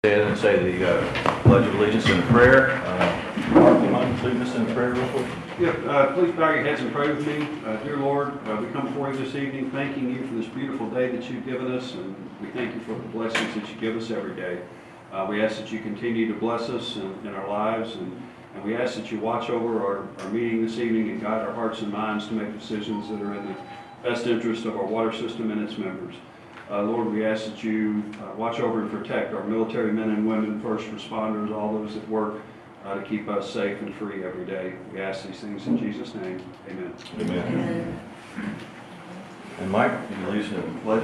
Stand and say the Pledge of Allegiance and prayer. Mark, you mind leading us in prayer real quick? Yeah, please bow your heads and pray with me. Dear Lord, we come before you this evening thanking you for this beautiful day that you've given us, and we thank you for the blessings that you give us every day. We ask that you continue to bless us in our lives, and we ask that you watch over our meeting this evening and guide our hearts and minds to make decisions that are in the best interest of our water system and its members. Lord, we ask that you watch over and protect our military men and women, first responders, all those that work to keep us safe and free every day. We ask these things in Jesus' name. Amen. Amen. And Mike, can you lead us in the pledge?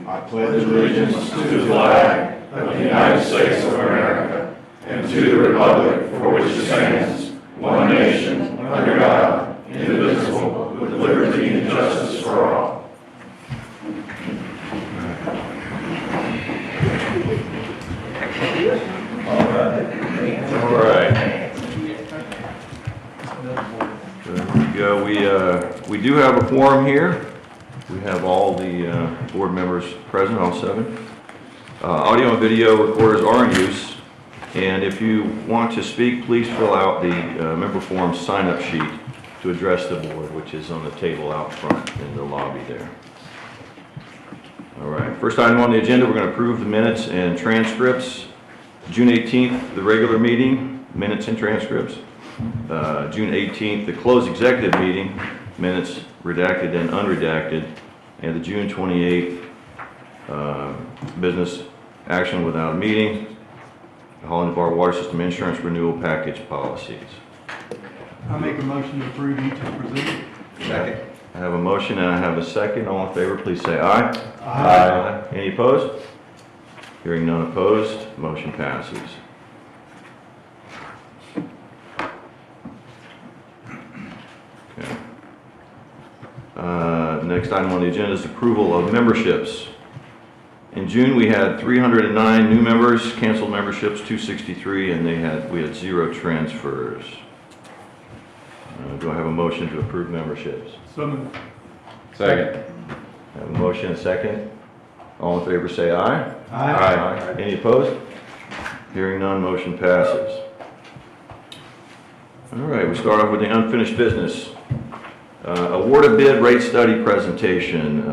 I pledge allegiance to the flag of the United States of America and to the republic for which it stands, one nation, under God, indivisible, with liberty and justice for all. All right. There we go. We do have a quorum here. We have all the board members present, all 7. Audio and video recorders are in use, and if you want to speak, please fill out the member forum sign-up sheet to address the board, which is on the table out front in the lobby there. All right. First item on the agenda, we're going to approve the minutes and transcripts. June 18th, the regular meeting, minutes and transcripts. June 18th, the closed executive meeting, minutes redacted and unredacted. And the June 28th, business action without a meeting, the Holland Bar Water System Insurance Renewal Package Policies. I make a motion to approve each as presented. Second. I have a motion and I have a second. All in favor, please say aye. Aye. Any opposed? Hearing none opposed, motion passes. Okay. Next item on the agenda is approval of memberships. In June, we had 309 new members, canceled memberships 263, and we had 0 transfers. Do I have a motion to approve memberships? So moved. Second. I have a motion and a second. All in favor say aye. Aye. Any opposed? Hearing none, motion passes. All right, we start off with the unfinished business. Award a bid rate study presentation.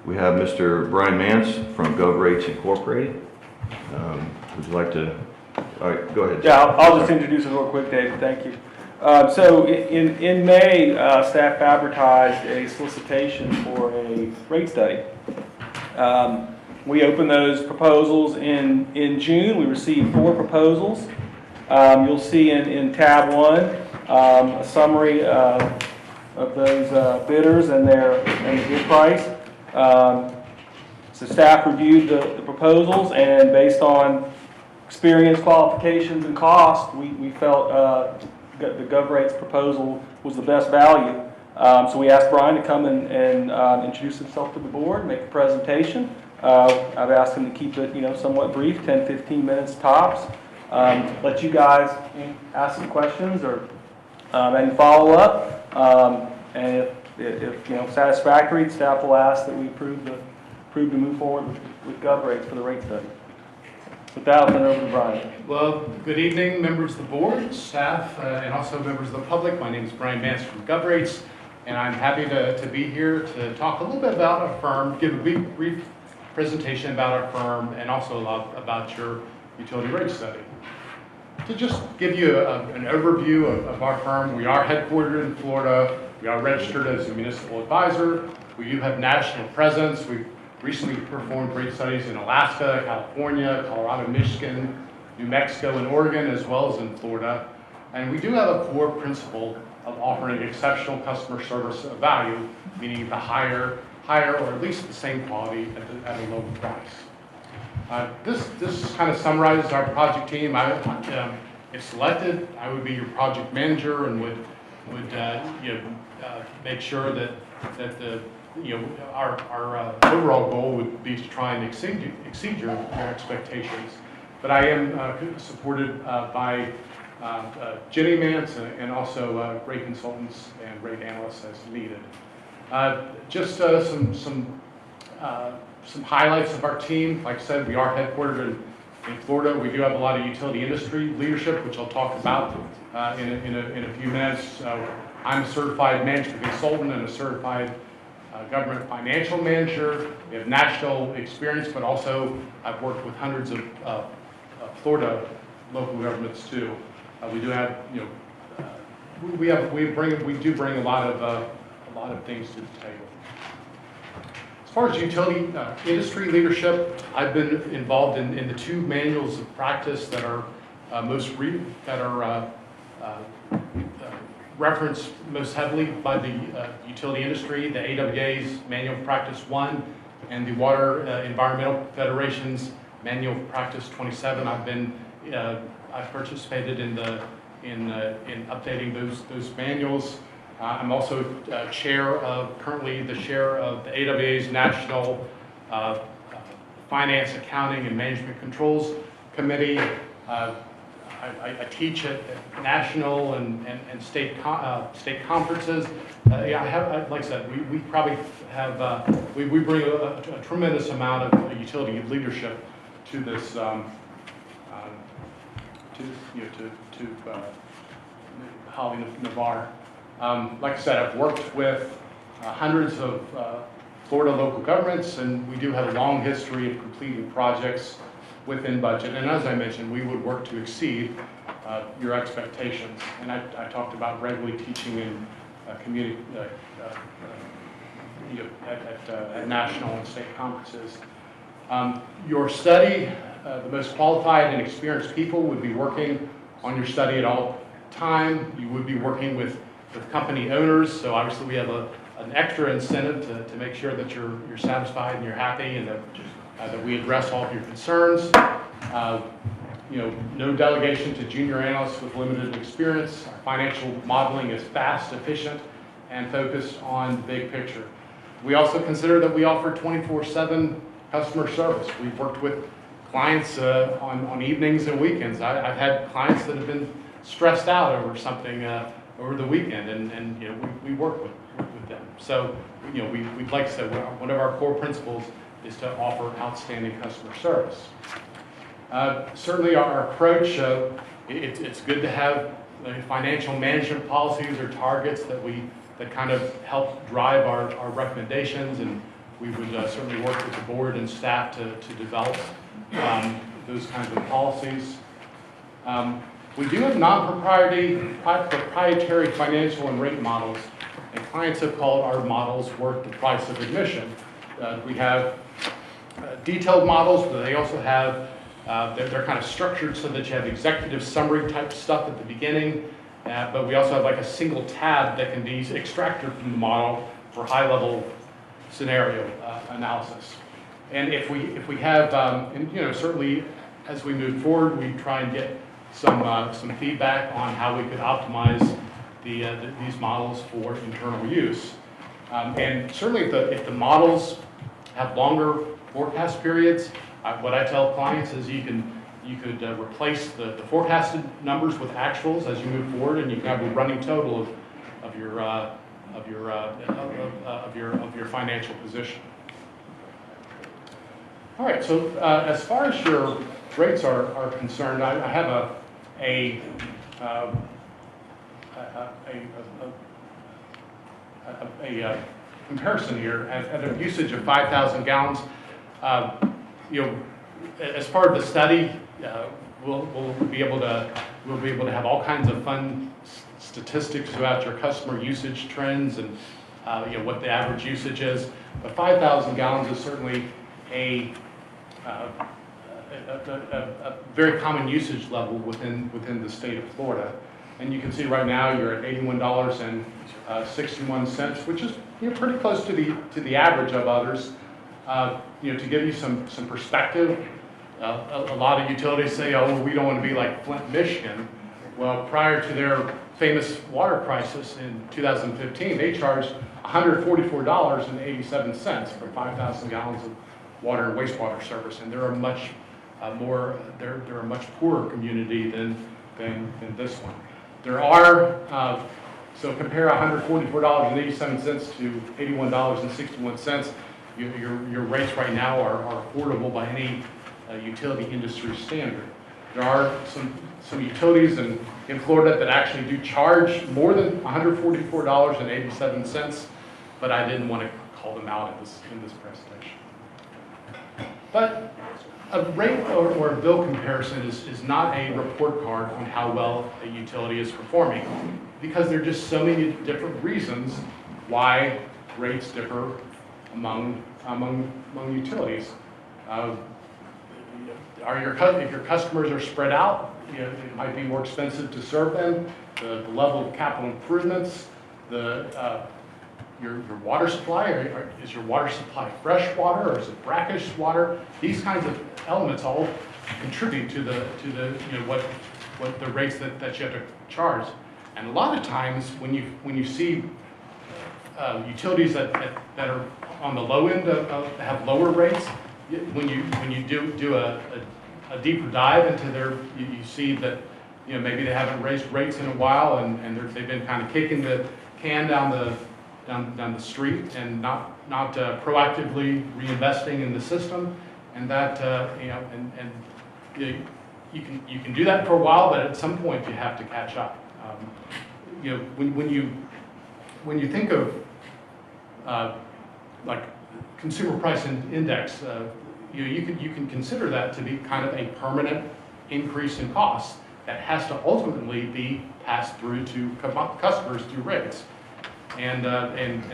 We have Mr. Brian Mance from GovRates Incorporated. Would you like to, all right, go ahead. Yeah, I'll just introduce it real quick, David, thank you. So in May, staff advertised a solicitation for a rate study. We opened those proposals in June. We received 4 proposals. You'll see in tab 1 a summary of those bidders and the bid price. So staff reviewed the proposals, and based on experience, qualifications, and cost, we felt the GovRates proposal was the best value. So we asked Brian to come and introduce himself to the board, make a presentation. I've asked him to keep it, somewhat brief, 10-15 minutes tops. Let you guys ask some questions or any follow up. And if satisfactory, staff will ask that we approve to move forward with GovRates for the rate study. With that, I'll turn it over to Brian. Well, good evening, members of the board, staff, and also members of the public. My name is Brian Mance from GovRates, and I'm happy to be here to talk a little bit about our firm, give a brief presentation about our firm, and also about your utility rate study. To just give you an overview of our firm, we are headquartered in Florida. We are registered as a municipal advisor. We do have national presence. We've recently performed rate studies in Alaska, California, Colorado, Michigan, New Mexico, and Oregon, as well as in Florida. And we do have a core principle of offering exceptional customer service of value, meaning the higher or at least the same quality at a lower price. This kind of summarizes our project team. If selected, I would be your project manager and would make sure that our overall goal would be to try and exceed your expectations. But I am supported by Jenny Mance and also rate consultants and rate analysts as needed. Just some highlights of our team. Like I said, we are headquartered In Florida, we do have a lot of utility industry leadership, which I'll talk about in a few minutes. I'm a certified management consultant and a certified government financial manager. We have national experience, but also I've worked with hundreds of Florida local governments too. We do have, we do bring a lot of things to the table. As far as utility industry leadership, I've been involved in the two manuals of practice that are referenced most heavily by the utility industry, the AWA's Manual of Practice 1 and the Water Environmental Federation's Manual of Practice 27. I've participated in updating those manuals. I'm also currently the chair of the AWA's National Finance, Accounting, and Management Controls Committee. I teach at national and state conferences. Yeah, like I said, we probably have we bring a tremendous amount of utility leadership to this to Holly Navarre. Like I said, I've worked with hundreds of Florida local governments, and we do have a long history of completing projects within budget. And as I mentioned, we would work to exceed your expectations. And I talked about regularly teaching in community at national and state conferences. Your study, the most qualified and experienced people would be working on your study at all time. You would be working with company owners, so obviously we have an extra incentive to make sure that you're satisfied and you're happy, and that we address all of your concerns. No delegation to junior analysts with limited experience. Our financial modeling is fast, efficient, and focused on the big picture. We also consider that we offer 24/7 customer service. We've worked with clients on evenings and weekends. I've had clients that have been stressed out over something over the weekend, and we work with them. So we'd like to say one of our core principles is to offer outstanding customer service. Certainly our approach, it's good to have financial management policies or targets that kind of help drive our recommendations, and we would certainly work with the board and staff to develop those kinds of policies. We do have proprietary financial and rate models, and clients have called our models worth the price of admission. We have detailed models, but they also have, they're kind of structured so that you have executive summary type stuff at the beginning, but we also have like a single tab that can be extracted from the model for high level scenario analysis. And if we have, certainly as we move forward, we try and get some feedback on how we could optimize these models for internal use. And certainly if the models have longer forecast periods, what I tell clients is you could replace the forecasted numbers with actuals as you move forward, and you can have a running total of your financial position. All right, so as far as your rates are concerned, I have a comparison here at a usage of 5,000 gallons. As part of the study, we'll be able to have all kinds of fun statistics about your customer usage trends and what the average usage is. But 5,000 gallons is certainly a very common usage level within the state of Florida. And you can see right now you're at $81.61, which is pretty close to the average of others. To give you some perspective, a lot of utilities say, oh, we don't want to be like Flint, Michigan. Well, prior to their famous water crisis in 2015, they charged $144.87 for 5,000 gallons of water and wastewater service, and they're a much poorer community than this one. There are so compare $144.87 to $81.61. Your rates right now are affordable by any utility industry standard. There are some utilities in Florida that actually do charge more than $144.87, but I didn't want to call them out in this presentation. But a rate or a bill comparison is not a report card on how well a utility is performing, because there are just so many different reasons why rates differ among utilities. If your customers are spread out, it might be more expensive to serve them. The level of capital improvements, your water supply, is your water supply fresh water or is it brackish water? These kinds of elements all contribute to the what the rates that you have to charge. And a lot of times when you see utilities that are on the low end have lower rates, when you do a deeper dive into you see that maybe they haven't raised rates in a while and they've been kind of kicking the can down the street and not proactively reinvesting in the system, and that you can do that for a while, but at some point you have to catch up. When you think of like consumer price index, you can consider that to be kind of a permanent increase in costs that has to ultimately be passed through to customers through rates. And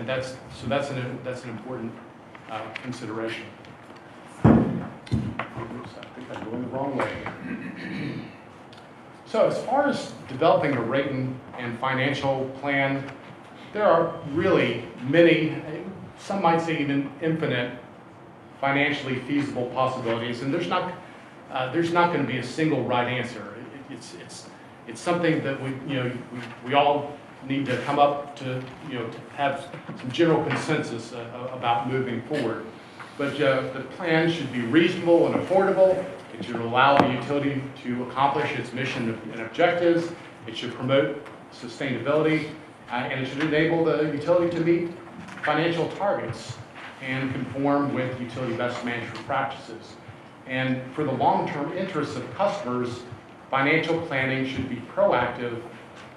that's an important consideration. Oops, I think I'm going the wrong way. So as far as developing a rate and financial plan, there are really many, some might say even infinite, financially feasible possibilities, and there's not going to be a single right answer. It's something that we all need to come up to to have some general consensus about moving forward. But the plan should be reasonable and affordable. It should allow the utility to accomplish its mission and objectives. It should promote sustainability, and it should enable the utility to meet financial targets and conform with utility best management practices. And for the long-term interests of customers, financial planning should be proactive,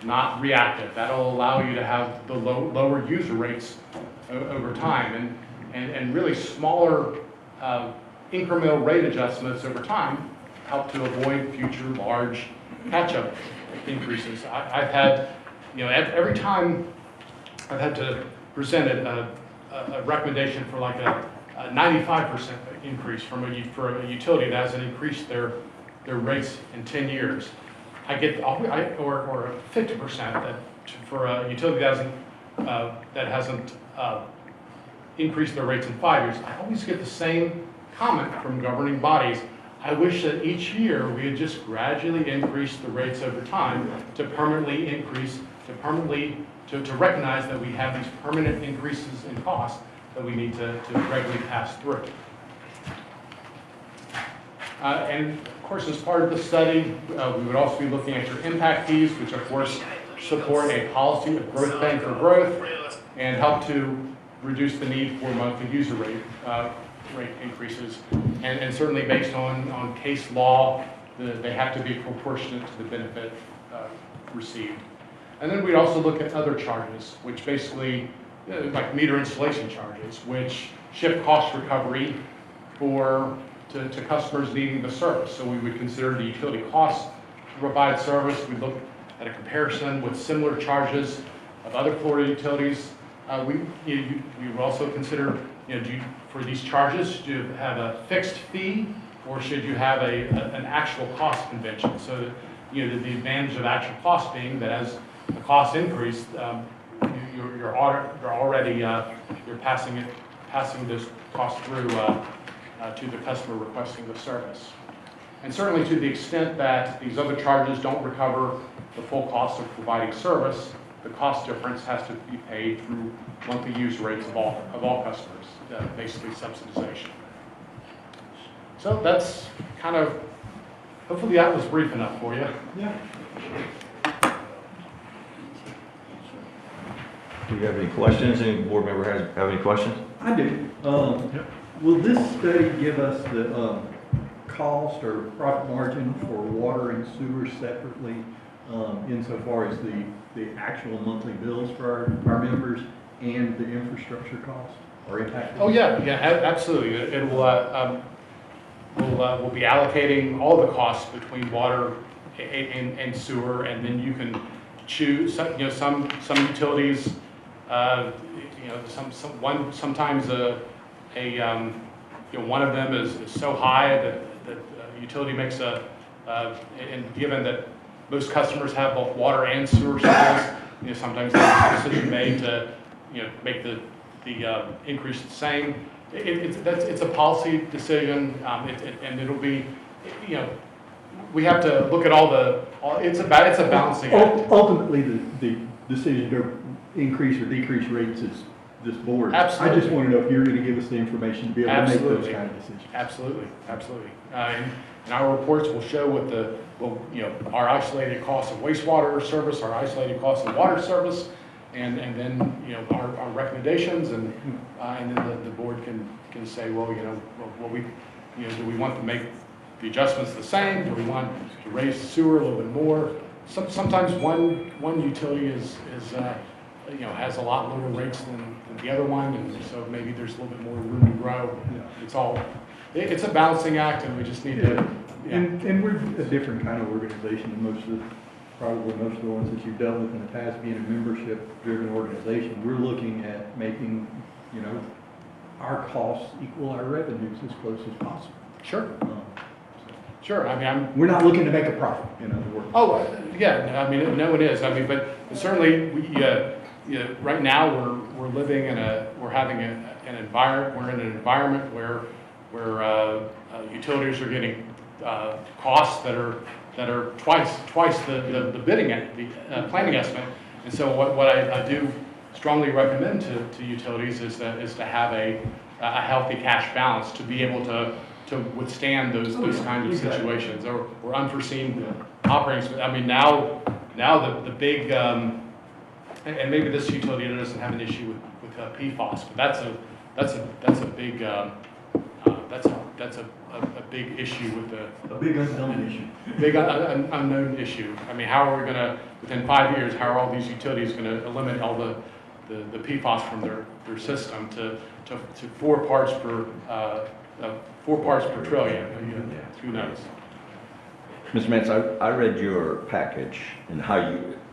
not reactive. That'll allow you to have the lower user rates over time, and really smaller incremental rate adjustments over time help to avoid future large catch-up increases. I've had, every time I've had to present a recommendation for like a 95% increase for a utility that hasn't increased their rates in 10 years. I get, or 50% that for a utility that hasn't increased their rates in 5 years. I always get the same comment from governing bodies. I wish that each year we had just gradually increased the rates over time to permanently increase, to recognize that we have these permanent increases in cost that we need to regularly pass through. And of course, as part of the study, we would also be looking at your impact fees, which of course support a policy of growth paying for growth and help to reduce the need for monthly user rate increases. And certainly based on case law, they have to be proportionate to the benefit received. And then we'd also look at other charges, which basically, like meter installation charges, which shift cost recovery to customers needing the service. So we would consider the utility costs to provide service. We'd look at a comparison with similar charges of other Florida utilities. We would also consider, for these charges, should you have a fixed fee or should you have an actual cost convention? So the advantage of actual cost being that as the costs increase, you're passing this cost through to the customer requesting the service. And certainly to the extent that these other charges don't recover the full cost of providing service, the cost difference has to be paid through monthly use rates of all customers, basically subsidization. So that's kind of, hopefully that was brief enough for you. Yeah. Do you have any questions? Any board member have any questions? I do. Will this study give us the cost or profit margin for water and sewer separately, insofar as the actual monthly bills for our members and the infrastructure cost or impact? Oh, yeah, absolutely. It will, we'll be allocating all the costs between water and sewer, and then you can choose, some utilities, sometimes one of them is so high that utility makes and given that most customers have both water and sewer service, sometimes there's a decision made to, make the increase the same. It's a policy decision, and it'll be, we have to look at it's a balancing act. Ultimately, the decision to increase or decrease rates is this board. Absolutely. I just want to know if you're going to give us the information to be able to make those kind of decisions. Absolutely. And our reports will show our isolated cost of wastewater service, our isolated cost of water service, and then, our recommendations, and then the board can say, well, do we want to make the adjustments the same? Do we want to raise the sewer a little bit more? Sometimes one utility has a lot lower rates than the other one, and so maybe there's a little bit more room to grow. It's a balancing act, and we just need to. Yeah. And we're a different kind of organization than probably most of the ones that you've dealt with in the past, being a membership-driven organization. We're looking at making, our costs equal our revenues as close as possible. Sure. Sure. We're not looking to make a profit, in other words. Oh, yeah. No one is. But certainly, right now we're living in we're in an environment where utilities are getting costs that are twice the bidding the planning estimate. And so what I do strongly recommend to utilities is to have a healthy cash balance to be able to withstand those kinds of situations or unforeseen operating. Now the big and maybe this utility doesn't have an issue with PFAS, but that's a big that's a big issue with a big unknown issue. Big unknown issue. How are we going to, within 5 years, how are all these utilities going to eliminate all the PFAS from their system to 4 parts per trillion? Who knows? Mr. Mance, I read your package and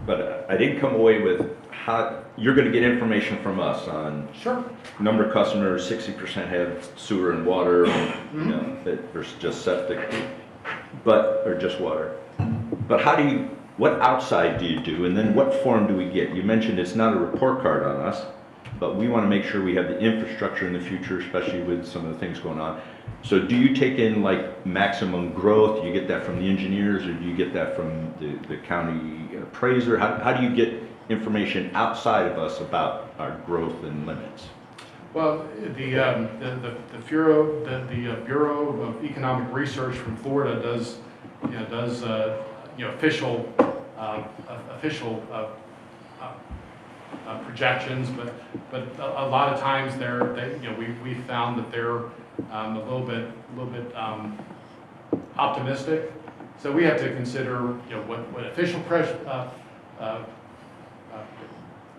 but I didn't come away with how you're going to get information from us on Sure. number of customers, 60% have sewer and water, that there's just septic, or just water. But what outside do you do, and then what form do we get? You mentioned it's not a report card on us, but we want to make sure we have the infrastructure in the future, especially with some of the things going on. So do you take in maximum growth? Do you get that from the engineers, or do you get that from the county appraiser? How do you get information outside of us about our growth and limits? Well, the Bureau of Economic Research from Florida does official projections, but a lot of times we found that they're a little bit optimistic. So we have to consider what official press.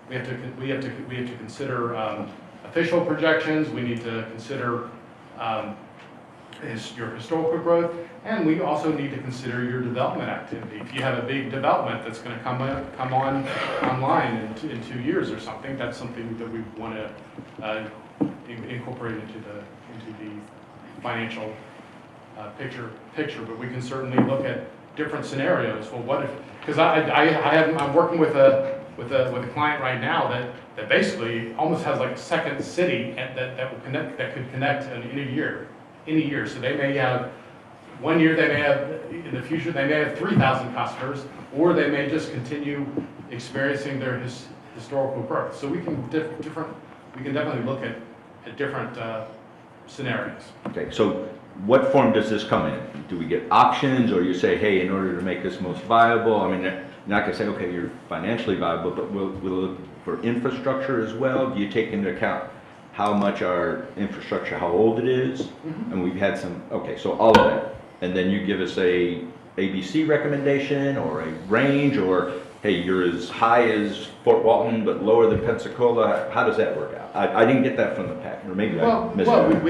We have to consider official projections. We need to consider your historical growth, and we also need to consider your development activity. If you have a big development that's going to come online in 2 years or something, that's something that we want to incorporate into the financial picture. But we can certainly look at different scenarios. Well, what if? Because I'm working with a client right now that basically almost has like a second city that could connect in a year. So they may have 1 year, in the future they may have 3,000 customers, or they may just continue experiencing their historical growth. So we can definitely look at different scenarios. Okay, so what form does this come in? Do we get options, or you say, hey, in order to make this most viable? You're not going to say, okay, you're financially viable, but we'll look for infrastructure as well. Do you take into account how much our infrastructure, how old it is? Mm-hmm. And we've had so all of that. and then you give us a ABC recommendation or a range, or, hey, you're as high as Fort Walton but lower than Pensacola? How does that work out? I didn't get that from the pack, or maybe I missed Well, it.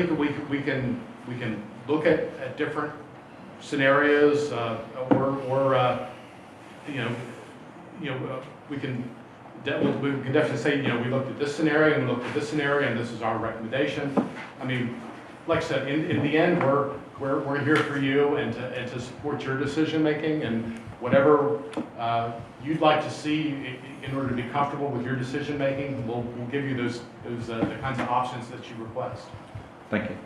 we can look at different scenarios, or we can definitely say, we looked at this scenario and we looked at this scenario and this is our recommendation. I mean, like I said, in the end, we're here for you and to support your decision making, and whatever you'd like to see in order to be comfortable with your decision making, we'll give you those the kinds of options that you request. Thank you.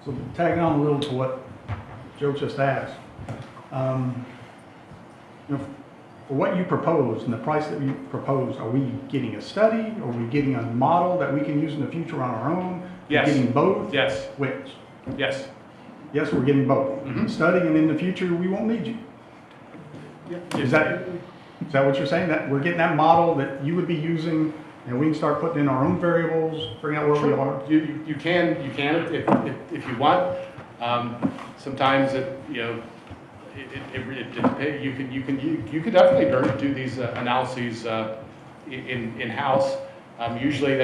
So tagging on a little to what Joe just asked, for what you proposed and the price that you proposed, are we getting a study? Are we getting a model that we can use in the future on our own? Yes. We're getting both? Yes. Which? Yes. Yes, we're getting both. Mhm. Study, and in the future, we won't need you. Is that what you're saying? That we're getting that model that you would be using, and we can start putting in our own variables, figuring out where we are? You can if you want. Sometimes you could definitely do these analyses in-house. Usually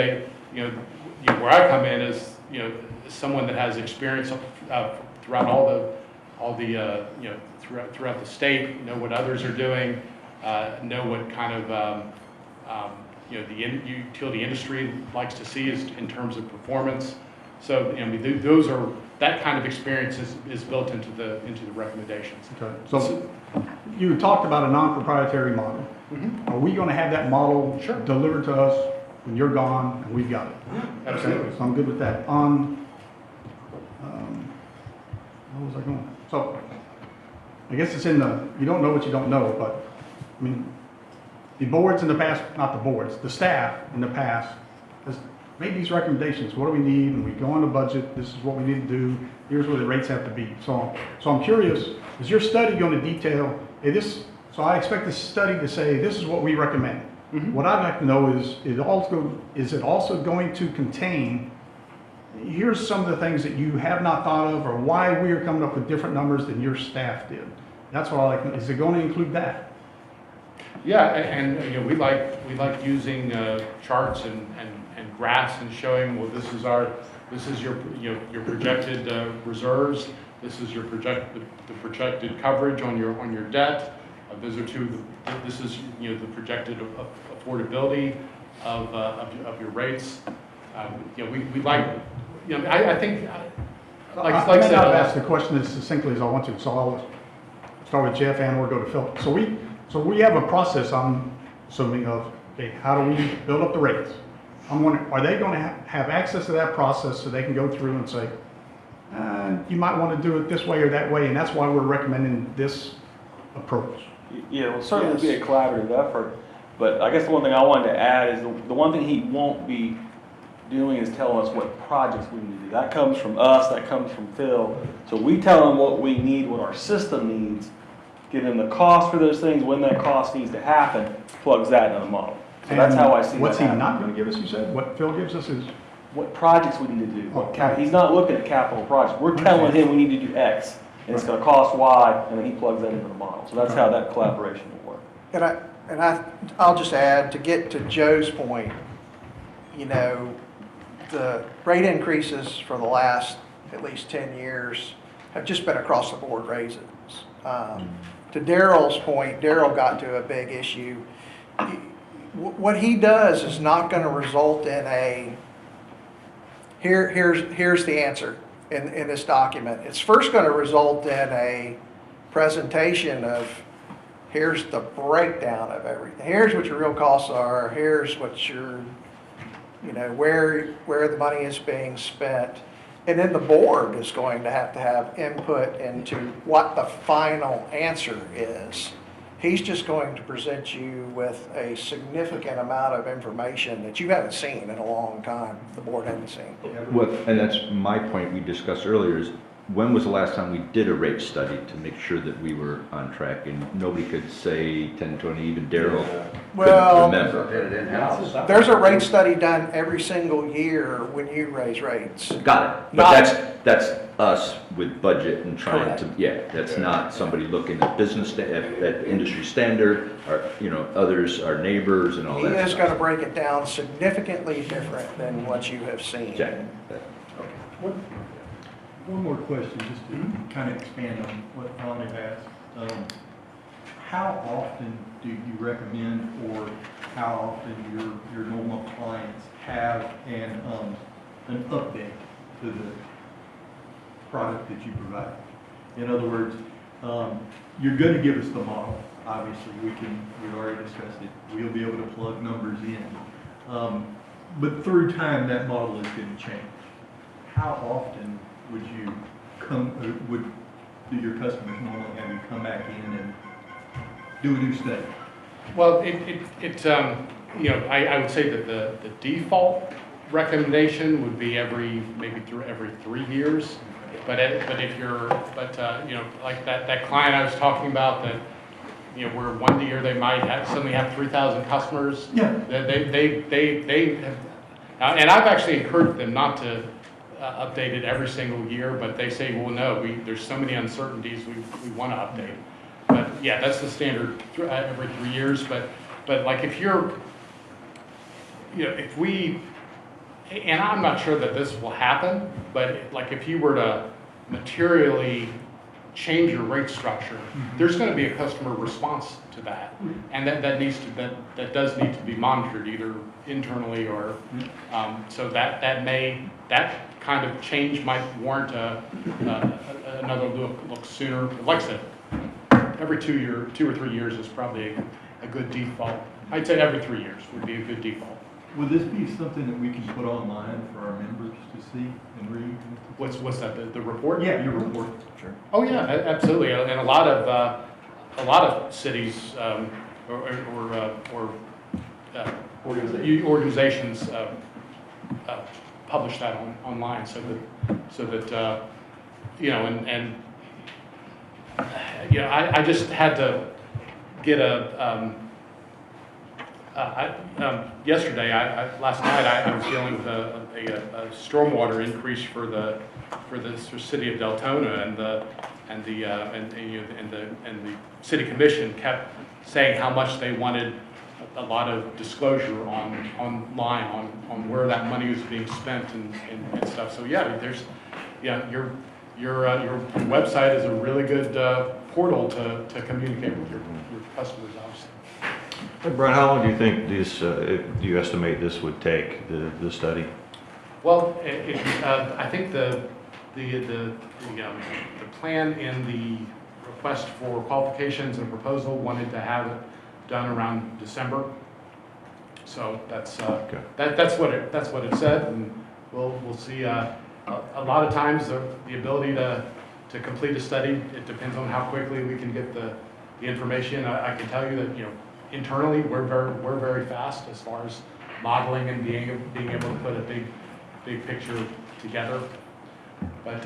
where I come in is, someone that has experience throughout throughout the state, know what others are doing, know what kind of, the utility industry likes to see is in terms of performance. So, that kind of experience is built into the recommendations. Okay. So you talked about a non-proprietary model. Mhm. Are we going to have that model Sure. delivered to us when you're gone and we've got it? Absolutely. Okay, so I'm good with that. Where was I going? So I guess it's in you don't know what you don't know, but I mean, the boards in the past, not the boards, the staff in the past has made these recommendations. What do we need? And we go on the budget. This is what we need to do. Here's where the rates have to be. So I'm curious, is your study going to detail, so I expect this study to say, this is what we recommend. Mhm. What I'd like to know is it also going to contain, here's some of the things that you have not thought of, or why we are coming up with different numbers than your staff did? That's what I like. Is it going to include that? Yeah, and we like using charts and graphs and showing, well, this is your projected reserves. This is your the projected coverage on your debt. This is the projected affordability of your rates. We like, I think, like I I may said, not have asked the question as succinctly as I want to, so I'll start with Jeff and we'll go to Phil. So we have a process, I'm assuming, of, okay, how do we build up the rates? I'm wondering, are they going to have access to that process so they can go through and say, you might want to do it this way or that way, and that's why we're recommending this approach? Yeah, it will certainly be a collaborative effort, but I guess the one thing I wanted to add is the one thing he won't be doing is telling us what projects we need to do. That comes from us, that comes from Phil. So we tell him what we need, what our system needs, give him the cost for those things, when that cost needs to happen, plugs that into the model. So that's how I see What's that he happen. not going to give us, you said? What Phil gives us is? What projects we need to do. Okay. He's not looking at capital projects. We're telling him we need to do X, and it's going to cost Y, and then he plugs that into the model. So that's how that collaboration will work. I'll just add, to get to Joe's point, the rate increases for the last at least 10 years have just been across the board raises. To Daryl's point, Daryl got to a big issue. What he does is not going to result in here's the answer in this document. It's first going to result in a presentation of, here's the breakdown of everything. Here's what your real costs are. Here's what your, where the money is being spent. And then the board is going to have input into what the final answer is. He's just going to present you with a significant amount of information that you haven't seen in a long time, the board hasn't seen. Well, and that's my point we discussed earlier is, when was the last time we did a rate study to make sure that we were on track? And nobody could say 10, 20, even Daryl Well, couldn't remember. there's a rate study done every single year when you raise rates. Got it. But that's us with budget and trying to, yeah, that's not somebody looking at at industry standard, or, you know, others, our neighbors and all He that is stuff. gonna break it down significantly different than what you have seen. Check. One more question, just to kind of expand on what Tommy asked. How often do you recommend, or how often your normal clients have an update to the product that you provide? In other words, you're going to give us the model. Obviously, we already discussed it. We'll be able to plug numbers in. But through time, that model is going to change. How often would you do your customers normally have you come back in and do a new study? Well, you know, I would say that the default recommendation would be every 3 years. But if you're, you know, like that client I was talking about, that, you know, where one year they might suddenly have 3,000 customers. Yeah. They have, and I've actually encouraged them not to update it every single year, but they say, well, no, there's so many uncertainties, we want to update. But yeah, that's the standard every 3 years. But like if you're, you know, if we, and I'm not sure that this will happen, but like if you were to materially change your rate structure, there's going to be a customer response to that, and that does need to be monitored either internally or so that kind of change might warrant another look sooner. Like I said, every 2 or 3 years is probably a good default. I'd say every 3 years would be a good default. Would this be something that we can put online for our members to see and read? What's that? The report? Yeah, your report. Sure. Oh yeah, absolutely. And a lot of cities or organizations publish that online, so that you know, and you know, I just had to get yesterday, last night, I was dealing with a stormwater increase for the city of Deltona, and the city commission kept saying how much they wanted a lot of disclosure online on where that money was being spent and stuff. So yeah, your website is a really good portal to communicate with your customers, obviously. Hey, Brian, how long do you think do you estimate this would take, the study? Well, I think the plan in the request for qualifications and proposal wanted to have it done around December. So that's what it said, and we'll see. A lot of times the ability to complete a study, it depends on how quickly we can get the information. I can tell you that, you know, internally we're very fast as far as modeling and being able to put a big picture together. But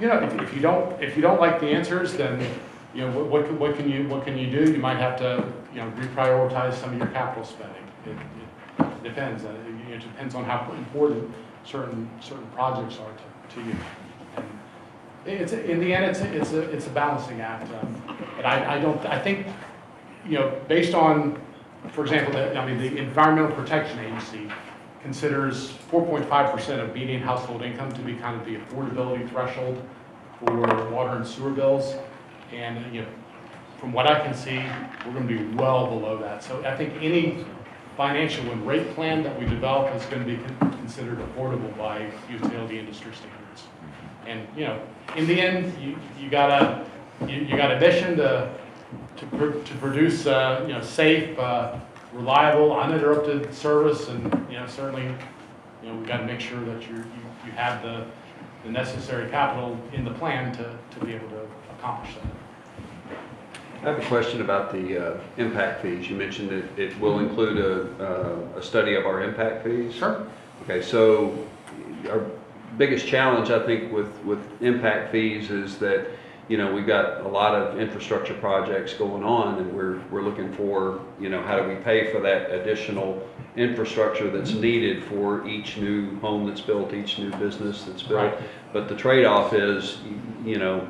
you know, if you don't like the answers, then, you know, what can you do? You might have to, you know, reprioritize some of your capital spending. It depends. It depends on how important certain projects are to you. And it's in the end, it's a balancing act. But I think, you know, based on, for example, the Environmental Protection Agency considers 4.5% of median household income to be kind of the affordability threshold for water and sewer bills. And, you know, from what I can see, we're going to be well below that. So I think any financial and rate plan that we develop is going to be considered affordable by utility industry standards. And, you know, in the end, you got a mission to produce, you know, safe, reliable, uninterrupted service, and, you know, certainly, you know, we've got to make sure that you have the necessary capital in the plan to be able to accomplish that. I have a question about the impact fees. You mentioned it will include a study of our impact fees. Sure. Okay, so our biggest challenge, I think, with impact fees is that you know, we've got a lot of infrastructure projects going on, and we're looking for, you know, how do we pay for that additional infrastructure that's needed for each new home that's built, each new business that's built. Right. But the trade-off is, you know,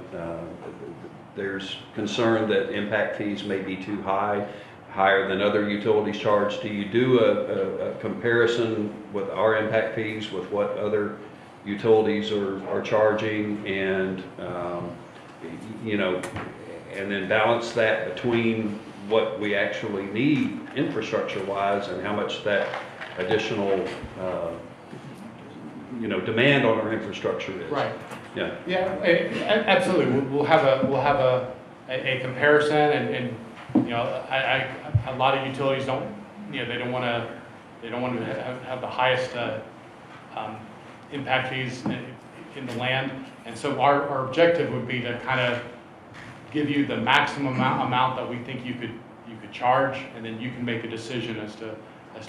there's concern that impact fees may be too high, higher than other utilities charge. Do you do a comparison with our impact fees with what other utilities are charging, and you know, and then balance that between what we actually need infrastructure-wise and how much that additional, you know, demand on our infrastructure is? Right. Yeah. Yeah, absolutely. We'll have a comparison, and you know, a lot of utilities don't, you know, they don't want to have the highest impact fees in the land, and so our objective would be to kind of give you the maximum amount that we think you could charge, and then you can make a decision as to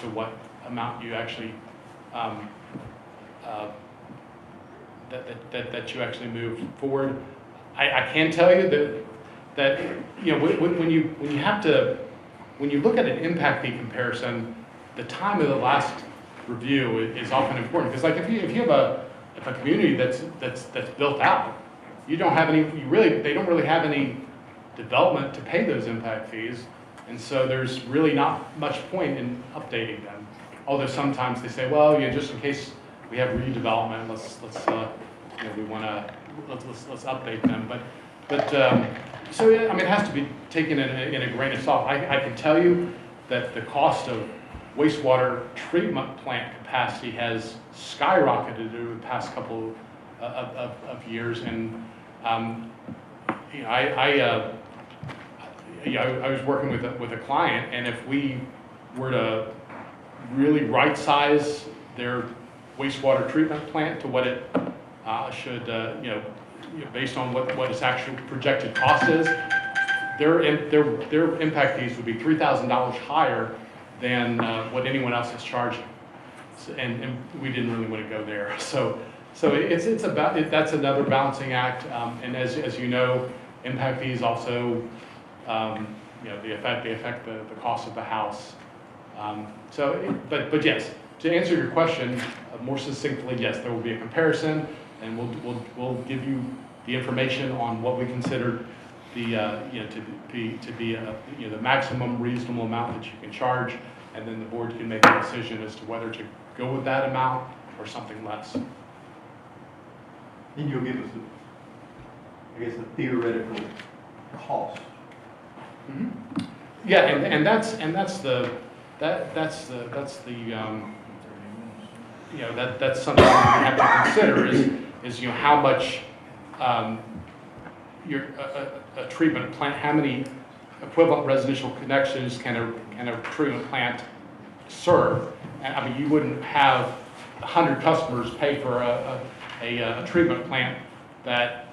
what amount you actually that you actually move forward. I can tell you that you know, when you look at an impact fee comparison, the time of the last review is often important, because like if you have a community that's built out, they don't really have any development to pay those impact fees, and so there's really not much point in updating them. Although sometimes they say, well, you know, just in case we have redevelopment, let's you know, we want to let's update them. But so yeah, I mean, it has to be taken in a grain of salt. I can tell you that the cost of wastewater treatment plant capacity has skyrocketed over the past couple of years, and you know, I was working with a client, and if we were to really right-size their wastewater treatment plant to what it should, you know, based on what its actual projected cost is, their impact fees would be $3,000 higher than what anyone else is charging, and we didn't really want to go there. So it's about that's another balancing act, and as you know, impact fees also, you know, they affect the cost of the house. But yes, to answer your question more succinctly, yes, there will be a comparison, and we'll give you the information on what we consider the you know, to be you know, the maximum reasonable amount that you can charge, and then the board can make a decision as to whether to go with that amount or something less. And you'll give us, I guess, the theoretical cost. Mm-hmm. Yeah, and that's the you know, that's something we have to consider is you know, how much your a treatment plant, how many equivalent residential connections can a treatment plant serve? I mean, you wouldn't have 100 customers pay for a treatment plant that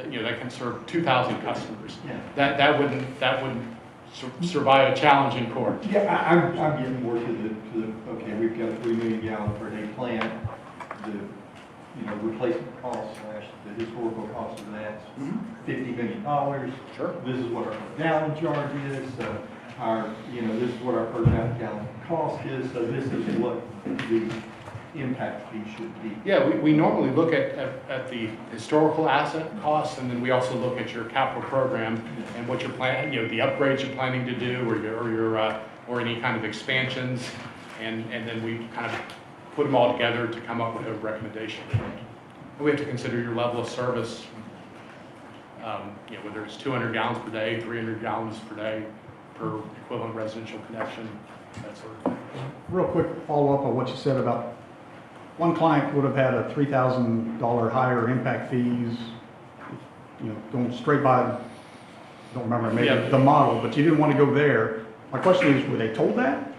you know, that can serve 2,000 customers. Yeah. That wouldn't survive a challenge in court. Yeah, I'm getting more to the, okay, we've got a 3 million gallon per day plant, the, you know, replacement cost / the historical cost of that's $50 million. Sure. This is what our per gallon charge is, you know, this is what our per gallon cost is, so this is what the impact fee should be. Yeah, we normally look at the historical asset costs, and then we also look at your capital program and what you're planning, you know, the upgrades you're planning to do, or any kind of expansions, and then we kind of put them all together to come up with a recommendation. And we have to consider your level of service, you know, whether it's 200 gallons per day, 300 gallons per day per equivalent residential connection, that sort of thing. Real quick follow-up on what you said about one client would have had a $3,000 higher impact fees, you know, going straight by, don't remember maybe Yeah. the model, but you didn't want to go there. My question is, were they told that?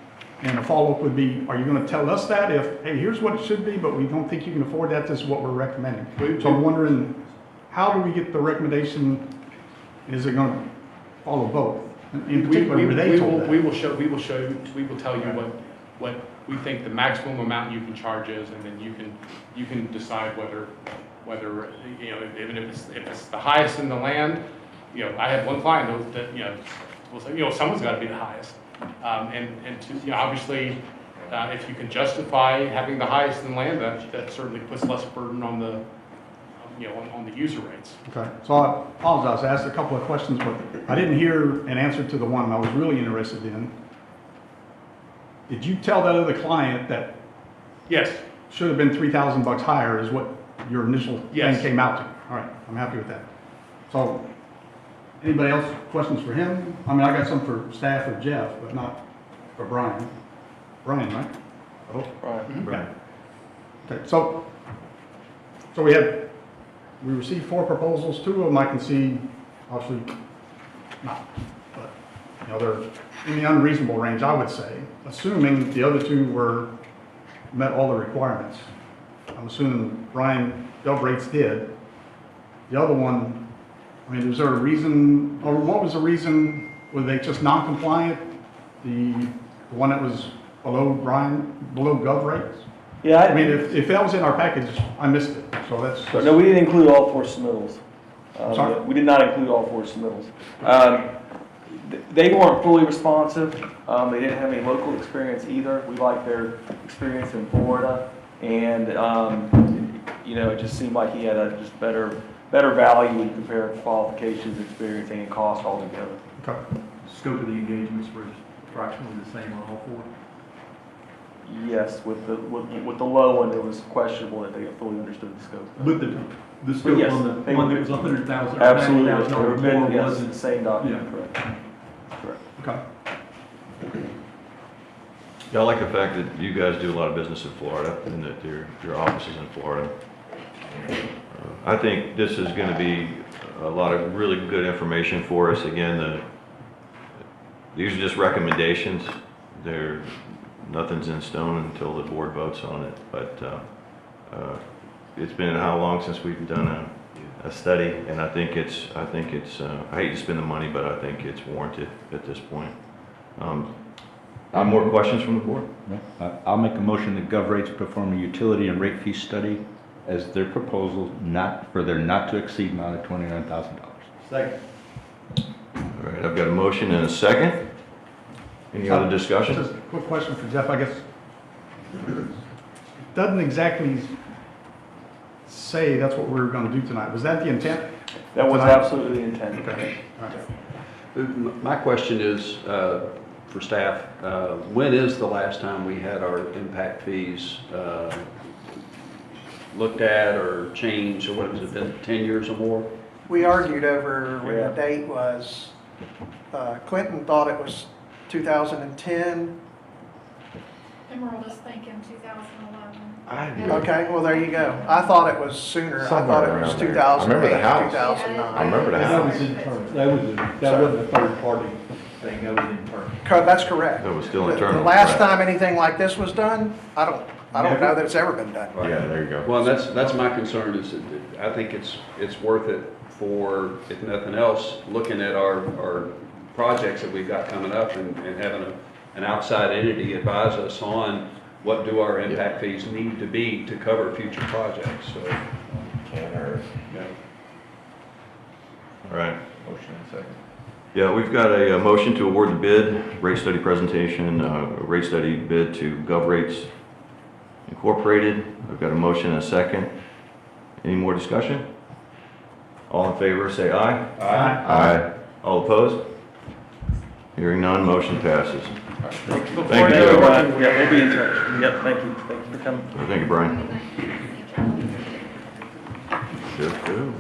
And a follow-up would be, are you going to tell us that if, hey, here's what it should be, but we don't think you can afford that, this is what we're recommending? So I'm wondering, how do we get the recommendation? Is it going to follow both? In particular, were they told that? We will tell you what we think the maximum amount you can charge is, and then you can decide whether whether, even if it's the highest in the land, I had one client that, will say, someone's got to be the highest. And to, obviously, if you can justify having the highest in the land, that certainly puts less burden on the, on the user rates. Okay, so I apologize, I asked a couple of questions, but I didn't hear an answer to the one I was really interested in. Did you tell that other client that Yes. should have been $3,000 higher is what your initial thing Yes. came out to? All right, I'm happy with that. So, anybody else, questions for him? I mean, I got some for staff or Jeff, but not for Brian. Brian, right? Oh, Right. okay. Okay, so we received 4 proposals. 2 of them I can see, obviously, not, but, they're in the unreasonable range, I would say, assuming the other 2 met all the requirements. I'm assuming Brian Galbraith's did. The other one, I mean, is there a reason, or what was the reason? Were they just non-compliant? The one that was below Galbraith's? Yeah, I mean, if that was in our package, I missed it, so that's. No, we didn't include all 4 submittals. Sorry? We did not include all 4 submittals. They weren't fully responsive. They didn't have any local experience either. We liked their experience in Florida, and it just seemed like he had a just better value when you compare qualifications, experience, and cost altogether. Okay. Scope of the engagements were approximately the same on all 4. Yes, with the low one, it was questionable that they fully understood the scope. But the scope Yes, on the they one were- that was 100,000 or Absolutely, 90,000 or more yes, wasn't. the same document, Yeah. correct. Correct. Okay. Yeah, I like the fact that you guys do a lot of business in Florida and that your office is in Florida. I think this is going to be a lot of really good information for us. Again, these are just recommendations. Nothing's in stone until the board votes on it. But it's been how long since we've done a study, and I think it's. I hate to spend the money, but I think it's warranted at this point. More questions from the board? I'll make a motion that GovRates perform a utility and rate fee study as their proposal for their not to exceed amount of $29,000. Second. All right, I've got a motion and a second. Any other discussion? Just a quick question for Jeff, I guess. It doesn't exactly say that's what we were going to do tonight. Was that the intent? That was Tonight? absolutely the intent. Okay. All right. My question is, for staff, when is the last time we had our impact fees looked at or changed, or what has it been, 10 years or more? We argued over when Yeah. the date was. Clinton thought it was 2010. Emerald is thinking 2011. Okay, well, there you go. I thought it was sooner. I thought it was Somewhere around there. 2008, I remember the house. 2009. I remember the That house. was internal, that wasn't a third party thing, that was internal. That's correct. That was still The internal. last Right. time anything like this was done, I don't know that it's ever been done. Yeah, there you go. Well, that's my concern, is that I think it's worth it for, if nothing else, looking at our projects that we've got coming up and having an outside entity advise us on what do our impact fees need to be to cover future projects, so. Can't hurt. All right. Motion and second. Yeah, we've got a motion to award the bid, rate study presentation, rate study bid to GovRates Incorporated. I've got a motion and a second. Any more discussion? All in favor, say aye. Aye. All opposed? Hearing none, motion passes. Thank you. Yeah, we'll be in touch. Yep, thank you. Thank you for coming. Thank you, Brian. Sure do.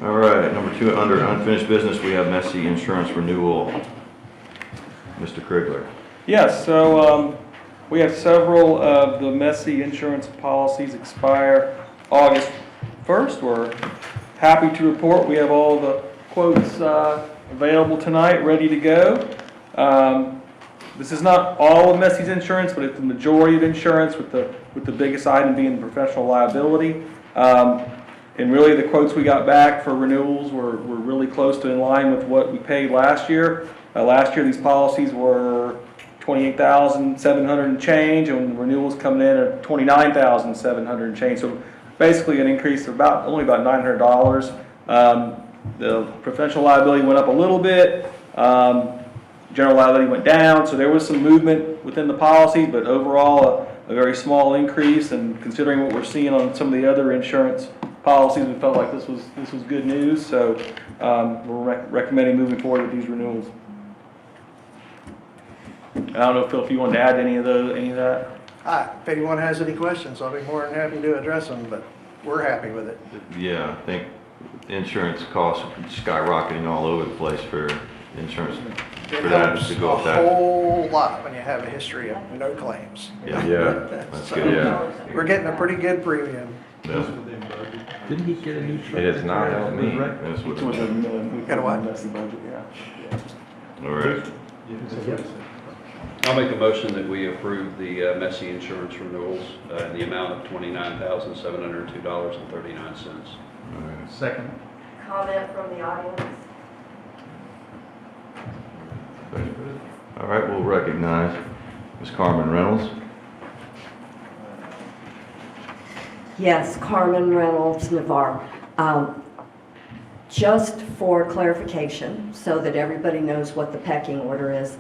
All right, number 2, under unfinished business, we have Messy Insurance Renewal. Mr. Krigler. Yes, so we have several of the Messy insurance policies expire August 1st. We're happy to report we have all the quotes available tonight, ready to go. This is not all of Messy's insurance, but it's the majority of insurance, with the biggest item being professional liability. And really, the quotes we got back for renewals were really close to in line with what we paid last year. Last year, these policies were 28,700 and change, and renewals coming in at 29,700 and change. So basically an increase of only about $900. The professional liability went up a little bit. General liability went down, so there was some movement within the policy, but overall a very small increase. And considering what we're seeing on some of the other insurance policies, we felt like this was good news. So we're recommending moving forward with these renewals. I don't know, Phil, if you wanted to add any of that. If anyone has any questions, I'll be more than happy to address them, but we're happy with it. Yeah, I think insurance costs are skyrocketing all over the place for insurance. It For that, helps to go a with that. whole lot when you have a history of no claims. Yeah, that's good, yeah. We're getting a pretty good premium. Yeah. Didn't he get a new truck? It has not helped me. That's what, It's with the Got a what? messy budget, yeah. all right. I'll make a motion that we approve the Messy insurance renewals in the amount of $29,702.39. All right. Second. Comment from the audience? All right, we'll recognize Ms. Carmen Reynolds. Yes, Carmen Reynolds Navarre. Just for clarification, so that everybody knows what the pecking order is,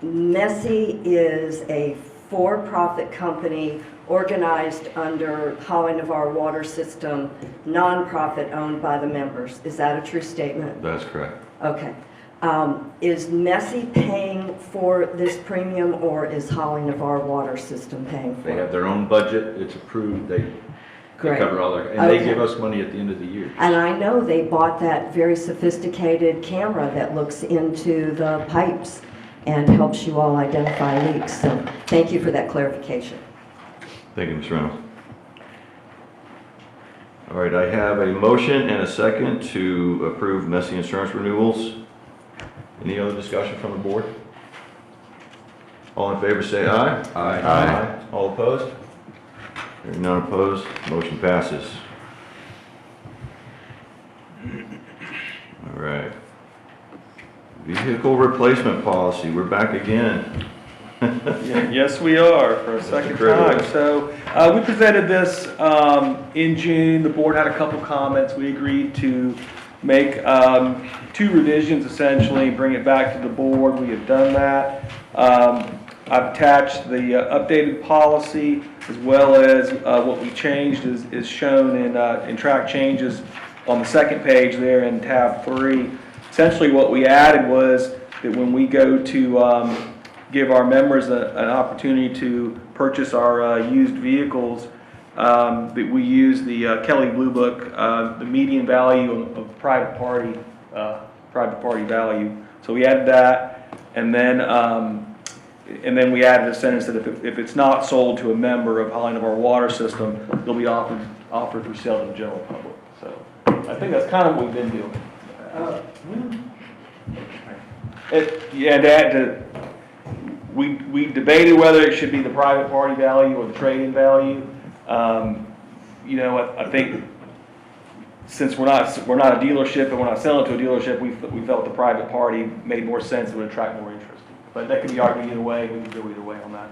Messy is a for-profit company organized under Holly Navarre Water System, nonprofit owned by the members. Is that a true statement? That's correct. Okay. Is Messy paying for this premium, or is Holly Navarre Water System paying for They it? have their own budget, it's approved, they Great. cover all their, and they Okay. give us money at the end of the year. And I know they bought that very sophisticated camera that looks into the pipes and helps you all identify leaks. So thank you for that clarification. Thank you, Ms. Reynolds. All right, I have a motion and a second to approve Messy insurance renewals. Any other discussion from the board? All in favor say aye. Aye. All opposed? Hearing none opposed, motion passes. All right. Vehicle replacement policy, we're back again. Yes, we are, for a second time. Critter. So we presented this in June. The board had a couple comments. We agreed to make 2 revisions, essentially, bring it back to the board. We have done that. I've attached the updated policy, as well as what we changed is shown in track changes on the second page there in tab 3. Essentially what we added was that when we go to give our members an opportunity to purchase our used vehicles, that we use the Kelly Blue Book, the median value of private party value. So we added that, and then we added a sentence that if it's not sold to a member of Holly Navarre Water System, they'll be offered for sale to the general public. So I think that's kind of what we've been doing. We debated whether it should be the private party value or the trade-in value. I think since we're not a dealership and we're not selling to a dealership, we felt the private party made more sense and would attract more interest. But that can be argued either way. We can go either way on that.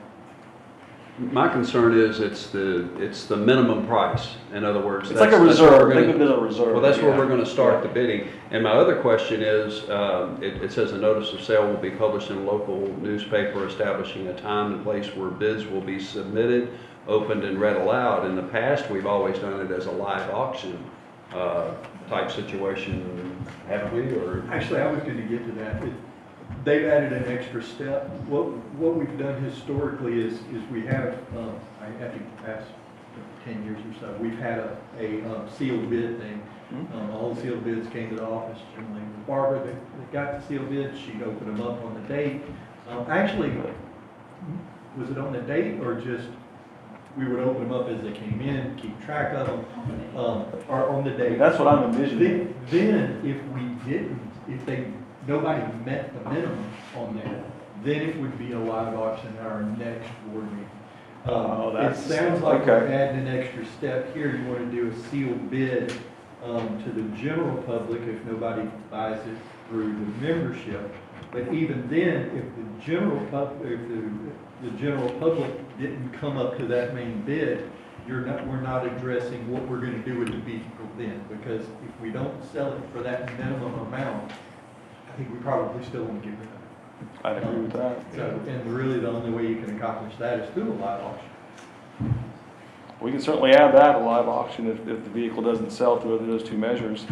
My concern is it's the minimum price. In other words, It's like a that's where reserve. we're Think gonna- of it as a reserve. Well, that's where Yeah. we're going to start Yeah. the bidding. And my other question is, it says a notice of sale will be published in a local newspaper establishing a time and place where bids will be submitted, opened, and read aloud. In the past, we've always done it as a live auction type situation, haven't we? Or Actually, I was going to get to that. They've added an extra step. What we've done historically is we have, I think the past 10 years or so, we've had a sealed bid thing. All the sealed bids came to the office, generally with Barbara, that got the sealed bids, she'd open them up on the date. Actually, was it on the date or just, we would open them up as they came in, keep track of them, or on the date? That's what I'm envisioning. Then, if we didn't, nobody met the minimum on that, then it would be a live auction at our next board meeting. It sounds like we're okay. adding an extra step here. You want to do a sealed bid to the general public if nobody buys it through the membership. But even then, if the general public didn't come up to that main bid, we're not addressing what we're gonna do with the vehicle then, because if we don't sell it for that minimum amount, I think we probably still won't get rid of it. I'd agree with that. So, and really the only way you can accomplish that is through a live auction. We can certainly add that, a live auction, if the vehicle doesn't sell through those two measures.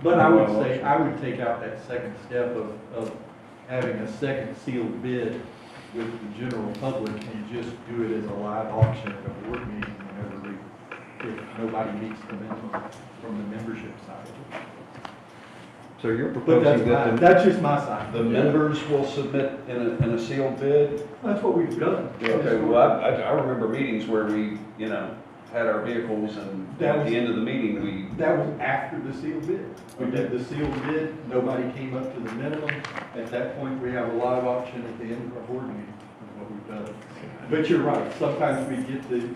But I would say, I would take out that second step of having a second sealed bid with the general public and just do it as a live auction at a board meeting whenever if nobody meets the minimum from the membership side. So you're But that's just my side. the members will submit in a sealed bid? That's what we've done. Okay, well, I remember meetings where we, had our vehicles and at the end of the meeting, we, That was after the sealed bid. We did the sealed bid, nobody came up to the minimum. At that point, we have a live auction at the end of our board meeting, is what we've done. But you're right, sometimes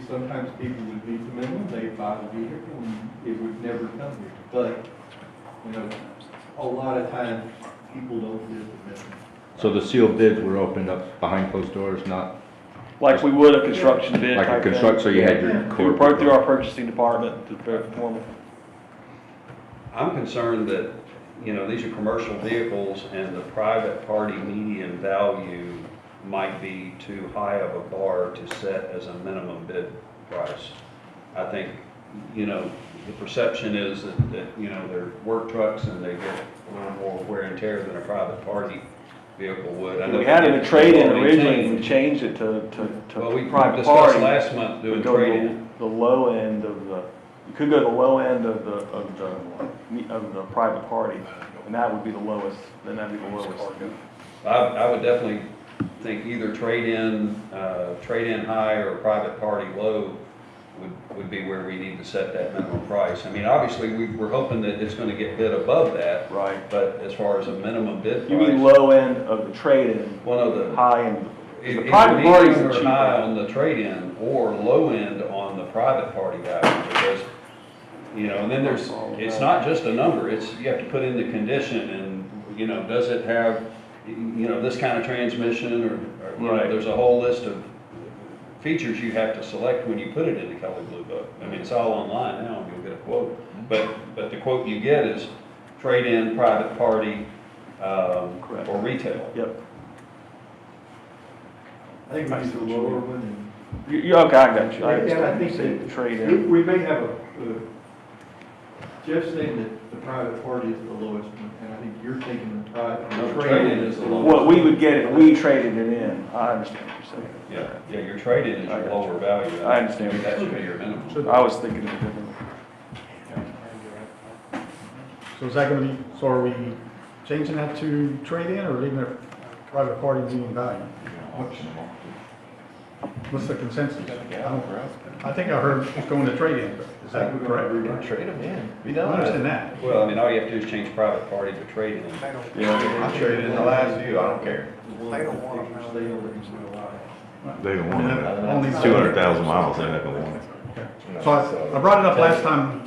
sometimes people would meet the minimum, they buy the vehicle, and it would never come here. But, a lot of times, people don't do the minimum. So the sealed bids were opened up behind closed doors, not Like we would a construction bid like a type thing. construct, so you had your We were part through our purchasing department, it's very formal. I'm concerned that, these are commercial vehicles and the private party median value might be too high of a bar to set as a minimum bid price. I think, the perception is that, they're work trucks and they get a little more wear and tear than a private party vehicle would. I know We had it in a trade-in well originally, maintained. we changed it to Well, we private discussed party. last month doing We go to trade-in. the low end of you could go to the low end of the private party, and that would be the lowest, then that'd be the lowest. I would definitely think either trade-in high or private party low would be where we need to set that minimum price. I mean, obviously, we're hoping that it's gonna get bid above that, Right. but as far as a minimum bid You price. mean low end of the trade-in, One of the, high end, the either private parties medium are or high cheaper. on the trade-in or low end on the private party value, because, and then it's not just a number, you have to put in the condition and, does it have, this kind of transmission or Right. there's a whole list of features you have to select when you put it in the Kelly Blue Book. I mean, it's all online now, and you'll get a quote. But the quote you get is trade-in, private party, Correct. or retail. Yep. I think we need the lower one. Okay, I got you. I And I understand. think You said that trade-in. we may have Jeff's saying that the private party is the lowest one, and I think you're thinking the private. No, the trade-in is the lowest. What we would get if we traded it in, I understand what you're saying. Yeah, your trade-in is I your got lower value. I understand. That should be your minimum. I was thinking of it differently. So is that gonna be, so are we changing that to trade-in or leaving it private party median value? What's the consensus? I think I heard it's going to trade-in, but is that correct? Trade them in. I understand that. Well, I mean, all you have to do is change private party to trade-in. They don't, Yeah. I traded in the last few, I don't care. they don't want them out. They don't want it. Only- It's 200,000 miles, they're not gonna want it. So I brought it up last time,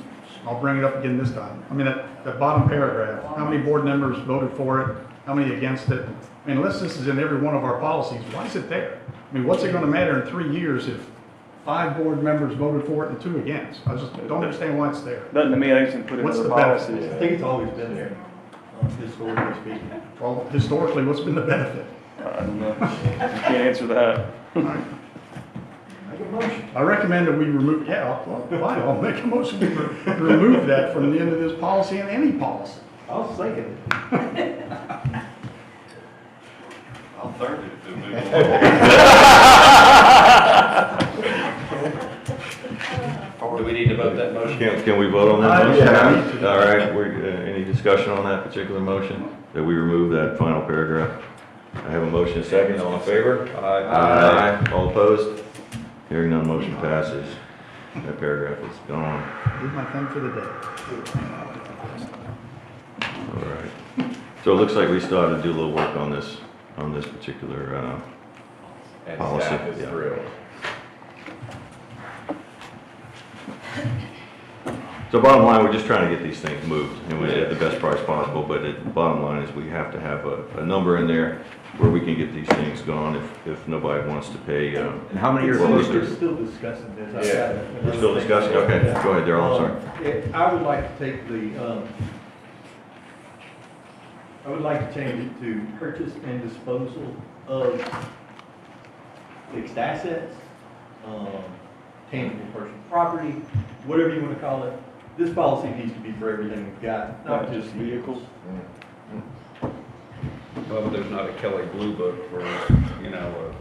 I'll bring it up again this time. I mean, that bottom paragraph, how many board members voted for it? How many against it? I mean, unless this is in every one of our policies, why is it there? I mean, what's it gonna matter in 3 years if 5 board members voted for it and 2 against? I just don't understand why it's there. Nothing to me, I just put it in What's the the benefit? policies. I think it's always been there, historically speaking. Well, historically, what's been the benefit? I don't know. You can't answer that. All right. Make a motion. I recommend that we remove, fine, I'll make a motion to remove that from the end of this policy and any policy. I'll second it. I'll third it. Do we need to vote that motion? Can we vote on that motion? Yeah. All right, any discussion on that particular motion? That we remove that final paragraph? I have a motion, a second, all in favor? Aye. All opposed? Hearing none, motion passes. That paragraph is gone. Did my thing for the day. All right. So it looks like we still have to do a little work on this particular, And policy, staff is yeah. thrilled. So bottom line, we're just trying to get these things moved and we at the best price possible, but the bottom line is we have to have a number in there where we can get these things gone if nobody wants to pay. And how many are Well, closed? We're still discussing this. I've got it. We're still discussing? Okay, go ahead, Darrell, I'm sorry. I would like to take I would like to change it to purchase and disposal of fixed assets, tangible personal property, whatever you want to call it. This policy needs to be for everything we've got, not just vehicles. Well, but there's not a Kelly Blue Book for, you know,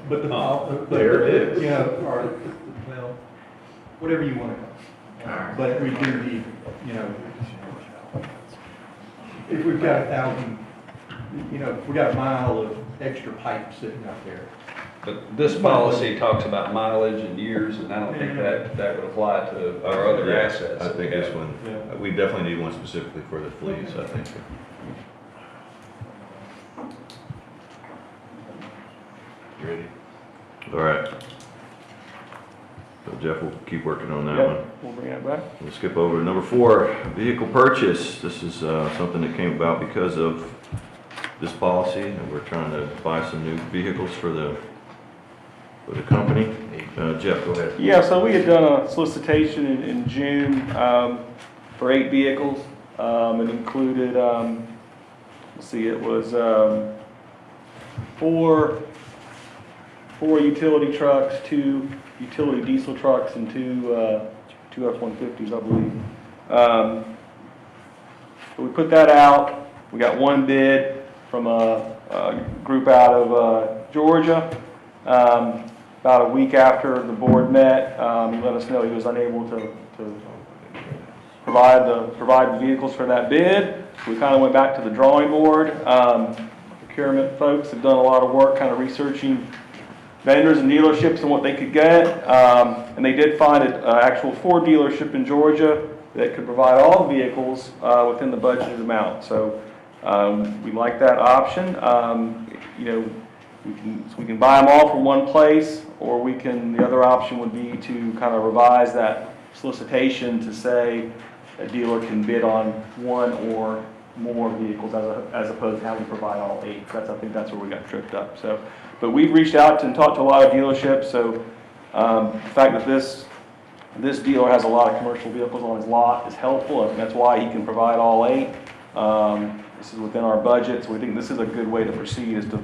But There it is. You know, or, well, whatever you want to call it. But we do need, you know, if we've got 1,000, you know, if we got a mile of extra pipe sitting out there. but this policy talks about mileage and years, and I don't think that would apply to our other Yeah, assets. I think this Yeah. one, we definitely need one specifically for the fleas, I think. You ready? All right. So Jeff will keep working on that one. Yep, we'll bring that back. We'll skip over to number 4, vehicle purchase. This is something that came about because of this policy, and we're trying to buy some new vehicles for the company. Jeff, go ahead. Yeah, so we had done a solicitation in June for 8 vehicles. It included, let's see, it was 4 utility trucks, 2 utility diesel trucks, and 2 F-150s, I believe. So we put that out. We got 1 bid from a group out of Georgia. About a week after the board met, he let us know he was unable to provide the vehicles for that bid. We kind of went back to the drawing board. Procurement folks have done a lot of work kind of researching vendors and dealerships and what they could get. And they did find an actual Ford dealership in Georgia that could provide all the vehicles within the budgeted amount. So we like that option. You know, we can buy them all from one place, or the other option would be to kind of revise that solicitation to say a dealer can bid on 1 or more vehicles as opposed to having to provide all 8. I think that's where we got tripped up. So, but we've reached out and talked to a lot of dealerships. So the fact that this dealer has a lot of commercial vehicles on his lot is helpful. I think that's why he can provide all 8. This is within our budget, so we think this is a good way to proceed, is to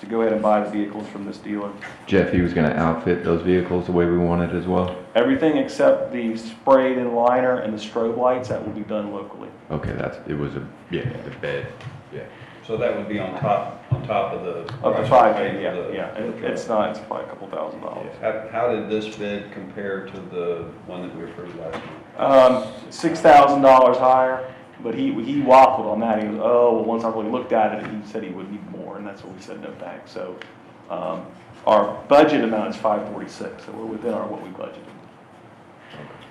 go ahead and buy the vehicles from this dealer. Jeff, he was going to outfit those vehicles the way we wanted as well? Everything except the sprayed-in liner and the strobe lights, that will be done locally. Okay, the bed, yeah. So that would be on top of the. Up to 5, yeah. It's probably a couple $1,000. How did this bid compare to the one that we approved last month? $6,000 higher, but he waffled on that. He goes, oh, well, once I really looked at it, he said he would need more, and that's what we said no thanks. So our budget amount is $546, so we're within what we budgeted.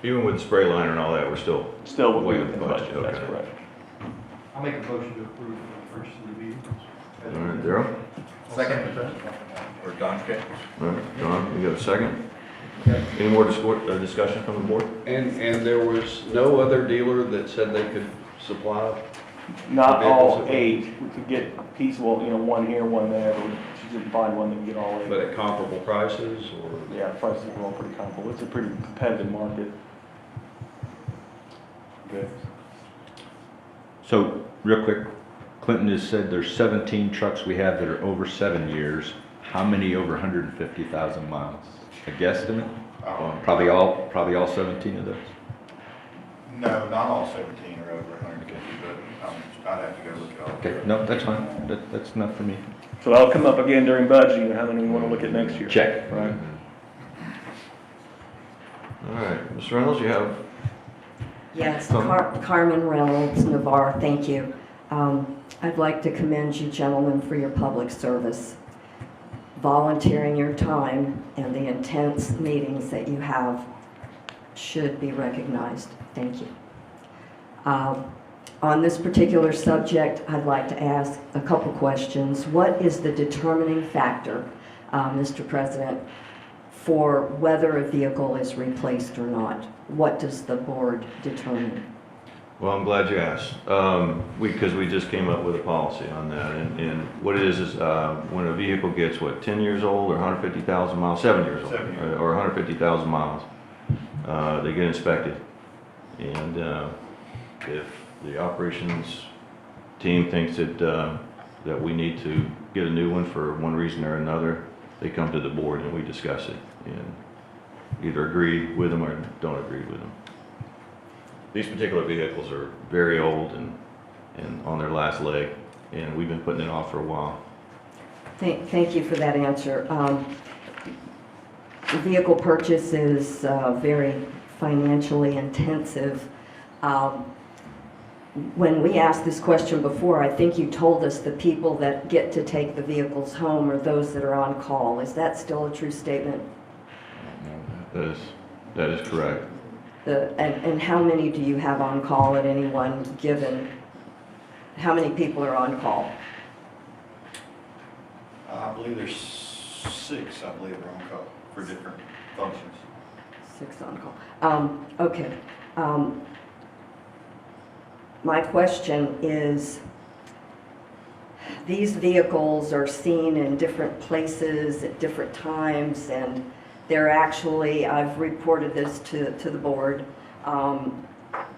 Even with the spray liner and all that, we're still Way within the budget, Okay. that's correct. I'll make a motion to approve the purchase of the vehicles. All right, Darrell? Second. Or Don, okay. All right, John, you got a second? Any more discussion from the board? And there was no other dealer that said they could supply? Not The all vehicles? 8. We could get piecemeal, one here, one there, but she didn't find one that could get all 8. But at comparable prices, or? Yeah, the prices are all pretty comparable. It's a pretty competitive market. Good. So, real quick, Clinton has said there's 17 trucks we have that are over 7 years. How many over 150,000 miles? A guesstimate? Probably all 17 of those? No, not all 17 are over 150, but I'd have to go look at all. Okay, no, that's fine. That's enough for me. So that'll come up again during budgeting, how many we want to look at next year. Check. Right. All right, Mr. Reynolds, you have? Yes, Some- Carmen Reynolds, Navarre, thank you. I'd like to commend you gentlemen for your public service, volunteering your time, and the intense meetings that you have should be recognized. Thank you. On this particular subject, I'd like to ask a couple questions. What is the determining factor, Mr. President, for whether a vehicle is replaced or not? What does the board determine? Well, I'm glad you asked, because we just came up with a policy on that, and what it is when a vehicle gets, 10 years old or 150,000 miles, 7 years old, or 150,000 miles, they get inspected. And if the operations team thinks that we need to get a new one for one reason or another, they come to the board and we discuss it, and either agree with them or don't agree with them. These particular vehicles are very old and on their last leg, and we've been putting it off for a while. Thank you for that answer. The vehicle purchase is very financially intensive. When we asked this question before, I think you told us the people that get to take the vehicles home are those that are on call. Is that still a true statement? That is correct. And how many do you have on call at any one given? How many people are on call? I believe there's 6, I believe, are on call for different functions. 6 on call. Okay. My question is, these vehicles are seen in different places at different times, and they're actually, I've reported this to the board,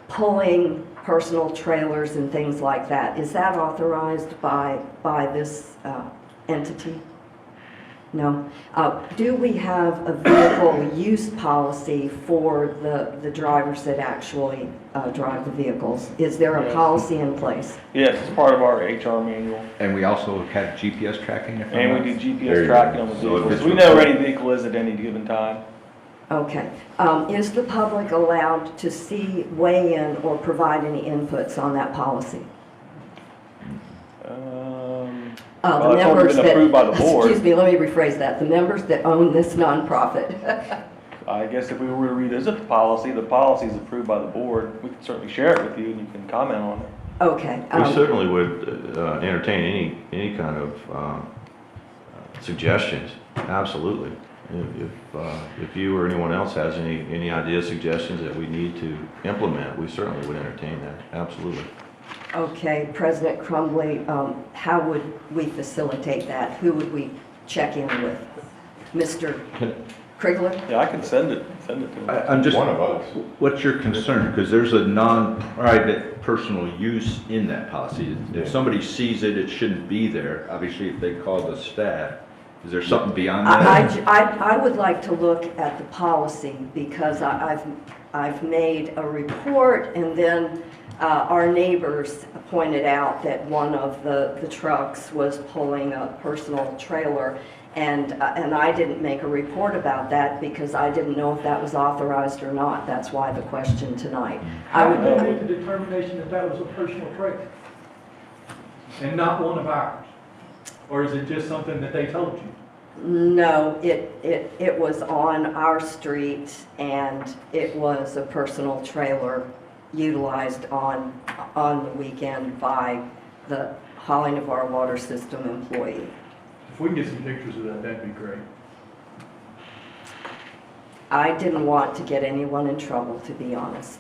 pulling personal trailers and things like that. Is that authorized by this entity? No. Do we have a vehicle use policy for the drivers that actually drive the vehicles? Is there a Yes. policy in place? Yes, it's part of our HR manual. And we also have GPS tracking. if I'm And not- we do There GPS you tracking go. on the So if vehicles. it's We know where reported- any vehicle is at any given time. Okay. Is the public allowed to see, weigh in, or provide any inputs on that policy? Well, The it's already members been that, approved by the board. excuse me, let me rephrase that. The members that own this nonprofit. I guess if we were to revisit the policy is approved by the board. We can certainly share it with you and you can comment on it. Okay. We certainly would entertain any kind of suggestions, absolutely. If you or anyone else has any ideas, suggestions that we need to implement, we certainly would entertain that, absolutely. Okay, President Crumbly, how would we facilitate that? Who would we check in with? Mr. Krigler? Yeah, I can send it to them. I'm just, One of us. what's your concern? Because there's a non-private personal use in that policy. If somebody sees it, it shouldn't be there. Obviously, if they call the staff, is there something beyond that? I would like to look at the policy because I've made a report, and then our neighbors pointed out that one of the trucks was pulling a personal trailer, and I didn't make a report about that because I didn't know if that was authorized or not. That's why the question tonight. I How would did they make the determination that that was a personal trailer and not one of ours? Or is it just something that they told you? No, it was on our street, and it was a personal trailer utilized on the weekend by the Holly Navarre Water System employee. If we can get some pictures of that, that'd be great. I didn't want to get anyone in trouble, to be honest.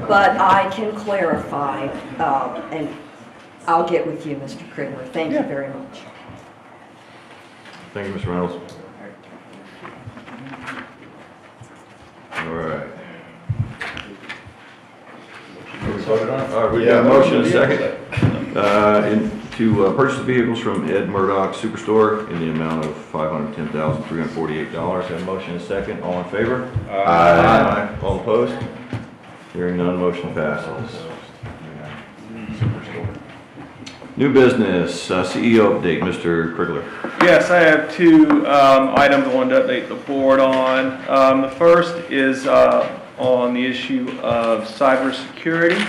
But I can clarify, and I'll get with you, Mr. Krigler. Thank you very much. Thank you, Mr. Reynolds. All right. All right, we got a motion and a second to purchase vehicles from Ed Murdoch Superstore in the amount of $510,348. Have a motion and a second. All in favor? Aye. All opposed? Hearing none, motion passes. New business, CEO update, Mr. Krigler. Yes, I have 2 items I wanted to update the board on. The first is on the issue of cybersecurity.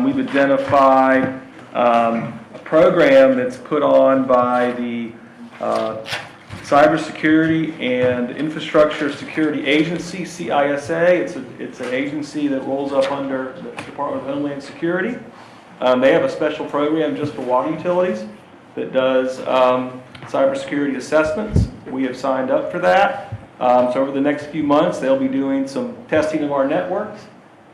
We've identified a program that's put on by the Cybersecurity and Infrastructure Security Agency, CISA. It's an agency that rolls up under the Department of Homeland Security. They have a special program just for water utilities that does cybersecurity assessments. We have signed up for that. So over the next few months, they'll be doing some testing of our networks.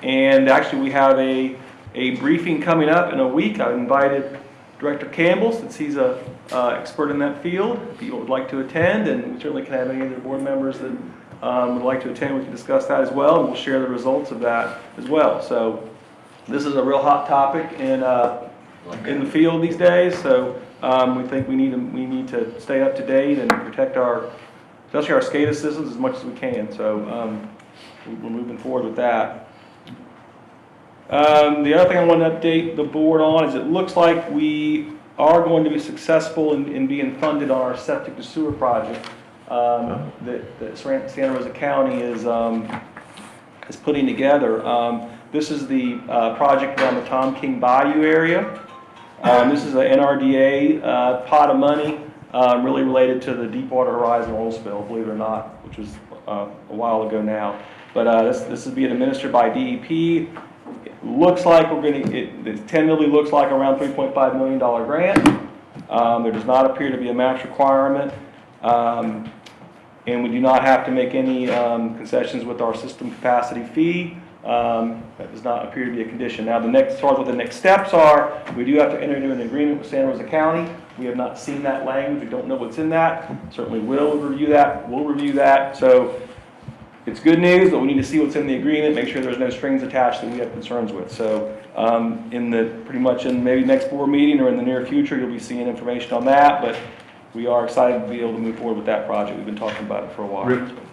And actually, we have a briefing coming up in a week. I've invited Director Campbell, since he's an expert in that field, if you would like to attend, and we certainly can have any other board members that would like to attend. We can discuss that as well, and we'll share the results of that as well. So this is a real hot topic in the field these days. So we think we need to stay up to date and protect especially our SCADA systems as much as we can. So we're moving forward with that. The other thing I want to update the board on is it looks like we are going to be successful in being funded on our septic to sewer project that Santa Rosa County is putting together. This is the project around the Tom King Bayou area. This is an NRDA pot of money really related to the Deepwater Horizon oil spill, believe it or not, which was a while ago now. But this is being administered by DEP. It looks like it tentatively looks like around $3.5 million grant. There does not appear to be a match requirement. And we do not have to make any concessions with our system capacity fee. That does not appear to be a condition. Now, as far as what the next steps are, we do have to enter into an agreement with Santa Rosa County. We have not seen that language. We don't know what's in that. Certainly will review that. We'll review that. So it's good news, but we need to see what's in the agreement, make sure there's no strings attached that we have concerns with. So pretty much in maybe next board meeting or in the near future, you'll be seeing information on that. But we are excited to be able to move forward with that project. We've been talking about it for a while.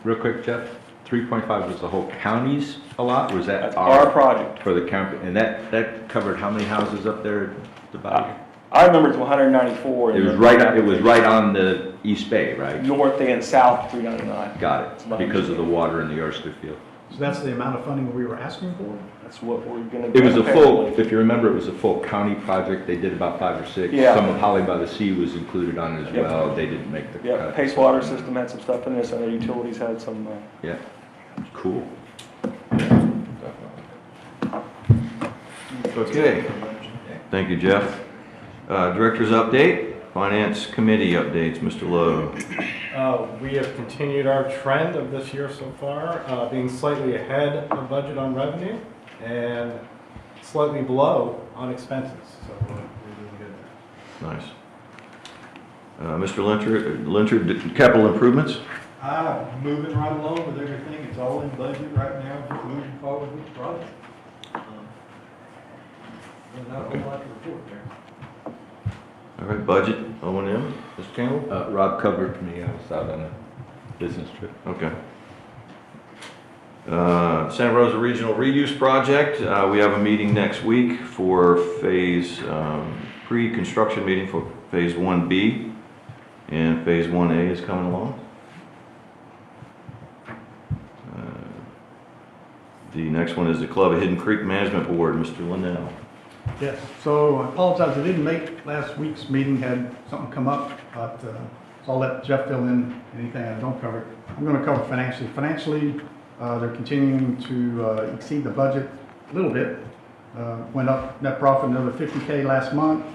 Real quick, Jeff, 3.5 was the whole county's allot, or was that That's our project. for the county? And that covered how many houses up there at the bayou? I remember it's 194. It was right on the East Bay, right? North and south 399. Got it, because of the water in the Oyster Field. So that's the amount of funding we were asking for? That's what we're going to do. It was a full, if you remember, it was a full county project. They did about 5 or 6. Yeah. Some of Holly by the Sea was included on it as Yep. well. They didn't make the Yeah, cut. Pace Water System had some stuff in there, so their utilities had some. Yeah, cool. Okay. Thank you, Jeff. Director's update, Finance Committee updates, Mr. Lowe. We have continued our trend of this year so far, being slightly ahead of budget on revenue and slightly below on expenses. So we're doing good there. Nice. Mr. Lynchard, capital improvements? Moving right along with everything. It's all in budget right now, just moving forward with the project. There's not a whole lot to report there. All right, budget, O&M, Mr. Campbell? Rob covered for me. I was out on a business trip. Okay. Santa Rosa Regional Reuse Project, we have a meeting next week for pre-construction meeting for Phase 1B, and Phase 1A is coming along. The next one is the Club of Hidden Creek Management Board, Mr. Linnell. Yes, so I apologize, I didn't make last week's meeting, had something come up, but so I'll let Jeff fill in anything I don't cover. I'm going to cover financially. Financially, they're continuing to exceed the budget a little bit. Went up net profit another $50K last month,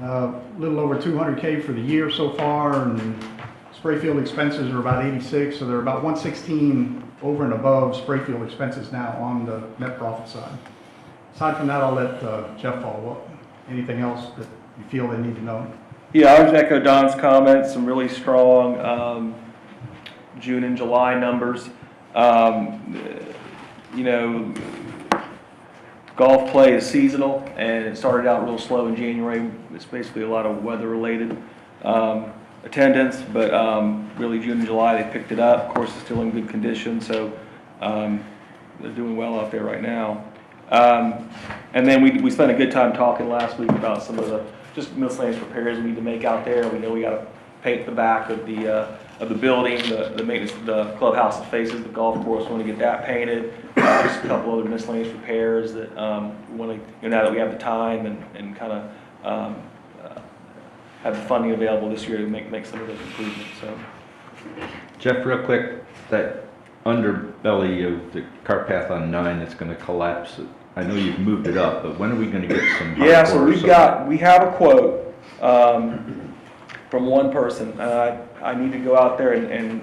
a little over $200K for the year so far, and spray field expenses are about 86, so they're about 116 over and above spray field expenses now on the net profit side. Aside from that, I'll let Jeff follow up. Anything else that you feel they need to know? Yeah, I'll just echo Don's comments, some really strong June and July numbers. You know, golf play is seasonal, and it started out real slow in January. It's basically a lot of weather-related attendance, but really June and July they picked it up. Of course, it's still in good condition, so they're doing well out there right now. And then we spent a good time talking last week about some of the just miscellaneous repairs we need to make out there. We know we got to paint the back of the building, the maintenance, the clubhouse that faces the golf course. We want to get that painted. Just a couple other miscellaneous repairs that we want to, now that we have the time and kind of have the funding available this year to make some of those improvements. So, Jeff, real quick, that underbelly of the cart path on 9 that's going to collapse I know you've moved it up, but when are we gonna get some? Yeah, so hardcore we have a quote from one person. I need to go out there and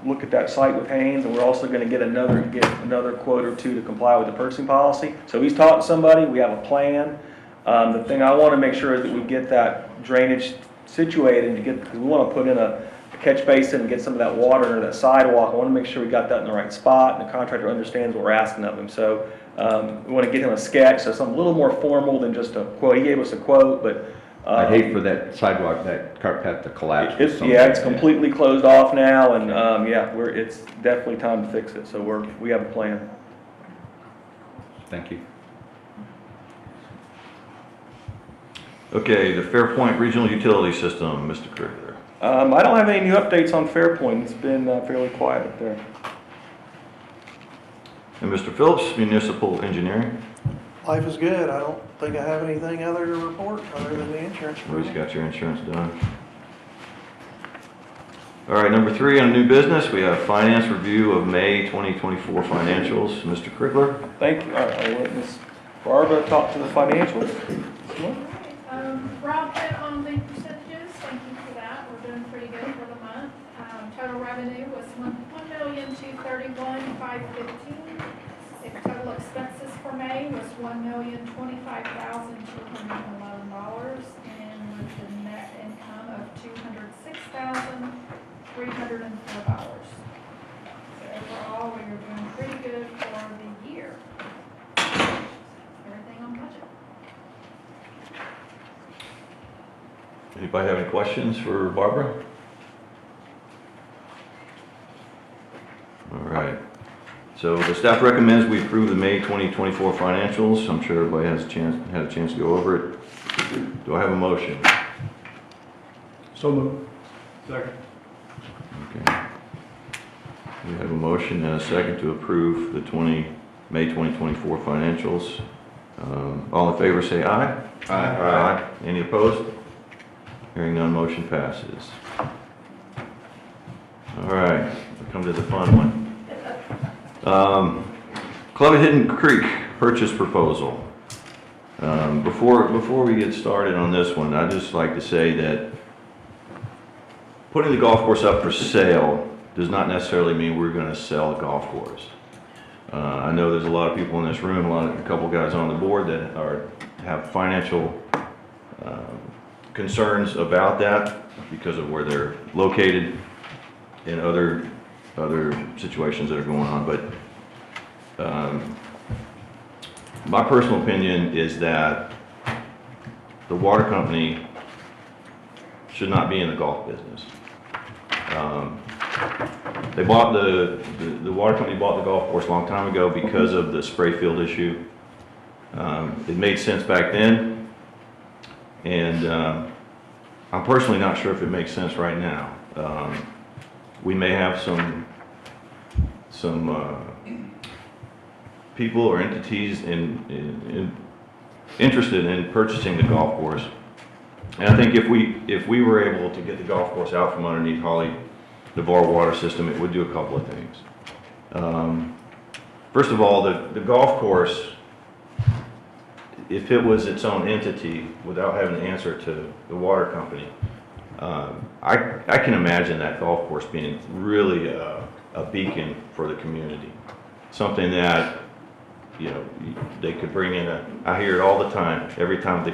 look at that site with Haynes, and we're also gonna get another quote or two to comply with the purchasing policy. So he's talked to somebody, we have a plan. The thing I wanna make sure is that we get that drainage situated and because we wanna put in a catch basin and get some of that water into that sidewalk. I wanna make sure we got that in the right spot and the contractor understands what we're asking of him. So we want to get him a sketch, so something a little more formal than just a quote. He gave us a quote, but I'd hate for that sidewalk, that cart path to collapse. it's completely closed off now, and it's definitely time to fix it. So we have a plan. Thank you. Okay, the Fairpoint Regional Utility System, Mr. Crickler. I don't have any new updates on Fairpoint. It's been fairly quiet up there. And Mr. Phillips, Municipal Engineering. Life is good. I don't think I have anything other to report other than the insurance. Always got your insurance done. All right, number 3 on new business, we have finance review of May 2024 financials. Mr. Crickler. Thank you. All right, I'll let Ms. Barbara talk to the financials. Rob hit on the percentages, thank you for that, we're doing pretty good for the month. Total revenue was $1,231,515. Total expenses for May was $1,025,211, and with the net income of $206,304. So overall, we are doing pretty good for the year. Everything on budget. Anybody have any questions for Barbara? All right. So the staff recommends we approve the May 2024 financials. I'm sure everybody had a chance to go over it. Do I have a motion? So moved. Second. Okay. We have a motion and a second to approve the May 2024 financials. All in favor say aye. Aye. Any opposed? Hearing none, motion passes. All right, we'll come to the fun one. Club at Hidden Creek purchase proposal. Before we get started on this one, I'd just like to say that putting the golf course up for sale does not necessarily mean we're going to sell the golf course. I know there's a lot of people in this room, a couple guys on the board that have financial concerns about that because of where they're located and other situations that are going on. But my personal opinion is that the water company should not be in the golf business. The water company bought the golf course a long time ago because of the spray field issue. It made sense back then, and I'm personally not sure if it makes sense right now. We may have some people or entities interested in purchasing the golf course, and I think if we were able to get the golf course out from underneath Holly DeVar water system, it would do a couple of things. First of all, the golf course, if it was its own entity without having to answer to the water company, I can imagine that golf course being really a beacon for the community. Something that, they could bring in I hear it all the time, every time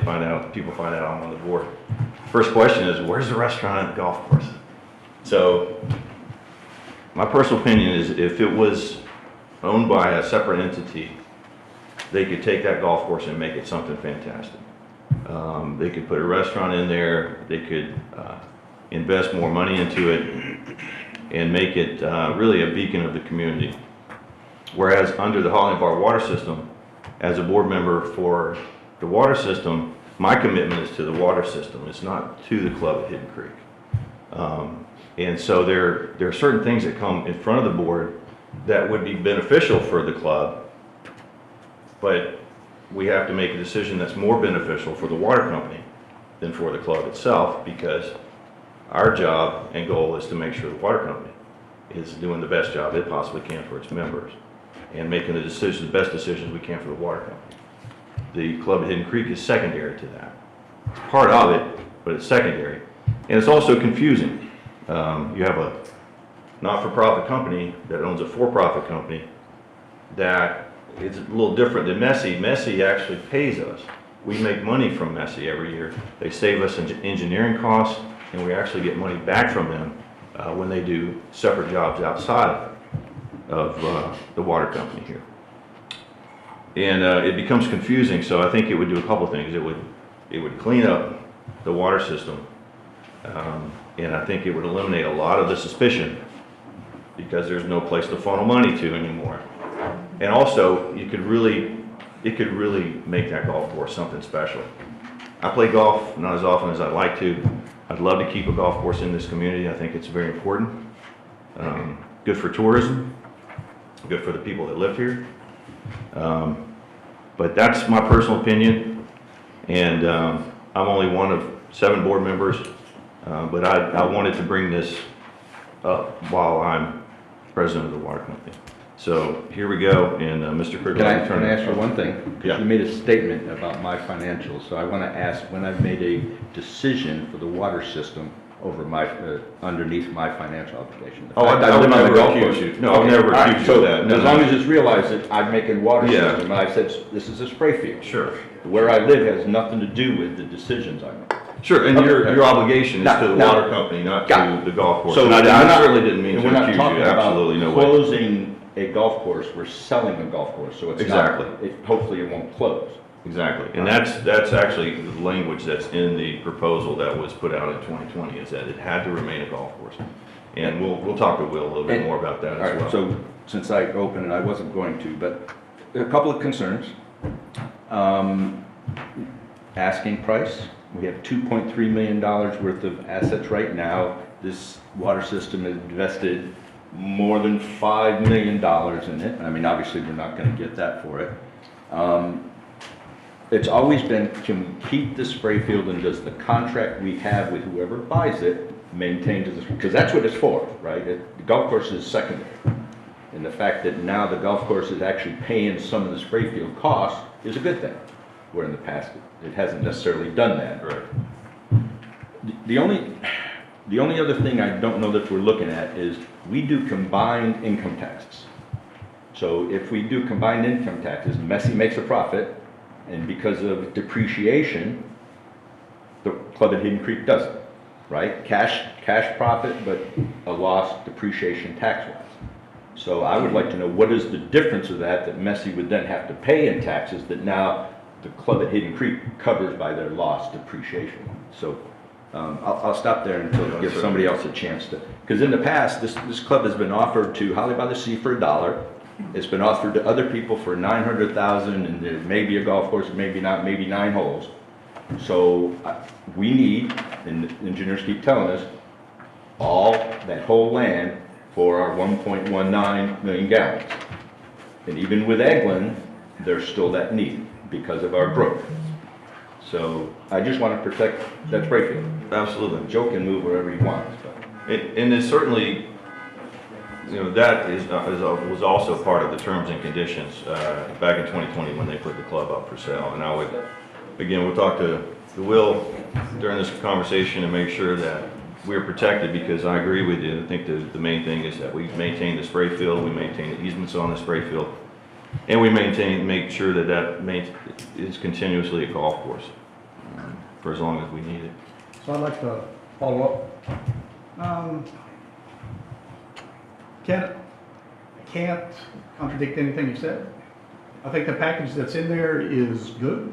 people find out I'm on the board. First question is, where's the restaurant at the golf course? So, my personal opinion is if it was owned by a separate entity, they could take that golf course and make it something fantastic. They could put a restaurant in there, they could invest more money into it, and make it really a beacon of the community. Whereas under the Holly DeVar water system, as a board member for the water system, my commitment is to the water system. It's not to the club at Hidden Creek. And so there are certain things that come in front of the board that would be beneficial for the club, but we have to make a decision that's more beneficial for the water company than for the club itself, because our job and goal is to make sure the water company is doing the best job it possibly can for its members. and making the decisions, the best decisions we can for the water company. The Club at Hidden Creek is secondary to that. It's part of it, but it's secondary. And it's also confusing. You have a not-for-profit company that owns a for-profit company that is a little different than Messi. Messi actually pays us. We make money from Messi every year. They save us engineering costs, and we actually get money back from them when they do separate jobs outside of the water company here. And it becomes confusing, so I think it would do a couple things. It would clean up the water system, and I think it would eliminate a lot of the suspicion because there's no place to funnel money to anymore. And also, it could really make that golf course something special. I play golf not as often as I'd like to. I'd love to keep a golf course in this community. I think it's very important. Good for tourism, good for the people that live here. But that's my personal opinion, and I'm only one of 7 board members, but I wanted to bring this up while I'm president of the water company. So here we go, and Mr. Crickle. Can I ask you one thing? Yeah. You made a statement about my financials, so I want to ask, when I've made a decision for the water system over my, underneath my financial obligation. Oh, I would never accuse you. No, I would never accuse you of that. No, as long as it's realized that I'm making water Yeah. system, and I said, this is a spray field. Sure. Where I live has nothing to do with the decisions I make. Sure, and your obligation is to the Now- water company, not Got to the golf course. So And I we're not- certainly didn't mean and to we're not accuse you, talking about absolutely no way. closing a golf course, we're selling a golf course, so it's Exactly. not, hopefully it won't close. Exactly, and that's actually the language that's in the proposal that was put out in 2020, is that it had to remain a golf course. And we'll talk to Will a little bit more about that All as right, well. so since I opened and I wasn't going to, but a couple of concerns. Asking price, we have $2.3 million worth of assets right now. This water system has invested more than $5 million in it. I mean, obviously, we're not going to get that for it. It's always been, can we keep the spray field, and does the contract we have with whoever buys it maintain to this? Because that's what it's for, right? The golf course is secondary. And the fact that now the golf course is actually paying some of the spray field costs is a good thing, where in the past it hasn't necessarily done that. Right. The only other thing I don't know that we're looking at is we do combined income taxes. So if we do combined income taxes, Messi makes a profit, and because of depreciation, the Club at Hidden Creek doesn't, right? Cash profit, but a loss depreciation tax-wise. So I would like to know, what is the difference of that Messi would then have to pay in taxes that now the Club at Hidden Creek covers by their loss depreciation? So I'll stop there until I give somebody else a chance to, because in the past, this club has been offered to Holly by the Sea for $1. It's been offered to other people for $900,000, and there may be a golf course, maybe not, maybe 9 holes. So we need, and the engineers keep telling us, all that whole land for our 1.19 million gallons. And even with Eglin, there's still that need because of our growth. So I just want to protect that spray field. Absolutely. Joe can move wherever he wants, but. And it's certainly, that was also part of the terms and conditions back in 2020 when they put the club up for sale. And I would, again, we'll talk to Will during this conversation and make sure that we're protected, because I agree with you. I think the main thing is that we maintain the spray field, we maintain the easements on the spray field, and we make sure that is continuously a golf course for as long as we need it. So I'd like to follow up. Can't contradict anything you said. I think the package that's in there is good.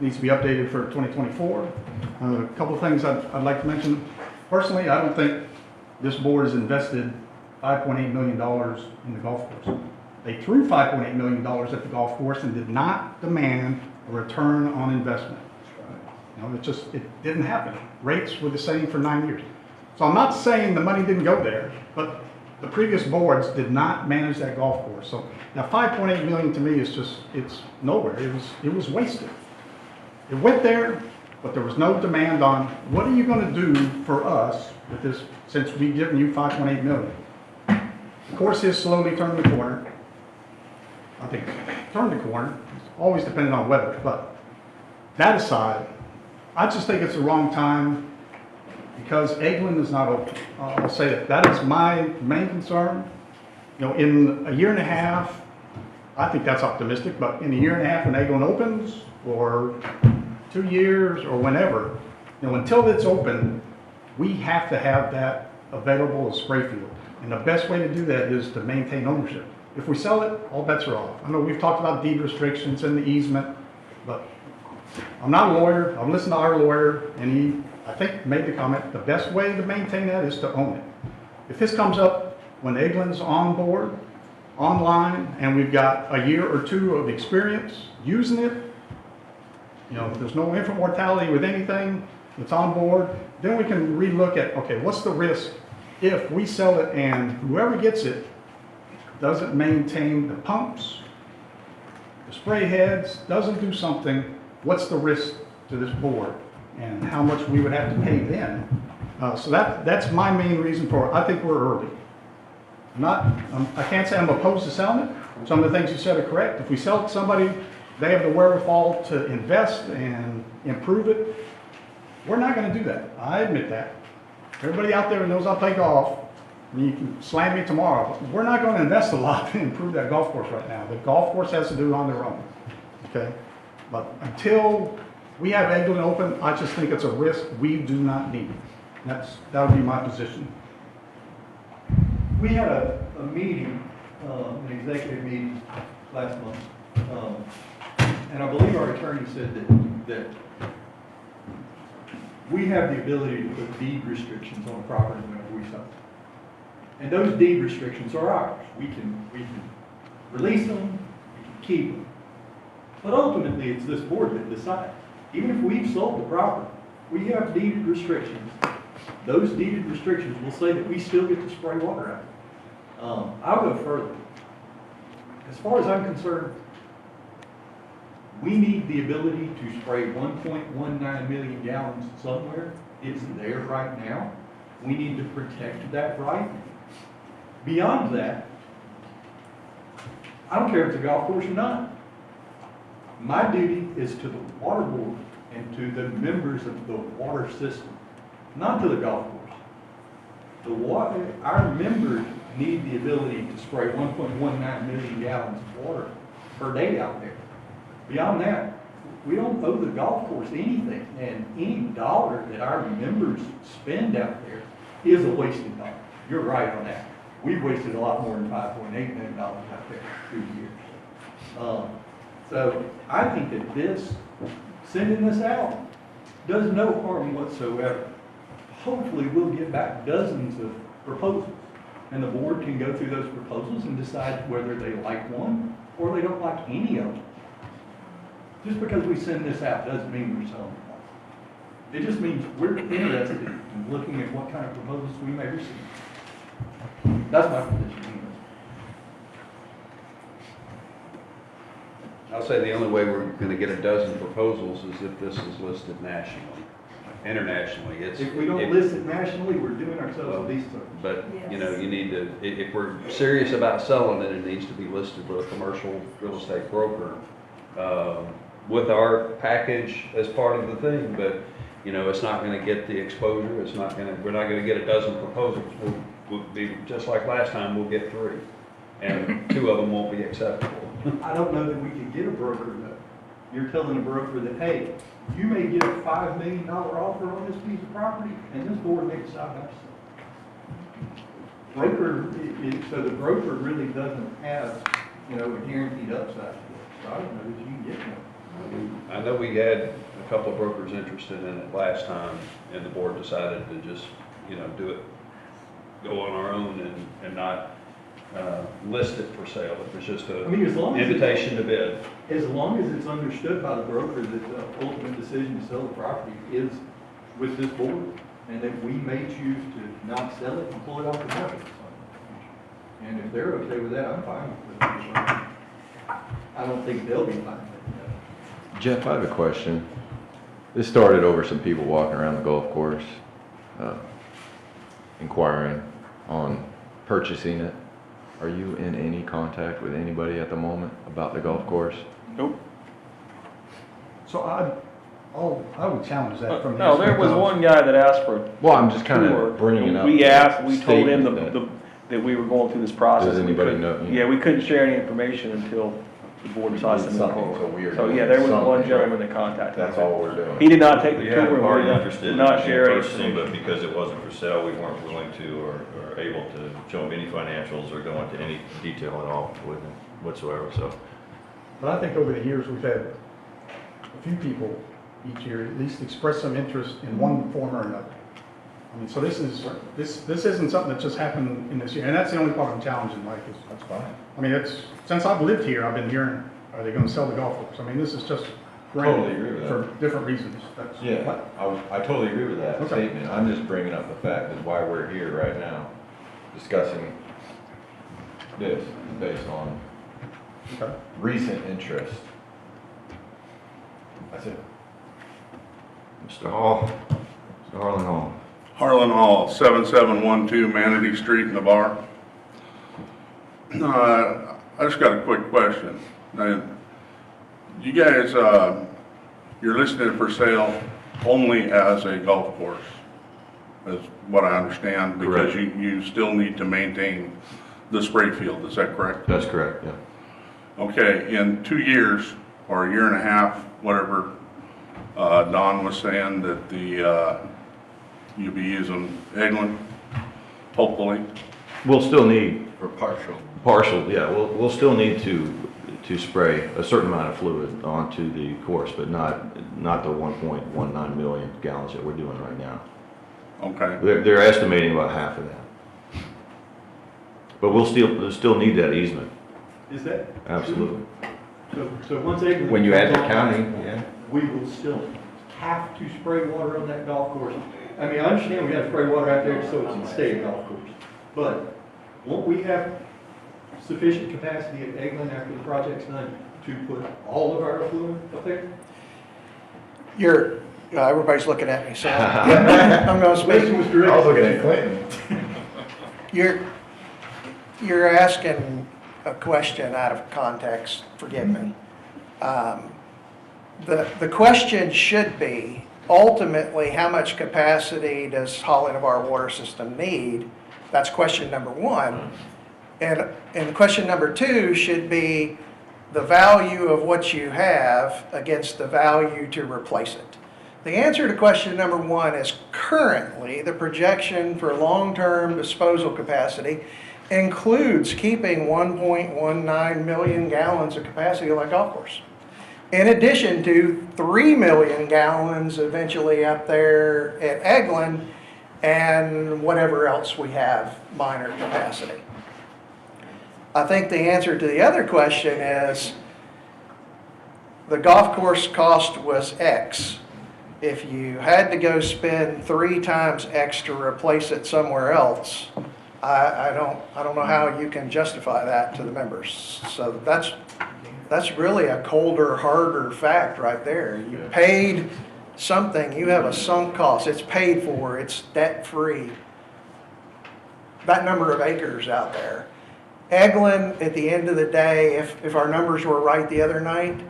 Needs to be updated for 2024. A couple of things I'd like to mention. Personally, I don't think this board has invested $5.8 million in the golf course. They threw $5.8 million at the golf course and did not demand a return on investment. It didn't happen. Rates were the same for 9 years. So I'm not saying the money didn't go there, but the previous boards did not manage that golf course. So now $5.8 million to me is it's nowhere. It was wasted. It went there, but there was no demand on, what are you going to do for us with this, since we've given you $5.8 million? The course is slowly turning the corner. I think, turned the corner. It's always depending on weather, but that aside, I just think it's the wrong time because Eglin is not open. I'll say that. That is my main concern. You know, in a year and a half, I think that's optimistic, but in a year and a half when Eglin opens, or 2 years, or whenever, you know, until it's open, we have to have that available as spray field. And the best way to do that is to maintain ownership. If we sell it, all bets are off. I know we've talked about deed restrictions and the easement, but I'm not a lawyer. I've listened to our lawyer, and he, I think, made the comment, the best way to maintain that is to own it. If this comes up when Eglin's on board, online, and we've got a year or two of experience using it, you know, there's no infant mortality with anything, it's on board, then we can relook at, okay, what's the risk if we sell it and whoever gets it doesn't maintain the pumps, the spray heads, doesn't do something, what's the risk to this board and how much we would have to pay then? So that's my main reason for it. I think we're early. I can't say I'm opposed to selling it. Some of the things you said are correct. If we sell it to somebody, they have the wherewithal to invest and improve it. We're not going to do that. I admit that. Everybody out there knows I'll play golf. You can slam me tomorrow, but we're not going to invest a lot to improve that golf course right now. The golf course has to do it on their own. Okay? But until we have Eglin open, I just think it's a risk we do not need. That would be my position. We had a meeting, an executive meeting last month, and I believe our attorney said that we have the ability to put deed restrictions on a property whenever we sell it. And those deed restrictions are ours. We can release them, we can keep them. But ultimately, it's this board that decides. Even if we've sold the property, we have deeded restrictions. Those deeded restrictions will say that we still get to spray water out. I'll go further. As far as I'm concerned, we need the ability to spray 1.19 million gallons somewhere. It's there right now. We need to protect that right. Beyond that, I don't care if it's a golf course or not. My duty is to the water board and to the members of the water system, not to the golf course. Our members need the ability to spray 1.19 million gallons of water per day out there. Beyond that, we don't owe the golf course anything, and any dollar that our members spend out there is a wasted dollar. You're right on that. We've wasted a lot more than $5.8 million out there through the years. So I think that sending this out does no harm whatsoever. Hopefully we'll get back dozens of proposals, and the board can go through those proposals and decide whether they like one or they don't like any of them. Just because we send this out doesn't mean we're selling it. It just means we're interested in looking at what kind of proposals we may receive. That's my position. I'll say the only way we're going to get a dozen proposals is if this is listed nationally. Internationally, If we don't list it nationally, we're doing ourselves a disservice. But, you know, you need to, if we're serious about selling it, it needs to be listed with a commercial real estate broker, with our package as part of the thing, but, you know, it's not gonna get the exposure, we're not gonna get a dozen proposals. We'll be, just like last time, we'll get 3, and 2 of them won't be acceptable. I don't know that we could get a broker though. You're telling a broker that, hey, you may get a $5 million offer on this piece of property, and this board may decide not to sell. So the broker really doesn't have, you know, a guaranteed upside to it. So I don't know that you can get one. I know we had a couple of brokers interested in it last time, and the board decided to just, you know, go on our own and not list it for sale. It was just an invitation to bid. As long as it's understood by the broker that the ultimate decision to sell the property is with this board, and that we may choose to not sell it and pull it off the market. And if they're okay with that, I'm fine with it. I don't think they'll be fine with it. Jeff, I have a question. This started over some people walking around the golf course, inquiring on purchasing it. Are you in any contact with anybody at the moment about the golf course? Nope. So I would challenge that from the. No, there was aspect of- one guy that asked for. Well, I'm just kind tour. of bringing up. We asked, we told him statement that we were going through this process. Does We anybody couldn't- know, you Yeah, know? we couldn't share any information until the board decides to move Something, forward. so we are So, doing yeah, there was one something, gentleman right? that contacted us. That's all we're doing. He did not take the We tour. had a party we interested did in not share any purchasing, but information. because it wasn't for sale, we weren't willing to or able to show them any financials or go into any detail at all with them whatsoever, so. But I think over the years, we've had a few people each year at least express some interest in one form or another. I mean, so this isn't something that just happened in this year, and that's the only part I'm challenging, Mike, is. That's fine. I mean, since I've lived here, I've been hearing, are they gonna sell the golf course? I mean, this is just Totally agree with that. for different reasons. That's- Yeah, I totally agree with that Okay. statement. I'm just bringing up the fact that why we're here right now, discussing this, is based on Okay. recent interest. That's it. Mr. Hall, Mr. Harlan Hall. Harlan Hall, 7712 Manatee Street, Navarre. I just got a quick question. Now, you guys, you're listing it for sale only as a golf course, is what I understand, because Correct. you still need to maintain the spray field, is that correct? That's correct, yeah. Okay, in 2 years, or a year and a half, whatever, Don was saying that you'll be using Eglin, hopefully. We'll still need, For partial. yeah, we'll still need to spray a certain amount of fluid onto the course, but not the 1.19 million gallons that we're doing right now. Okay, They're estimating about half of that. But we'll still need that easement, Is that? absolutely. So once Eglin. When you add the comes county, online, yeah. We will still have to spray water on that golf course. I mean, I understand we have to spray water out there so it can stay a golf course. But won't we have sufficient capacity at Eglin after the project's done to put all of our effluent up there? Everybody's looking at me, so I'm going to Question speak. was directed. I was looking at Clinton. You're asking a question out of context, forgive me. The question should be, ultimately, how much capacity does Holly Navarre water system need? That's question number one. And question number two should be the value of what you have against the value to replace it. The answer to question number one is currently the projection for long-term disposal capacity includes keeping 1.19 million gallons of capacity like golf course. In addition to 3 million gallons eventually up there at Eglin and whatever else we have minor capacity. I think the answer to the other question is the golf course cost was X. If you had to go spend 3 times X to replace it somewhere else, I don't know how you can justify that to the members. So that's really a colder, harder fact right there. You paid something, you have a sunk cost, it's paid for, it's debt-free. That number of acres out there. Eglin, at the end of the day, if our numbers were right the other night,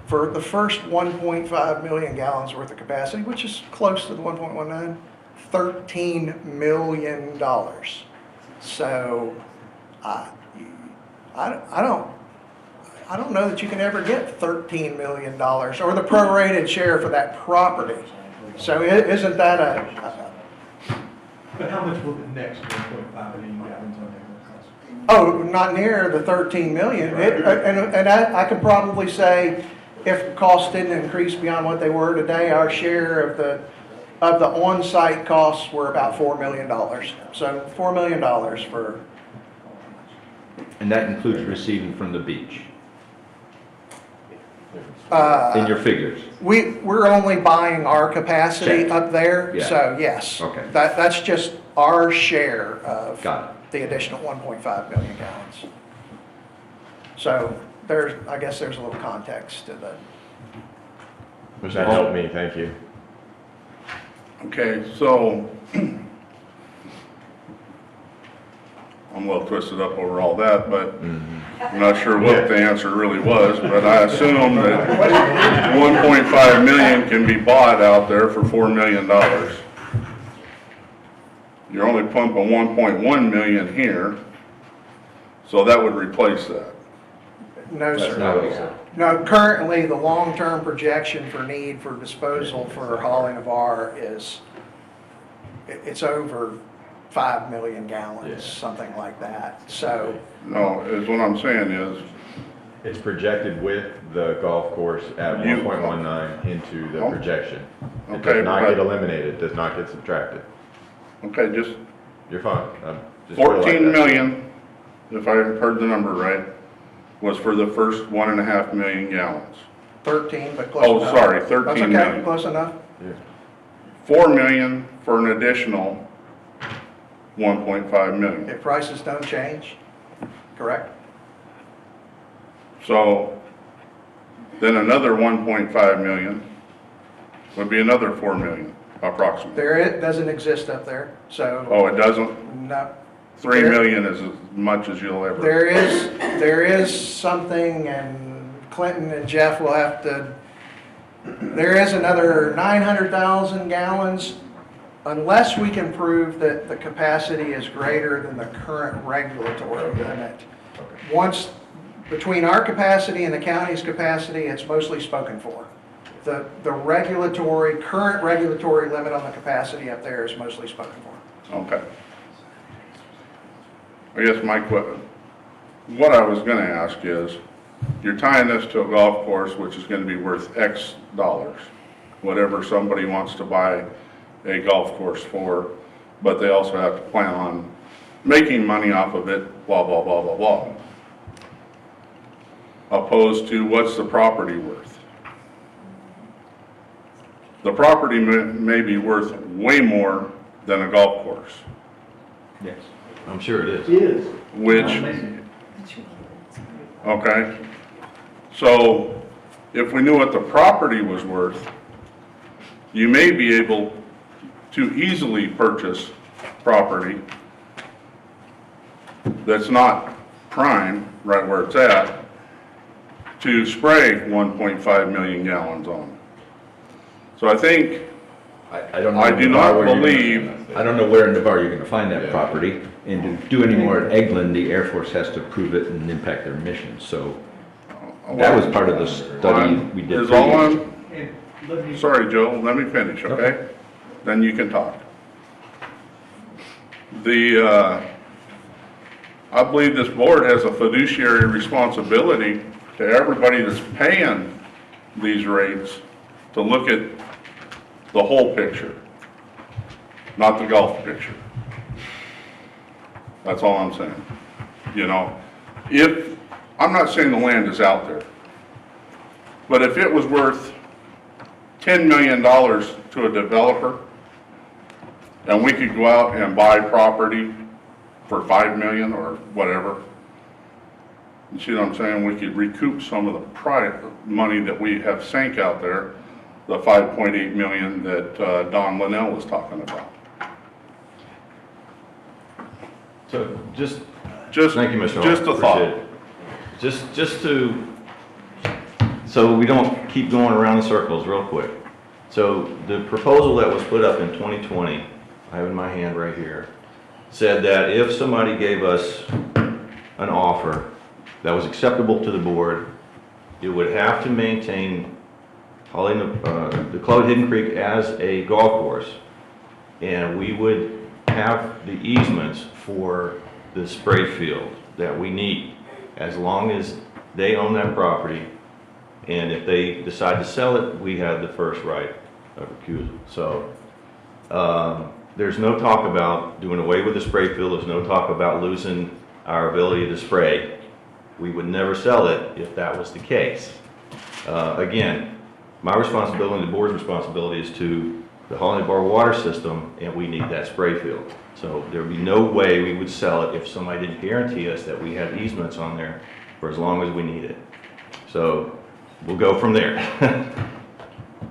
for the first 1.5 million gallons worth of capacity, which is close to the 1.19, $13 million. So I don't know that you can ever get $13 million or the prorated share for that property. So isn't that But how much will the next 1.5 million gallons on Eglin cost? oh, not near the 13 million. And I could probably say if costs didn't increase beyond what they were today, our share of the on-site costs were about $4 million. So $4 million for, And that includes receiving from the beach, uh, in your figures. we're only buying our capacity Check. up there, Yeah. so yes. Okay. That's just our share of Got the additional 1.5 million gallons. So I guess there's a little context to the, That helped me, thank you. okay, so on I'm a little twisted up over all that, but I'm not sure what the answer really was, but I assume that 1.5 million can be bought out there for $4 million. You're only pumping 1.1 million here, so that would replace that. No, That's sir. not what he said. No, currently, the long-term projection for need for disposal for Holly Navarre is, it's over 5 million gallons, something like that. So, No, is what I'm saying is, It's projected with the golf course at You- 1.19 into the Oh. projection. It Okay, does not but- get eliminated, does not get subtracted. okay, just You're fine. Just feel like 14 that. million, if I heard the number right, was for the first 1.5 million gallons. 13, but close Oh, enough. sorry, That's 13 okay, million. close enough. 4 million for an additional 1.5 million. If prices don't change, correct? So then another 1.5 million would be another 4 million approximately. There, it doesn't exist up there, so, Oh, it doesn't? no. 3 million is as much as you'll ever. There is something, and Clinton and Jeff will have to, there is another 900,000 gallons, unless we can prove that the capacity is greater than the current regulatory limit. Once, between our capacity and the county's capacity, it's mostly spoken for. The current regulatory limit on the capacity up there is mostly spoken for. Okay. I guess what I was gonna ask is, you're tying this to a golf course which is gonna be worth X dollars, whatever somebody wants to buy a golf course for, but they also have to plan on making money off of it, blah, blah, blah, blah, blah. Opposed to what's the property worth? The property may be worth way more than a golf course, Yes, I'm sure it is. which, okay? So if we knew what the property was worth, you may be able to easily purchase property that's not prime, right where it's at, to spray 1.5 million gallons on. So I think, I don't know. I do not where you're gonna- believe, I don't know where in Navarre you're gonna find that property, and to do any more at Eglin, the Air Force has to prove it and impact their mission, so that was part of the study we did is all previously. I'm, sorry, Joe, let me finish, okay? Then you can talk. I believe this board has a fiduciary responsibility to everybody that's paying these rates to look at the whole picture, not the golf picture. That's all I'm saying. You know, I'm not saying the land is out there, but if it was worth $10 million to a developer, and we could go out and buy property for 5 million or whatever, you see what I'm saying? We could recoup some of the money that we have sank out there, the 5.8 million that Don Linnell was talking about. So just, Just, thank you, Mr. Hall. just a Appreciate thought. it. Just to, so we don't keep going around in circles real quick. So the proposal that was put up in 2020, I have in my hand right here, said that if somebody gave us an offer that was acceptable to the board, it would have to maintain the Claude Hidden Creek as a golf course, and we would have the easements for the spray field that we need, as long as they own that property, and if they decide to sell it, we have the first right of recusal. So there's no talk about doing away with the spray field, there's no talk about losing our ability to spray. We would never sell it if that was the case. Again, my responsibility and the board's responsibility is to the Holly Bar water system, and we need that spray field. So there would be no way we would sell it if somebody didn't guarantee us that we had easements on there for as long as we need it. So we'll go from there.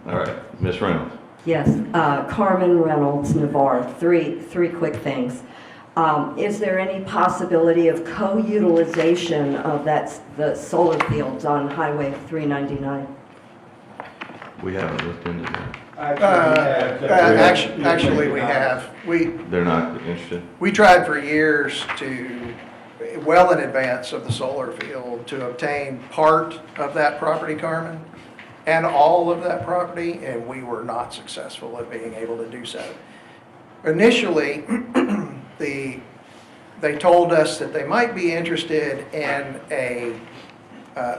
All right, Ms. Reynolds. Yes, Carmen Reynolds, Navarre. Three quick things. Is there any possibility of co-utilization of the solar fields on Highway 399? We haven't looked into that. Actually, we have. They're not interested? We tried for years well in advance of the solar field, to obtain part of that property, Carmen, and all of that property, and we were not successful at being able to do so. Initially, they told us that they might be interested in a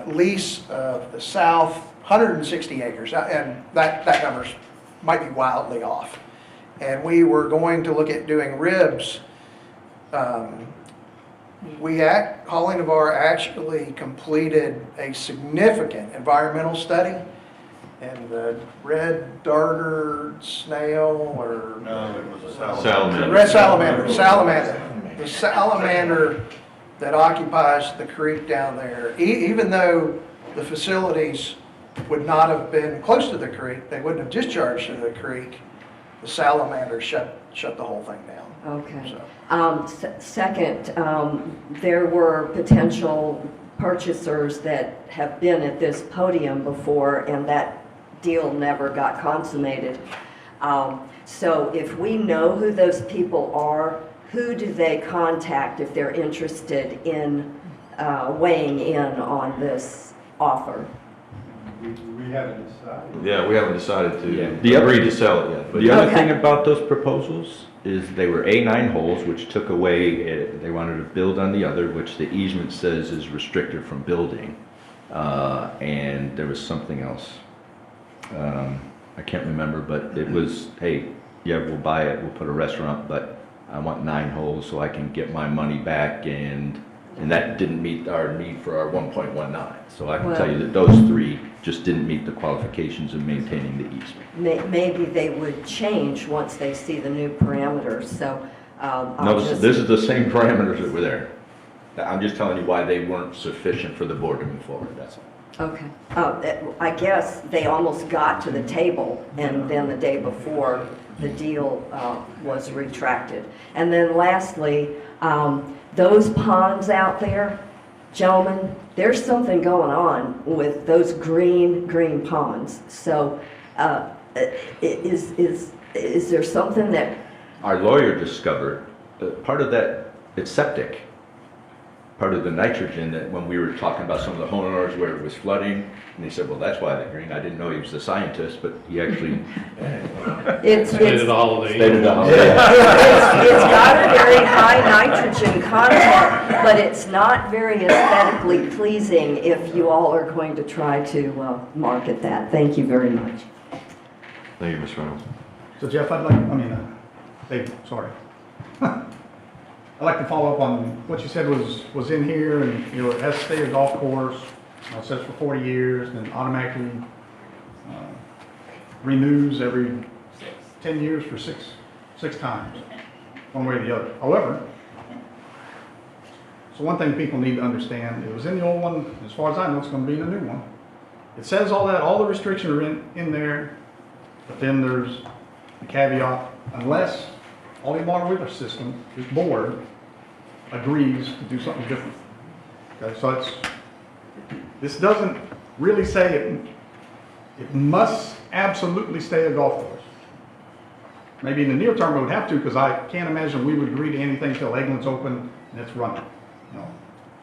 lease of the south 160 acres, and that number might be wildly off. And we were going to look at doing ribs. Holly Navarre actually completed a significant environmental study, and the red darter snail, or No, it was a Salamander. red salamander, the salamander that occupies the creek down there, even though the facilities would not have been close to the creek, they wouldn't have discharged to the creek, the salamander shut the whole thing down. Okay. So. Second, there were potential purchasers that have been at this podium before, and that deal never got consummated. So if we know who those people are, who do they contact if they're interested in weighing in on this offer? We haven't decided. Yeah, we haven't decided Yeah. to agree to sell it yet. But The other Okay. thing about those proposals is they were A9 holes, which took away, they wanted to build on the other, which the easement says is restricted from building. And there was something else. I can't remember, but it was, hey, yeah, we'll buy it, we'll put a restaurant, but I want 9 holes so I can get my money back, and that didn't meet our need for our 1.19. So I can tell you that those 3 just didn't meet the qualifications of maintaining the easement. Maybe they would change once they see the new parameters, so No, this is the same parameters that were there. I'm just telling you why they weren't sufficient for the board to move forward, that's all. Okay. I guess they almost got to the table, and then the day before, the deal was retracted. And then lastly, those ponds out there, gentlemen, there's something going on with those green ponds. So is there something that... Our lawyer discovered part of that, it's septic. Part of the nitrogen that when we were talking about some of the homeowners where it was flooding, and he said, well, that's why they're green. I didn't know he was the scientist, but he actually It's stated all It's got a very high nitrogen content, but it's not very aesthetically pleasing if you all are going to try to market that. Thank you very much. Thank you, Ms. Reynolds. So Jeff, Dave, sorry. I'd like to follow up on what you said was in here, and, it has to stay a golf course, it says for 40 years, and then automatically renews every 10 years for six times, one way or the other. However, so one thing people need to understand, it was in the old one, as far as I know, it's going to be in the new one. It says all the restrictions are in there, but then there's the caveat, unless all the water wheeler system, this board, agrees to do something different. Okay, so this doesn't really say it must absolutely stay a golf course. Maybe in the near term it would have to, because I can't imagine we would agree to anything till Eggland's open and it's running.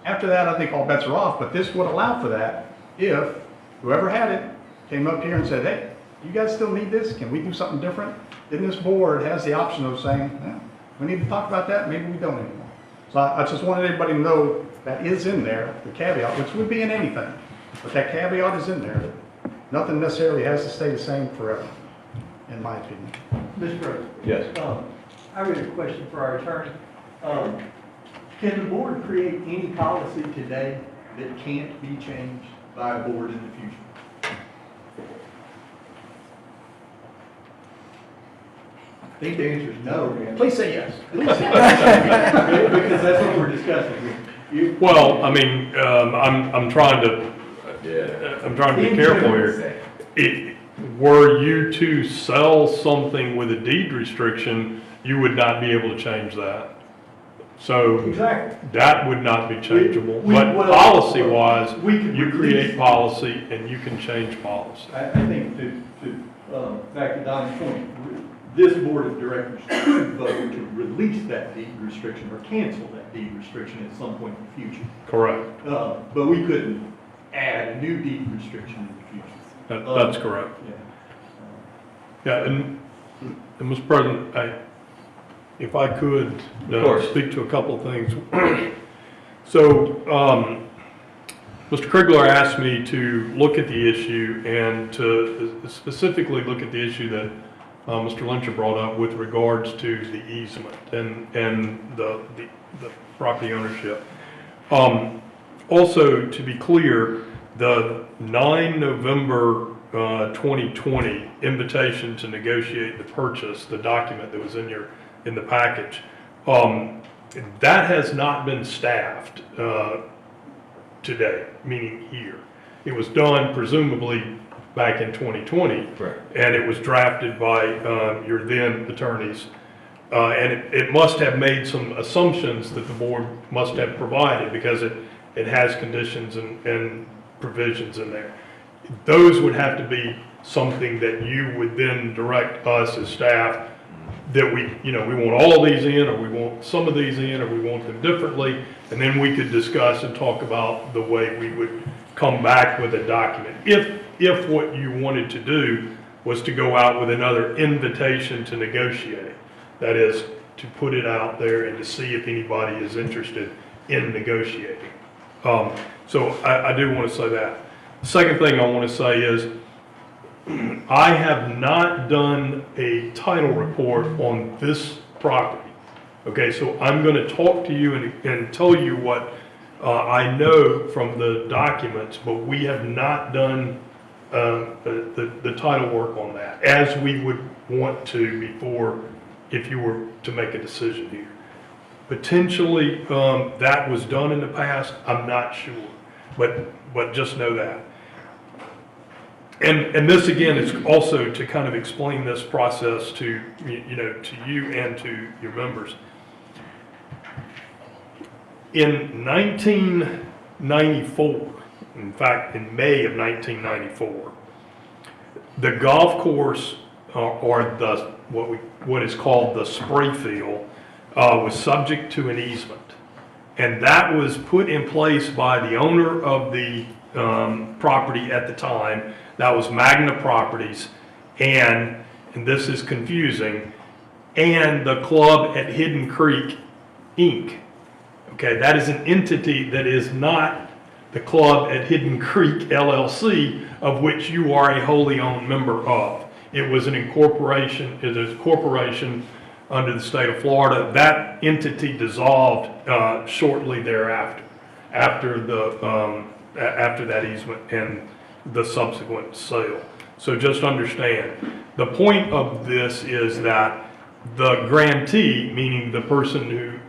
After that, I think all bets are off, but this would allow for that if whoever had it came up here and said, hey, you guys still need this? Can we do something different? Then this board has the option of saying, we need to talk about that, maybe we don't anymore. So I just wanted everybody to know that is in there, the caveat, which would be in anything. But that caveat is in there. Nothing necessarily has to stay the same forever, in my opinion. Mr. Rose? Yes. I have a question for our attorney. Can the board create any policy today that can't be changed by a board in the future? I think the answer is no. Please say yes. Because that's what we're discussing. Well, I mean, I'm trying to be careful here. Were you to sell something with a deed restriction, you would not be able to change that. So Exactly. that would not be changeable. But well, policy-wise, we could you release- create policy and you can change policy. I think back to Don's point, this board of directors could vote to release that deed restriction or cancel that deed restriction at some point in the future. Correct. But we couldn't add a new deed restriction in the future. That's correct. Yeah. Yeah, and Mr. President, if I could Of course. speak to a couple of things. So, Mr. Krigler asked me to look at the issue and to specifically look at the issue that Mr. Lyncher brought up with regards to the easement and the property ownership. Also, to be clear, the 9 November 2020 invitation to negotiate the purchase, the document that was in the package, that has not been staffed today, meaning here. It was done presumably back in 2020. Correct. And it was drafted by your then attorneys. And it must have made some assumptions that the board must have provided because it has conditions and provisions in there. Those would have to be something that you would then direct us as staff that we want all of these in, or we want some of these in, or we want them differently, and then we could discuss and talk about the way we would come back with a document. If what you wanted to do was to go out with another invitation to negotiate, that is, to put it out there and to see if anybody is interested in negotiating. So I do want to say that. The second thing I want to say is, I have not done a title report on this property. Okay, so I'm going to talk to you and tell you what I know from the documents, but we have not done the title work on that, as we would want to before, if you were to make a decision here. Potentially, that was done in the past, I'm not sure, but just know that. And this again is also to kind of explain this process to to you and to your members. In 1994, in fact, in May of 1994, the golf course or the what is called the spray field was subject to an easement, and that was put in place by the owner of the property at the time. That was Magna Properties, and this is confusing, and the club at Hidden Creek, Inc. Okay, that is an entity that is not the club at Hidden Creek LLC, of which you are a wholly owned member of. It was an incorporation, it is a corporation under the state of Florida. That entity dissolved shortly thereafter, after that easement and the subsequent sale. So just understand, the point of this is that the grantee, meaning the person who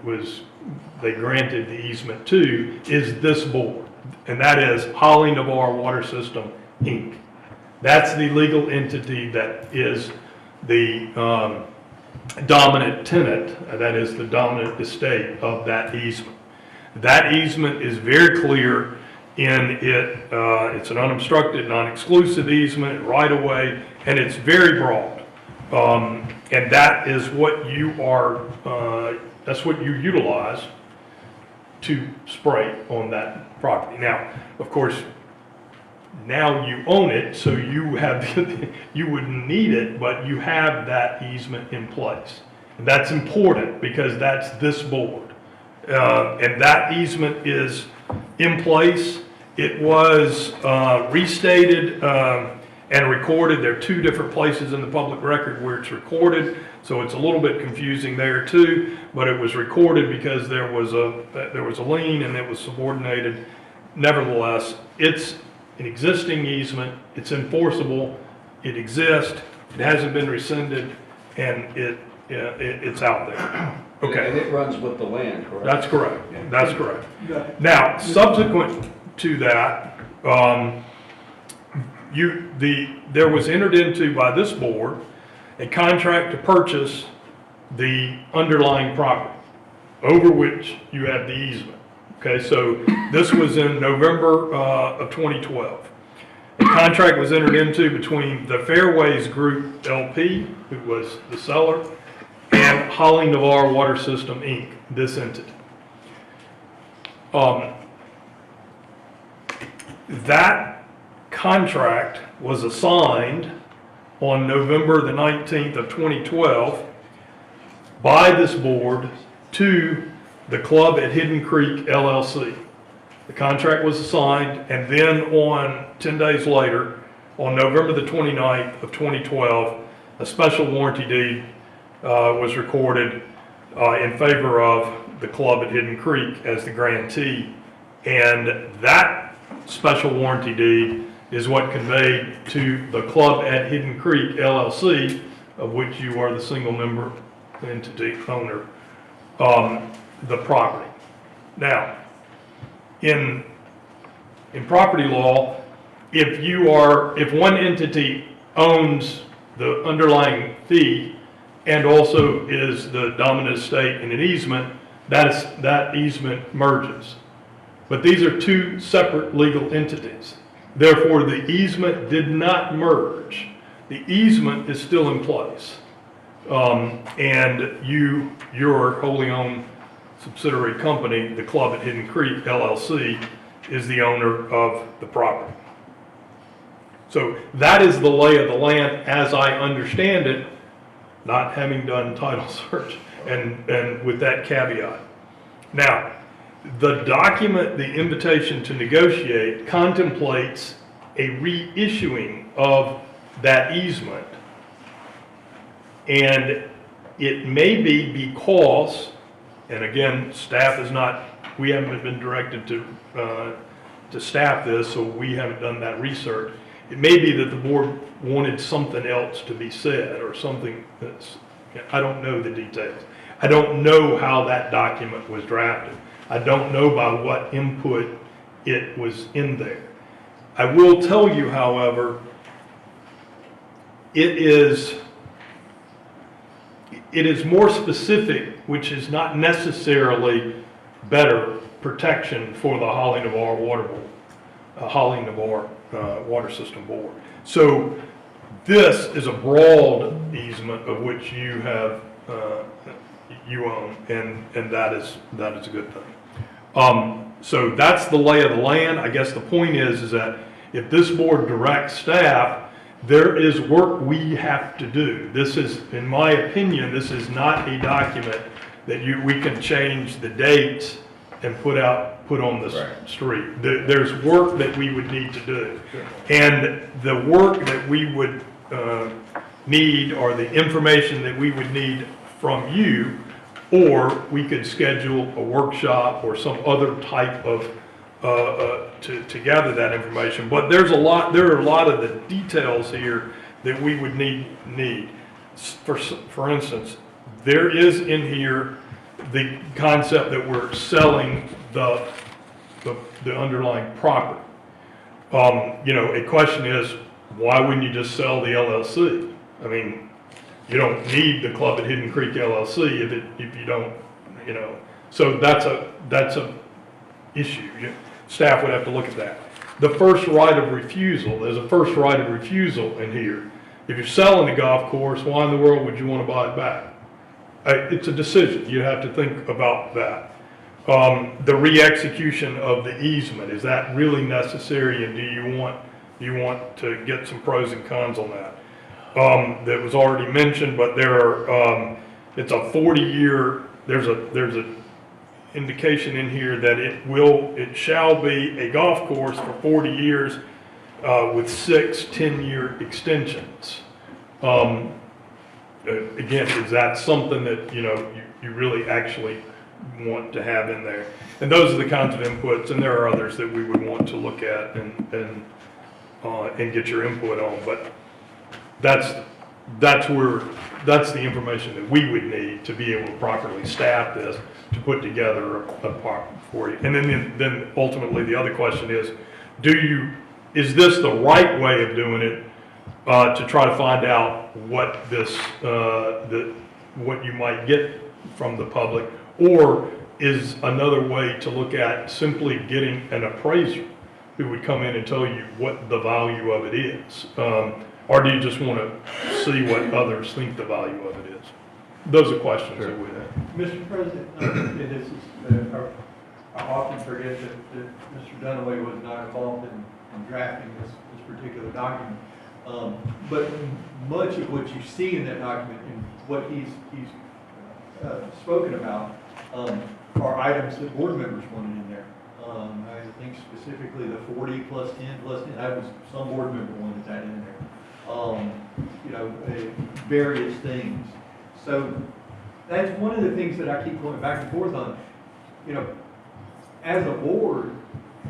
they granted the easement to, is this board, and that is Holly Navarre Water System, Inc. That's the legal entity that is the dominant tenant, that is the dominant estate of that easement. That easement is very clear in it. It's an unobstructed, non-exclusive easement, right away, and it's very broad. And that is what that's what you utilize to spray on that property. Now, of course, now you own it, so you wouldn't need it, but you have that easement in place. And that's important because that's this board. And that easement is in place. It was restated and recorded. There are two different places in the public record where it's recorded, so it's a little bit confusing there too, but it was recorded because there was a lien and it was subordinated. Nevertheless, it's an existing easement, it's enforceable, it exists, it hasn't been rescinded, and it's out there. Okay. And it runs with the land, correct? That's correct, that's correct. Now, subsequent to that, there was entered into by this board a contract to purchase the underlying property. over which you have the easement. Okay, so this was in November of 2012. The contract was entered into between the Fairways Group LP, who was the seller, and Holly Navarre Water System, Inc., this entity. That contract was assigned on November the 19th of 2012 by this board to the club at Hidden Creek LLC. The contract was assigned, and then on 10 days later, on November the 29th of 2012, a special warranty deed was recorded in favor of the club at Hidden Creek as the grantee. And that special warranty deed is what conveyed to the club at Hidden Creek LLC, of which you are the single member entity owner, the property. Now, in property law, if one entity owns the underlying fee and also is the dominant estate in an easement, that easement merges. But these are two separate legal entities. Therefore, the easement did not merge. The easement is still in place. And your wholly owned subsidiary company, the club at Hidden Creek LLC, is the owner of the property. So that is the lay of the land as I understand it, not having done title search and with that caveat. Now, the document, the invitation to negotiate, contemplates a reissuing of that easement. And it may be because, and again, staff is not, we haven't been directed to staff this, so we haven't done that research. It may be that the board wanted something else to be said, or something that's, I don't know the details. I don't know how that document was drafted. I don't know by what input it was in there. I will tell you, however, it is more specific, which is not necessarily better protection for the Holly Navarre Water Board, Holly Navarre Water System Board. So this is a broad easement of which you have you own, and that is a good thing. So that's the lay of the land. I guess the point is that if this board directs staff, there is work we have to do. This is, in my opinion, this is not a document that we can change the dates and put on the street. There's work that we would need to do. And the work that we would need, or the information that we would need from you, or we could schedule a workshop or some other type of to gather that information. But there are a lot of the details here that we would need. For instance, there is in here the concept that we're selling the underlying property. A question is, why wouldn't you just sell the LLC? I mean, you don't need the club at Hidden Creek LLC if you don't, So that's a issue. Staff would have to look at that. The first right of refusal, there's a first right of refusal in here. If you're selling the golf course, why in the world would you want to buy it back? It's a decision. You have to think about that. The re-execution of the easement, is that really necessary, and do you want to get some pros and cons on that? That was already mentioned, but it's a 40-year, there's a indication in here that it shall be a golf course for 40 years with 6 10-year extensions. Again, is that something that you really actually want to have in there? And those are the kinds of inputs, and there are others that we would want to look at and get your input on. But that's the information that we would need to be able to properly staff this, to put together a part for you. And then ultimately the other question is, is this the right way of doing it, to try to find out what what you might get from the public, Or is another way to look at simply getting an appraiser who would come in and tell you what the value of it is? Or do you just want to see what others think the value of it is? Those are questions that we have. Mr. President, and this is, I often forget that Mr. Dunaway was not involved in drafting this particular document. But much of what you see in that document and what he's spoken about are items that board members wanted in there. I think specifically the 40 plus 10 plus 10, that was some board member wanted that in there. You know, various things. So that's one of the things that I keep going back and forth on. You know, as a board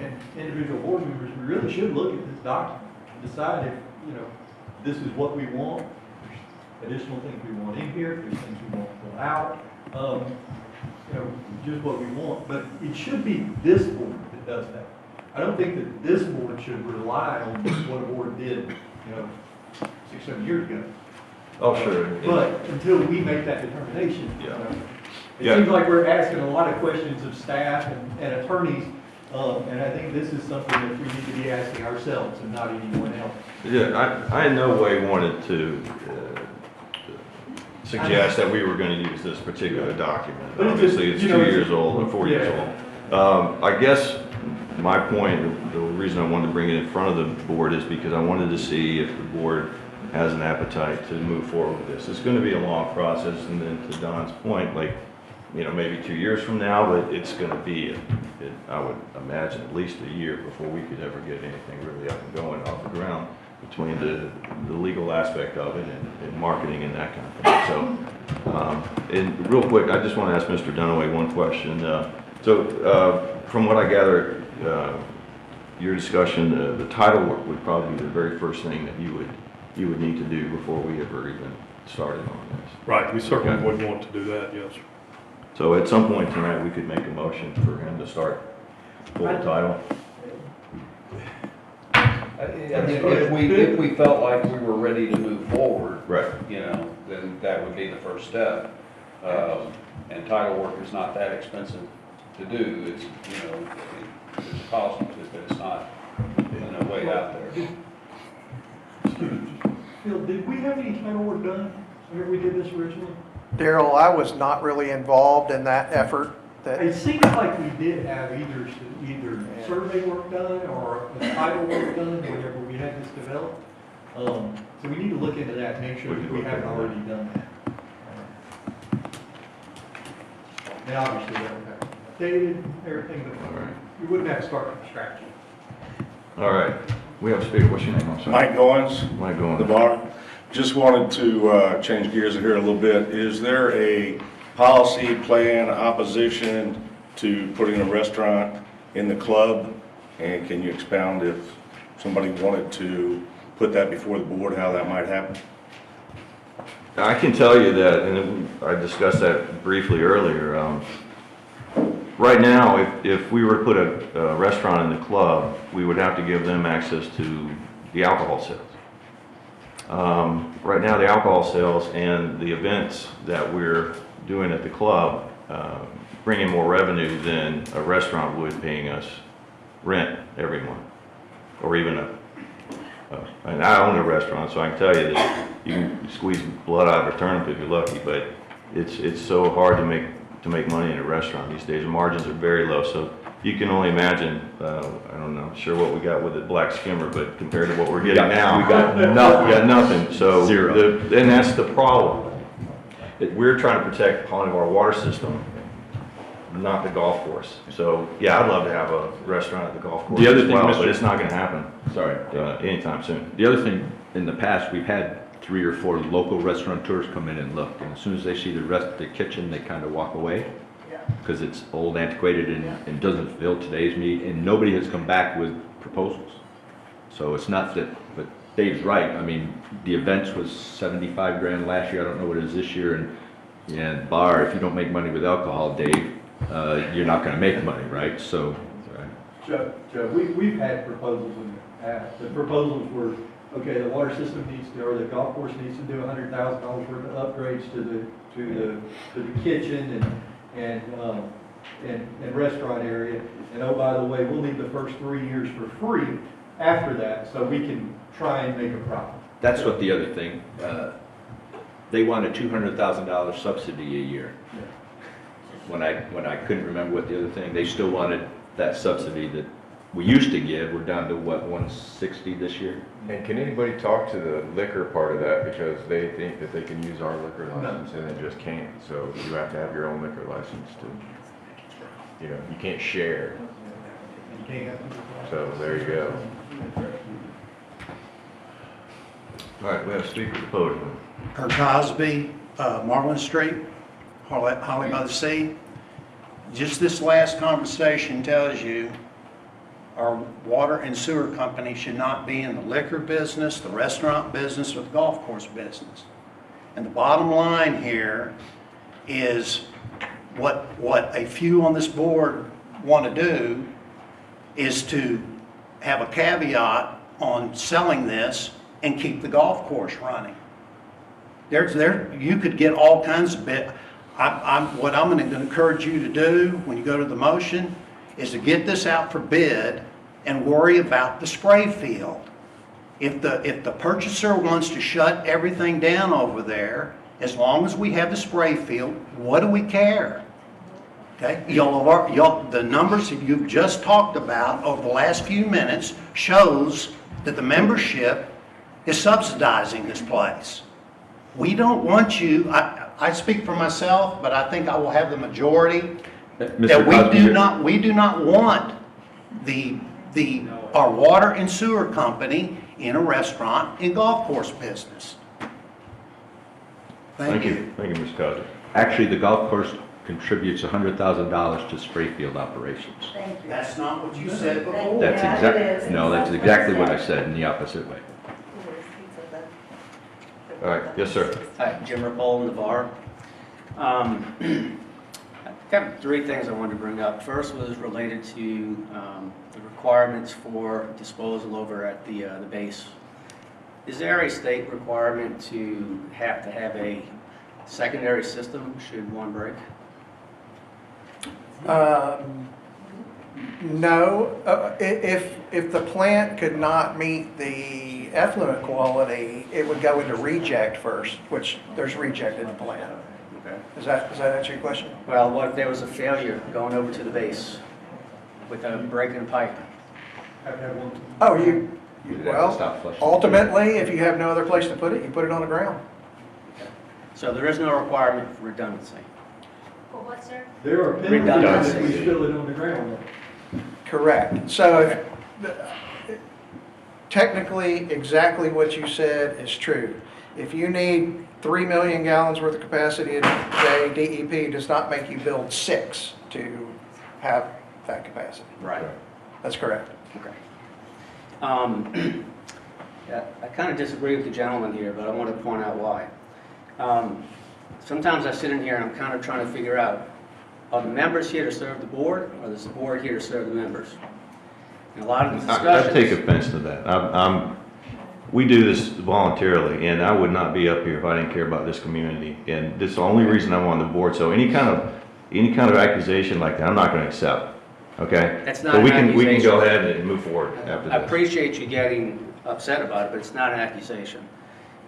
and individual board members, we really should look at this document and decide if, you know, this is what we want. There's additional things we want in here, there's things we want to pull out. You know, just what we want. But it should be this board that does that. I don't think that this board should rely on what a board did, you know, 6, 7 years ago. Oh, sure. But until we make that determination, Yeah. It seems like we're asking a lot of questions of staff and attorneys, and I think this is something that we need to be asking ourselves and not anyone else. Yeah, I in no way wanted to suggest that we were going to use this particular document. But it's just, Obviously, it's you 2 know, years old or 4 years old. I guess my point, the reason I wanted to bring it in front of the board is because I wanted to see if the board has an appetite to move forward with this. It's going to be a long process, and then to Don's point, like, you know, maybe 2 years from now, but it's going to be, I would imagine, at least a year before we could ever get anything really up and going off the ground between the legal aspect of it and marketing and that kind of thing. So, and real quick, I just want to ask Mr. Dunaway one question. From what I gather, your discussion, the title work would probably be the very first thing that you would need to do before we ever even started on this. Right, we certainly Okay. would want to do that, yes. So at some point tonight, we could make a motion for him to start full title. If we felt like we were ready to move forward, Right. you know, then that would be the first step. And title work is not that expensive to do. It's, you know, there's a cost to it, but it's not, you know, way out there. Phil, did we have any title work done whenever we did this originally? Daryl, I was not really involved in that effort. It seems like we did have either survey work done or a title work done whenever we had this developed. So we need to look into that and make sure that we haven't already done that. And obviously, that would have to be updated, everything, but All right. we wouldn't have to start from scratch. All right. We have a speaker. What's your name? I'm sorry. Mike Goins, Mike going. the bar. Just wanted to change gears here a little bit. Is there a policy, plan, opposition to putting a restaurant in the club? And can you expound if somebody wanted to put that before the board, how that might happen? I can tell you that, and I discussed that briefly earlier. Right now, if we were to put a restaurant in the club, we would have to give them access to the alcohol sales. Right now, the alcohol sales and the events that we're doing at the club bring in more revenue than a restaurant would paying us rent every month, or even and I own a restaurant, so I can tell you that you can squeeze blood out of a turnip if you're lucky, but it's so hard to make money in a restaurant these days. The margins are very low, so you can only imagine. I don't know, sure what we got with the black skimmer, but compared to what we're getting now, we got nothing. we got nothing. So Zero. and that's the problem. We're trying to protect the quality of our water system, not the golf course. So yeah, I'd love to have a restaurant at the golf course. The other as thing, well, Mr. but it's not going to happen. Sorry. Anytime soon. The other thing, in the past, we've had 3 or 4 local restaurateurs come in and look, and as soon as they see the rest of the kitchen, they kind of walk away. Because it's old, antiquated, and doesn't fill today's need, and nobody has come back with proposals. So it's not that, but Dave's right. I mean, the events was 75 grand last year. I don't know what it is this year, and bar, if you don't make money with alcohol, Dave, you're not going to make money, right? So. Joe, we've had proposals in the past. The proposals were, okay, the water system needs to, or the golf course needs to do $100,000 worth of upgrades to the kitchen, and restaurant area. And oh, by the way, we'll leave the first 3 years for free after that, so we can try and make a profit. That's what the other thing, they want a $200,000 subsidy a year. When I couldn't remember what the other thing, they still wanted that subsidy that we used to give. We're down to what, 160 this year? And can anybody talk to the liquor part of that, because they think that they can use our liquor license and they just can't, so you have to have your own liquor license to, you can't share, so there you go. All right, we have a speaker at the podium. Kurt Cosby, Marlin Street, Holly by the Sea. Just this last conversation tells you our water and sewer company should not be in the liquor business, the restaurant business, or the golf course business. And the bottom line here is what a few on this board want to do is to have a caveat on selling this and keep the golf course running. You could get all kinds of bit. What I'm going to encourage you to do when you go to the motion is to get this out for bid and worry about the spray field. If the purchaser wants to shut everything down over there, as long as we have the spray field, what do we care? Okay, the numbers that you've just talked about over the last few minutes shows that the membership is subsidizing this place. We don't want you, I speak for myself, but I think I will have the majority, that we do not want our water and sewer company in a restaurant and golf course business. Thank you. Thank you, Mr. Cosby. Actually, the golf course contributes $100,000 to spray field operations. Thank you. That's not what you said before. That's Yeah, exactly, it is. no, that's exactly what I said in the opposite way. All right, yes, sir. Hi, Jim Rapole, Navarre. I've got three things I wanted to bring up. First was related to the requirements for disposal over at the base. Is there a state requirement to have a secondary system should one break? No, if the plant could not meet the effluent quality, it would go into reject first, which there's reject in the plant. Okay. Does that answer your question? Well, what if there was a failure going over to the base with a break in pipe? Oh, You'd have to stop well, flushing. ultimately, if you have no other place to put it, you put it on the ground. So there is no requirement for redundancy. For what, sir? There are penalties if we spill it on the ground. Correct. So technically, exactly what you said is true. If you need 3 million gallons worth of capacity a day, DEP does not make you build 6 to have that capacity. Right. That's correct. Okay. Yeah, I kind of disagree with the gentleman here, but I want to point out why. Sometimes I sit in here and I'm kind of trying to figure out, are the members here to serve the board, or is the board here to serve the members? And a lot of the discussions... I take offense to that. We do this voluntarily, and I would not be up here if I didn't care about this community. And this is the only reason I'm on the board. So any kind of accusation like that, I'm not going to accept. Okay? That's not so an we can accusation. go ahead and move forward after I this. appreciate you getting upset about it, but it's not an accusation.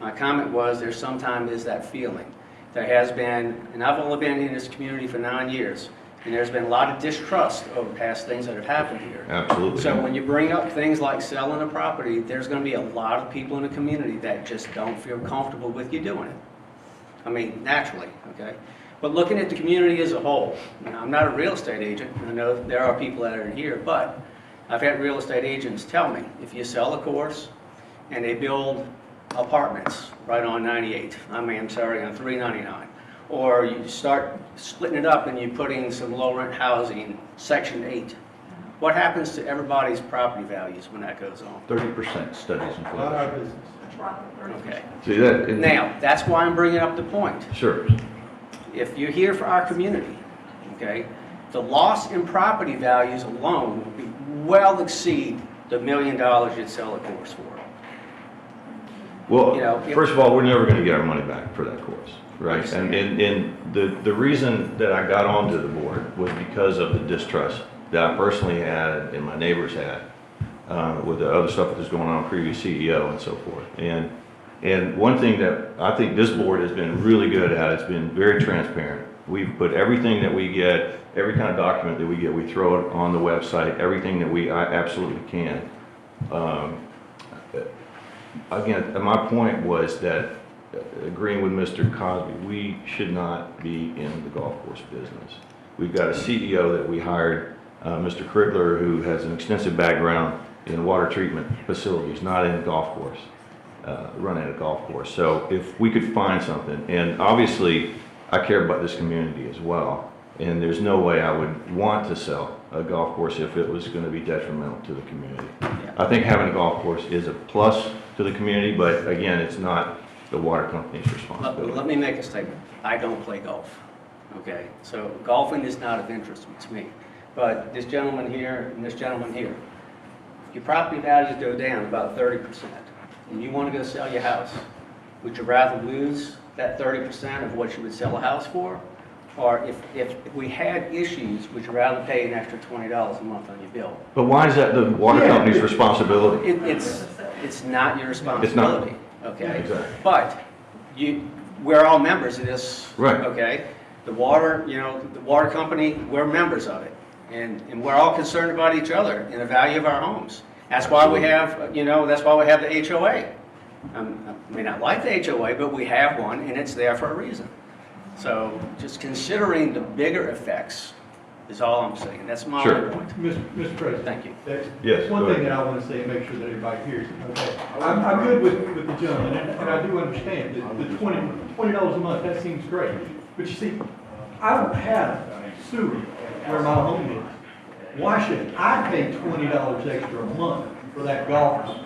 My comment was there sometimes is that feeling. There has been, and I've only been in this community for 9 years, and there's been a lot of distrust over past things that have happened here. Absolutely. So when you bring up things like selling a property, there's going to be a lot of people in the community that just don't feel comfortable with you doing it. I mean, naturally, okay? But looking at the community as a whole, now, I'm not a real estate agent. I know there are people that are here, but I've had real estate agents tell me, if you sell a course and they build apartments right on 98, on 399, or you start splitting it up and you're putting some low rent housing, section 8, what happens to everybody's property values when that goes on? 30% studies in Not our Florida. business. Okay. See that? Now, that's why I'm bringing up the point. Sure. If you're here for our community, okay, the loss in property values alone will be well exceed the $1 million you'd sell a course for. Well, You know, it- first of all, we're never gonna get our money back for that course, right? And the reason that I got onto the board was because of the distrust that I personally had and my neighbors had, with the other stuff that was going on, previous CEO and so forth. And one thing that I think this board has been really good at, it's been very transparent. We've put everything that we get, every kind of document that we get, we throw it on the website, everything that we absolutely can. Again, my point was that, agreeing with Mr. Cosby, we should not be in the golf course business. We've got a CEO that we hired, Mr. Krigler, who has an extensive background in water treatment facilities, not in golf course, running a golf course. So if we could find something, and obviously I care about this community as well, and there's no way I would want to sell a golf course if it was going to be detrimental to the community. I think having a golf course is a plus to the community, but again, it's not the water company's responsibility. Let me make a statement. I don't play golf, okay? So golfing is not of interest to me. But this gentleman here and this gentleman here, your property values go down about 30%, and you want to go sell your house, would you rather lose that 30% of what you would sell a house for? Or if we had issues, would you rather pay an extra $20 a month on your bill? But why is that the water company's responsibility? It's not your responsibility, okay? Exactly. But we're all members of this, Right. okay? The water, the water company, we're members of it. And we're all concerned about each other and the value of our homes. That's why we have, that's why we have the HOA. I may not like the HOA, but we have one, and it's there for a reason. So just considering the bigger effects is all I'm saying. That's my Sure. point. Mr. President. Thank you. Yes, One go thing ahead. that I want to say and make sure that everybody hears, okay? I'm good with the gentleman, and I do understand that the $20 a month, that seems great. But you see, I don't have sewer where my home is. Why should I pay $20 extra a month for that golf course?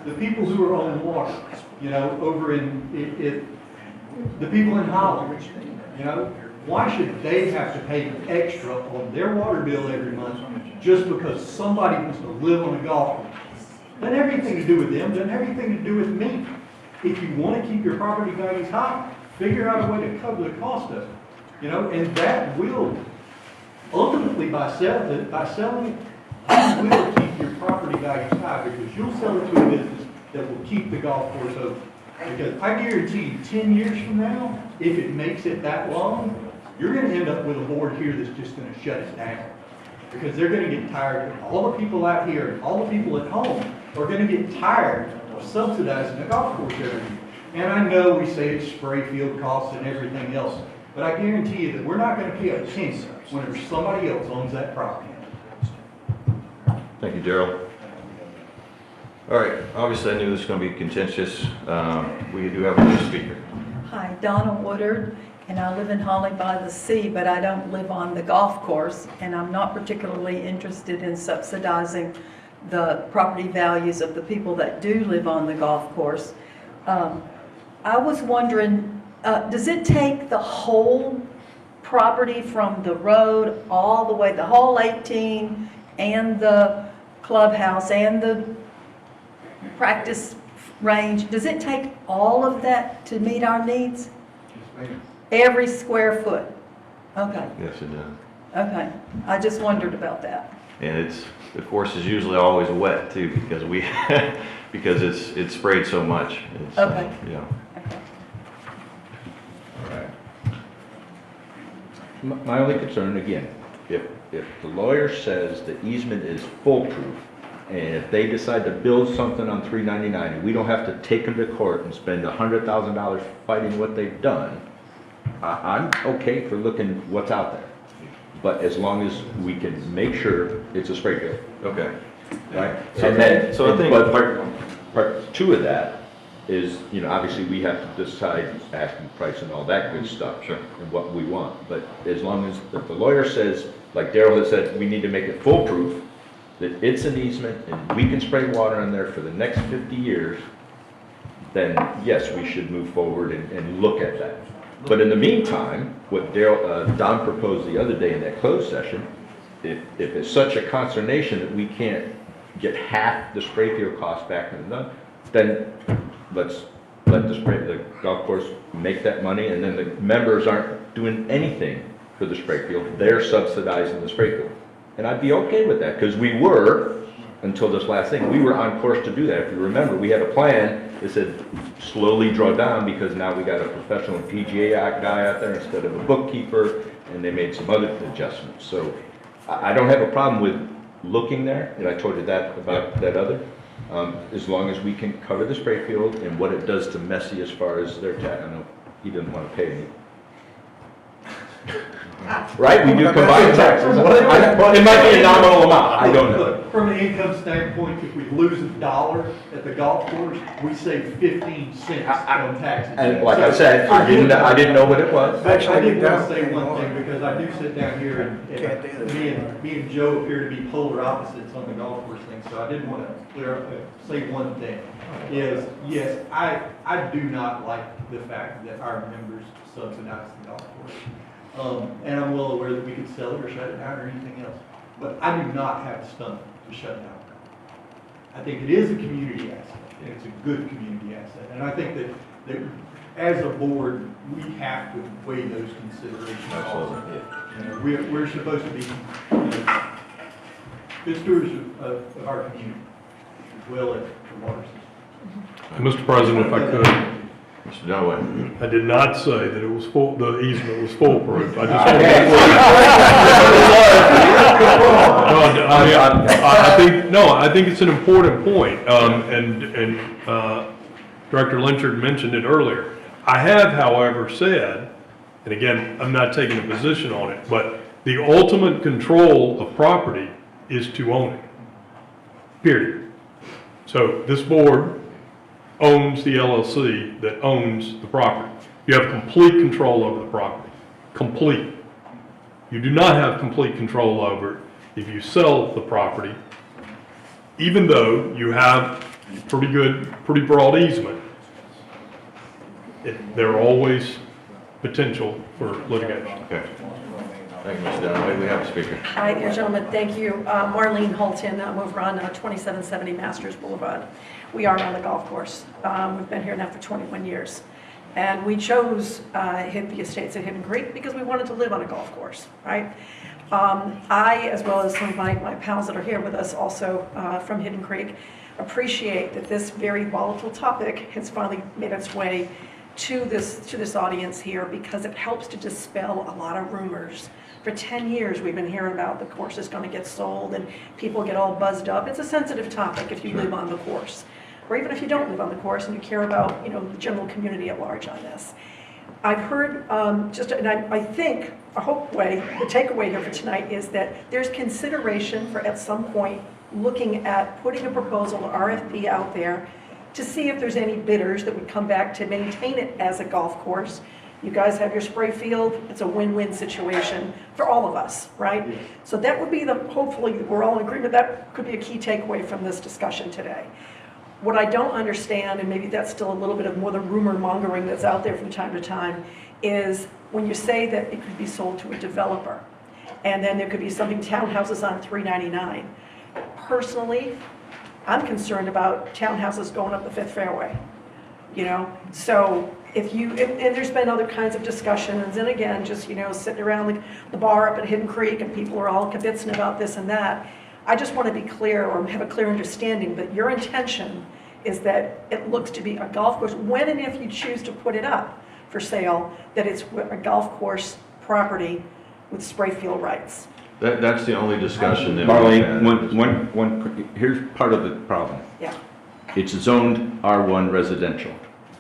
The people who are on water, over in the people in Holland, why should they have to pay extra on their water bill every month just because somebody wants to live on a golf course? Doesn't have anything to do with them, doesn't have anything to do with me. If you want to keep your property values high, figure out a way to cover the cost of it. And that will, ultimately by selling it, you will keep your property values high because you'll sell it to a business that will keep the golf course open. Because I guarantee you, 10 years from now, if it makes it that long, you're going to end up with a board here that's just going to shut it down. Because they're going to get tired, all the people out here and all the people at home are going to get tired of subsidizing the golf course every year. And I know we say it's spray field costs and everything else, but I guarantee you that we're not going to pay a penny whenever somebody else owns that property. Thank you, Gerald. All right, obviously I knew this was going to be contentious. We do have a new speaker. Hi, Donna Woodard, and I live in Holly by the Sea, but I don't live on the golf course, and I'm not particularly interested in subsidizing the property values of the people that do live on the golf course. I was wondering, does it take the whole property from the road all the way, the whole 18 and the clubhouse and the practice range, does it take all of that to meet our needs? Every square foot? Okay, Yes, it does. okay. I just wondered about that. And the course is usually always wet too because because it's sprayed so much. Okay. Yeah. Okay. All right. My only concern, again, if the lawyer says the easement is foolproof, and if they decide to build something on 399, and we don't have to take them to court and spend $100,000 fighting what they've done, I'm okay for looking what's out there. But as long as we can make sure it's a spray field. Okay. Right? So I think but part two of that is, obviously we have to decide asking price and all that good stuff. Sure. And what we want. But as long as the lawyer says, like Daryl has said, we need to make it foolproof, that it's an easement and we can spray water in there for the next 50 years, then yes, we should move forward and look at that. But in the meantime, what Don proposed the other day in that closed session, if it's such a consternation that we can't get half the spray field cost back, then let's let the golf course make that money, and then the members aren't doing anything for the spray field. They're subsidizing the spray field. And I'd be okay with that, because we were, until this last thing, we were on course to do that. If you remember, we had a plan that said slowly draw down, because now we got a professional PGA guy out there instead of a bookkeeper, and they made some other adjustments. So I don't have a problem with looking there, and I told you that about that other, as long as we can cover the spray field and what it does to Messi as far as their tax. I know he doesn't want to pay any. Right, we do combined taxes. Well, it might be a nominal amount, I don't know. From an income standpoint, if we lose $1 at the golf course, we save 15 cents on taxes. And like I said, I didn't know what it was. Actually, I did want to say one thing, because I do sit down here and me and Joe appear to be polar opposites on the golf course thing, so I did want to say one thing, is, yes, I do not like the fact that our members subsidize the golf course. And I'm well aware that we could sell it or shut it down or anything else, but I do not have the stomach to shut it down. I think it is a community asset, and it's a good community asset, and I think that as a board, we have to weigh those considerations also. You know, we're supposed to be, good stewards of our community, as well as the water system. Mr. President, if I could, Mr. Dunaway. I did not say that it was full, the easement was foolproof. I just I think it's an important point. And Director Lynchard mentioned it earlier. I have, however, said, and again, I'm not taking a position on it, but the ultimate control of property is to own it, period. So this board owns the LLC that owns the property. You have complete control over the property, complete. You do not have complete control over it if you sell the property, even though you have pretty broad easement. There are always potential for litigation. Okay. Thank you, Mr. Dunaway. We have a speaker. Hi there, gentlemen. Thank you. Marlene Holton. I'm over on 2770 Masters Boulevard. We are on the golf course. We've been here now for 21 years. And we chose the estates at Hidden Creek because we wanted to live on a golf course, right? I, as well as some of my pals that are here with us also from Hidden Creek, appreciate that this very volatile topic has finally made its way to this audience here, because it helps to dispel a lot of rumors. For 10 years, we've been hearing about the course is going to get sold and people get all buzzed up. It's a sensitive topic if you live on the course, or even if you don't live on the course and you care about, the general community at large on this. I've heard and I think, the takeaway here for tonight is that there's consideration for, at some point, looking at putting a proposal, RFP out there, to see if there's any bidders that would come back to maintain it as a golf course. You guys have your spray field, it's a win-win situation for all of us, right? Yeah. So that would be hopefully, we're all in agreement, that could be a key takeaway from this discussion today. What I don't understand, and maybe that's still a little bit of more the rumor mongering that's out there from time to time, is when you say that it could be sold to a developer, and then there could be something, townhouses on 399. Personally, I'm concerned about townhouses going up the Fifth Fairway, So and there's been other kinds of discussions, and again, just, sitting around the bar up at Hidden Creek, and people are all kibitzing about this and that. I just want to be clear, or have a clear understanding, that your intention is that it looks to be a golf course, when and if you choose to put it up for sale, that it's a golf course property with spray field rights. That's the only discussion that we've had. Marlene, here's part of the problem. Yeah. It's zoned R1 residential,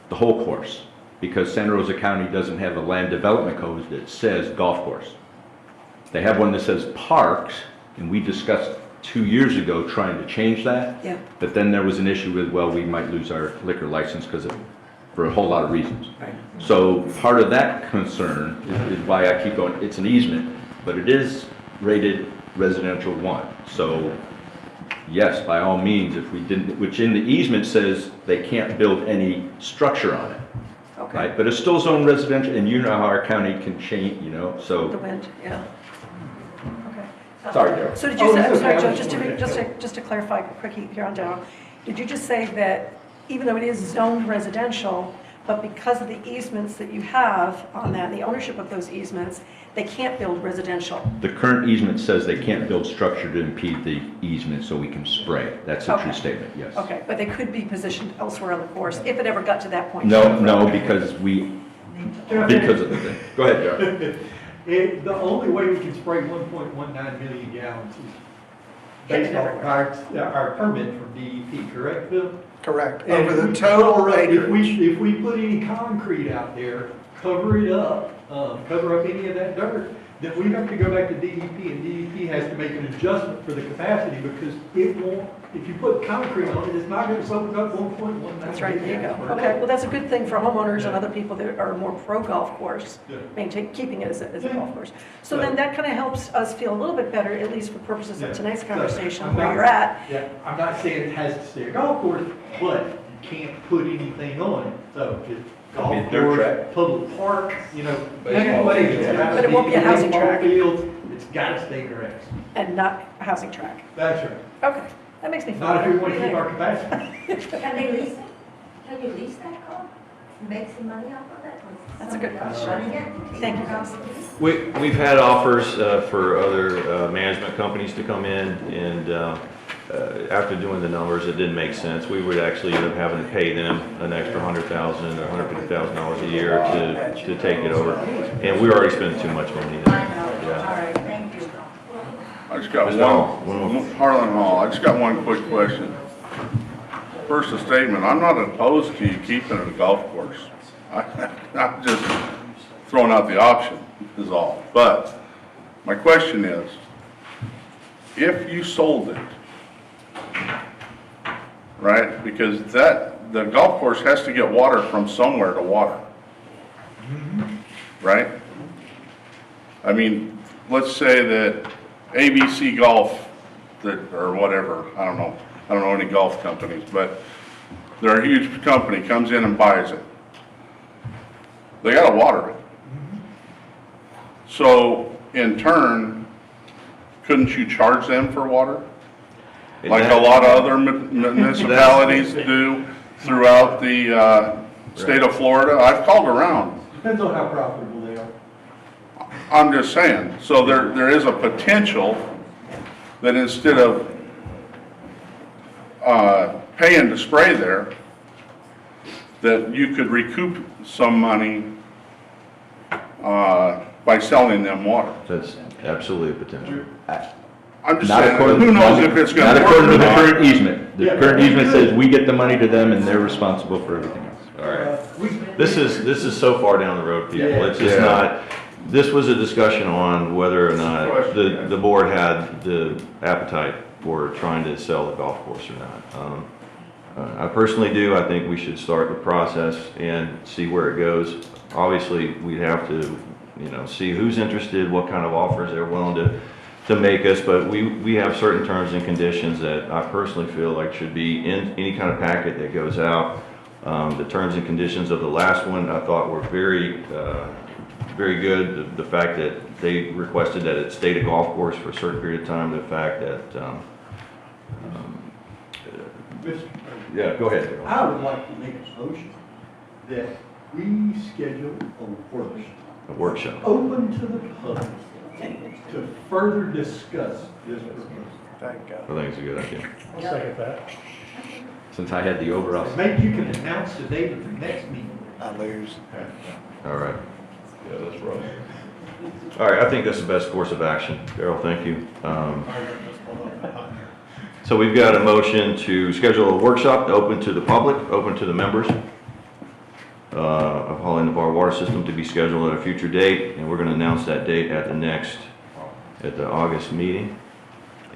the whole course, because Santa Rosa County doesn't have a land development code that says golf course. They have one that says parks, and we discussed 2 years ago trying to change that. Yeah. But then there was an issue with, well, we might lose our liquor license for a whole lot of reasons. Right. So part of that concern is why I keep going, it's an easement, but it is rated residential 1. So yes, by all means, if we didn't, which in the easement says they can't build any structure on it. Okay. Right? But it's still zoned residential, and you know how our county can change, so. The wind, yeah. Okay. Sorry, Darryl. So did you say, I'm sorry, Joe, just to clarify quickly here on down, did you just say that even though it is zoned residential, but because of the easements that you have on that, the ownership of those easements, they can't build residential. The current easement says they can't build structure to impede the easement so we can spray. That's a true Okay. statement, yes. Okay, but they could be positioned elsewhere on the course if it ever got to that point. No, because of the thing. Go ahead, Darrell. The only way we can spray 1.19 million gallons is based on our permit from DEP, correct, Bill? Correct. And Over the if we total cover up- acreage. If we put any concrete out there, cover it up, cover up any of that dirt, then we have to go back to DEP, and DEP has to make an adjustment for the capacity, because it won't, if you put concrete on it, it's not gonna soak up 1.19. That's right, there you go. Okay, well, that's a good thing for homeowners and other people that are more pro golf course, keeping it as a golf course. So then that kind of helps us feel a little bit better, at least for purposes of tonight's conversation, where you're at. Yeah, I'm not saying it has to stay a golf course, but you can't put anything on it, so it's golf Be a dirt course, track. public park, you know. Baseball anyway, field. it's gotta But it won't be a housing baseball track. field, it's gotta stay grass. And not a housing track. That's right. Okay, that makes me feel Not if better. we want to keep our capacity. Can they lease it? Can you lease that car? Make some money off of it? That's a good question. Thank you, guys. We've had offers for other management companies to come in, and after doing the numbers, it didn't make sense. We would actually end up having to pay them an extra $100,000 or $150,000 a year to take it over, and we already spent too much money there. Yeah. All right, thank you. I just got Mr. Hall, one more. Harlan Hall, I just got one quick question. First, a statement, I'm not opposed to you keeping it a golf course. I'm just throwing out the option is all. But my question is, if you sold it, right, because the golf course has to get water from somewhere to water, right? I mean, let's say that ABC Golf, or whatever, I don't know any golf companies, but they're a huge company, comes in and buys it. They gotta water it. So, in turn, couldn't you charge them for water? Like a lot of other municipalities do throughout the state of Florida? I've called around. Depends on how profitable they are. I'm just saying, so there is a potential that instead of paying to spray there, that you could recoup some money by selling them water. That's absolutely a potential. I'm just Not saying, according- who knows if it's Not gonna according to work or the not. current easement. The current easement says we get the money to them and they're responsible for everything else. All right. This is so far down the road, people. It's just Yeah. not, this was a discussion on whether or not the board had the appetite for trying to sell the golf course or not. I personally do. I think we should start the process and see where it goes. Obviously, we'd have to, see who's interested, what kind of offers they're willing to make us, but we have certain terms and conditions that I personally feel like should be in any kind of packet that goes out. The terms and conditions of the last one I thought were very good. The fact that they requested that it stayed a golf course for a certain period of time, the fact that, yeah, go ahead. I would like to make a motion that we schedule A workshop. open to the public to further discuss this proposal. Thank God. I think it's a good idea. I'll second that. Since I had the overall. Maybe you can announce the date of the next meeting. I lose. All right. Yeah, that's right. All right, I think that's the best course of action. Darrell, thank you. So we've got a motion to schedule a workshop open to the public, open to the members of Holly Navarre Water System to be scheduled at a future date, and we're going to announce that date at the August meeting.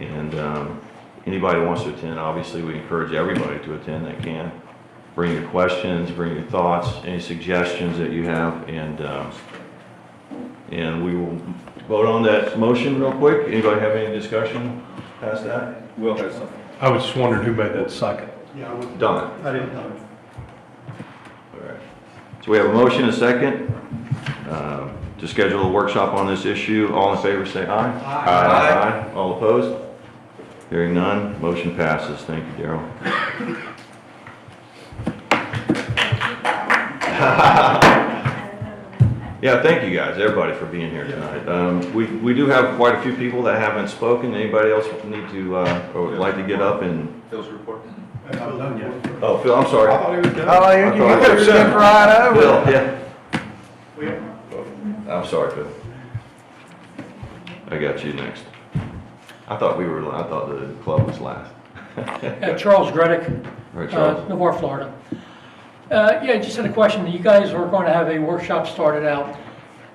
And anybody who wants to attend, obviously we encourage everybody to attend that can. Bring your questions, bring your thoughts, any suggestions that you have, and we will vote on that motion real quick. Anybody have any discussion past that? Will has something. I was just wondering who made that second. Yeah, I was. Done. I didn't know. All right. So we have a motion and a second to schedule a workshop on this issue. All in favor say aye. Aye. All opposed? Hearing none, motion passes. Thank you, Darrell. Yeah, thank you guys, everybody, for being here tonight. We do have quite a few people that haven't spoken. Anybody else need to, or would like to get up and? Phil's report. Oh, Phil, I'm sorry. Oh, you could have skipped right over. Phil, yeah. I'm sorry, Phil. I got you next. I thought the club was last. Charles Gredick, All right, Charles. Navarre, Florida. Yeah, just had a question. You guys are going to have a workshop started out.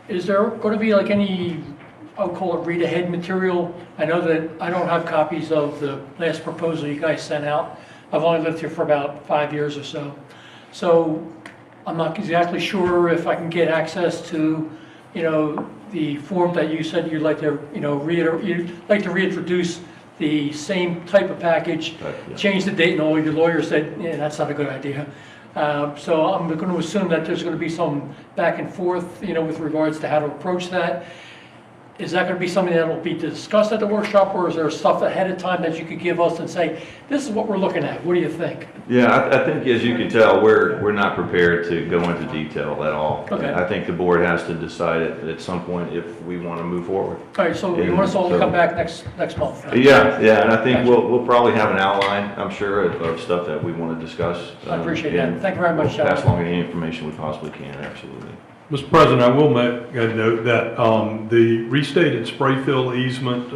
Is there going to be like any, I'll call it read ahead material? I know that I don't have copies of the last proposal you guys sent out. I've only lived here for about 5 years or so. So I'm not exactly sure if I can get access to, the form that you said you'd like to, you'd like to reintroduce the same type of package, change the date, and all your lawyer said, yeah, that's not a good idea. So I'm going to assume that there's going to be some back and forth, with regards to how to approach that. Is that going to be something that will be discussed at the workshop, or is there stuff ahead of time that you could give us and say, this is what we're looking at, what do you think? Yeah, I think as you can tell, we're not prepared to go into detail at all. Okay. I think the board has to decide at some point if we want to move forward. All right, so you want us all to come back next month? Right? Yeah, and I think Gotcha. we'll probably have an outline, I'm sure, of stuff that we want to discuss. I appreciate that. Thank you very much, We'll pass gentlemen. along any information we possibly can, absolutely. Mr. President, I will make a note that the restated spray fill easement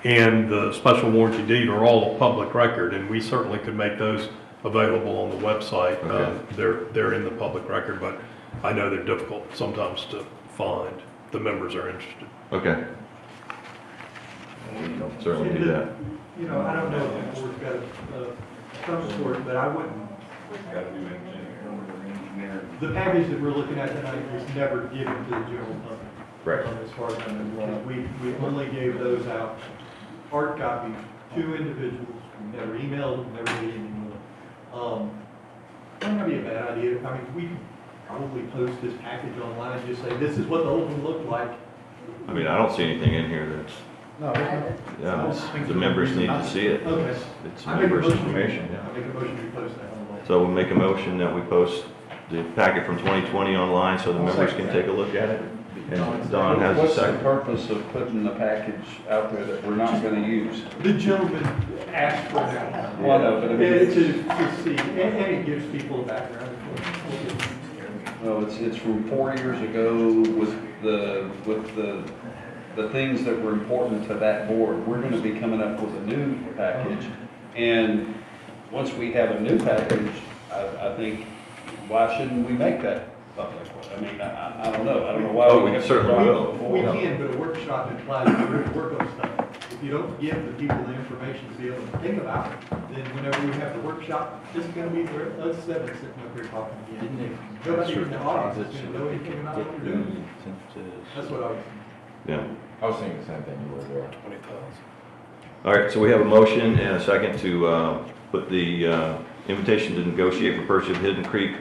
and the special warranty deed are all a public record, and we certainly could make those available on the website. Okay. They're in the public record, but I know they're difficult sometimes to find. The members are interested. Okay. We'll certainly do that. I don't know if the board's got some sort, but I wouldn't. The package that we're looking at tonight was never given to the general public. Right. As far as I know, we only gave those out, hard copies, to individuals. We never emailed them, never did anything more. That might be a bad idea. I mean, we could probably post this package online, just say, this is what the old one looked like. I mean, I don't see anything in here that's, No, the members need to see it. Okay. It's I make a members' motion- information, I yeah. make a motion to post that online. So we'll make a motion that we post the packet from 2020 online so the members can take a look at it. And Don has a What's the second. purpose of putting the package out there that we're not going to use? The gentleman asked for that. Well, no, but I mean, To see, and it gives people a background. Well, it's from 4 years ago with the things that were important to that board. We're going to be coming up with a new package. And once we have a new package, I think, why shouldn't we make that public? I mean, I don't know. I don't know why. Oh, we certainly will. We can, but a workshop implies we're going to work on stuff. If you don't give the people the information to be able to think about it, then whenever we have the workshop, it's going to be, let's seven sitting up here talking again. Nobody in the audience is going to know anything about what you're doing. That's what I was Yeah. I was thinking the same thing you were there. All right, so we have a motion and a second to put the invitation to negotiate for purchase of Hidden Creek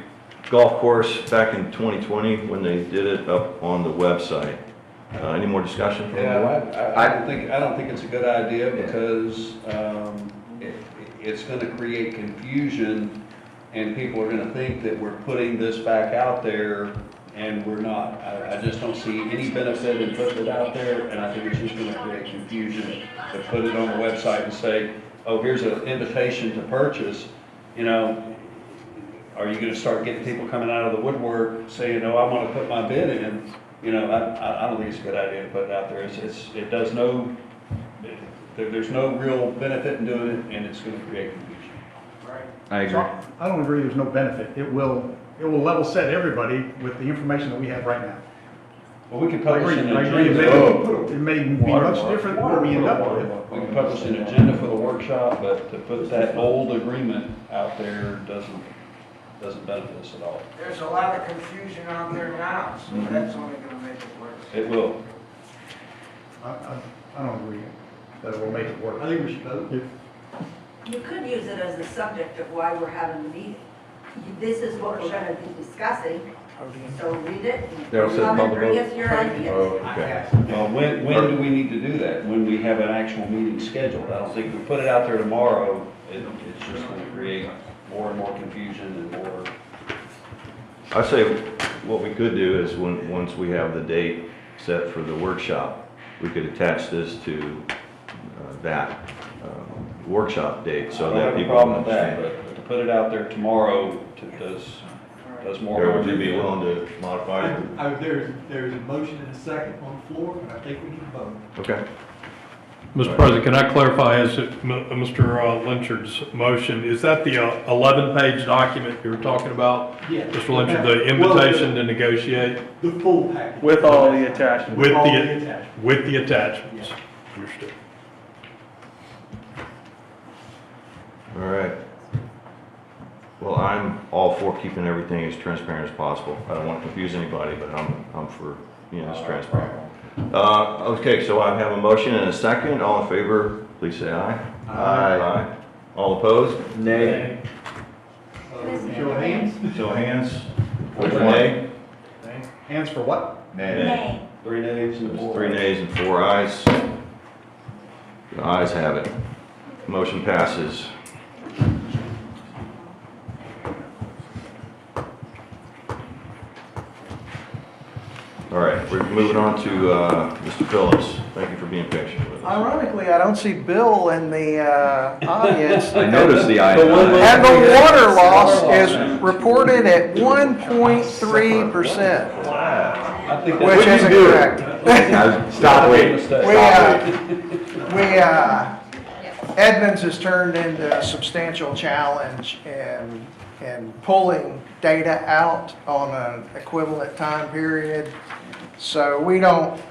Golf Course back in 2020 when they did it up on the website. Any more discussion from the board? Yeah, I don't think it's a good idea because it's going to create confusion and people are going to think that we're putting this back out there and we're not. I just don't see any benefit in putting it out there, and I think it's just going to create confusion to put it on the website and say, oh, here's an invitation to purchase. Are you going to start getting people coming out of the woodwork saying, oh, I want to put my bid in? I don't think it's a good idea to put it out there. There's no real benefit in doing it, and it's going to create confusion. I agree. So, I don't agree there's no benefit. It will level set everybody with the information that we have right now. Well, we can I publish agree. an I agree. agenda. It may be much different than what we end up with. We can publish an agenda for the workshop, but to put that old agreement out there doesn't benefit us at all. There's a lot of confusion out there now, so that's only going to make it worse. It will. I don't agree that it will make it work. I think we should vote. You could use it as a subject of why we're having the meeting. This is what we're gonna be discussing, so read it, They'll and set come and public bring vote. us your ideas. Oh, okay. Well, when do we need to do that? When we have an actual meeting scheduled? I don't think if we put it out there tomorrow, it's just going to create more and more confusion and more. I say what we could do is once we have the date set for the workshop, we could attach this to that workshop date so that people understand. But to put it out there tomorrow does more Or harm would you than be good. willing to modify it? There's a motion and a second on the floor, and I think we can vote. Okay. Mr. President, can I clarify, as Mr. Lynchard's motion, is that the 11-page document you were talking about? Yeah. Mr. Lynchard, the invitation to negotiate The full package. With all the attachments. with all the the, attachments. with the attachments? Understood. All right. Well, I'm all for keeping everything as transparent as possible. I don't want to confuse anybody, but I'm for being as transparent. Okay, so I have a motion and a second. All in favor, please say aye. Aye. All opposed? Nay. Show of hands. Show of hands. Which nay? Hands for what? Nay. 3 nays and 4. 3 nays and 4 ayes. The ayes have it. Motion passes. All right, we're moving on to Mr. Phillips. Thank you for being patient with us. Ironically, I don't see Bill in the audience. I noticed the eye. And the water loss is reported at 1.3%, which isn't correct. Stop waiting. Edmonds has turned into a substantial challenge in pulling data out on an equivalent time period. So we don't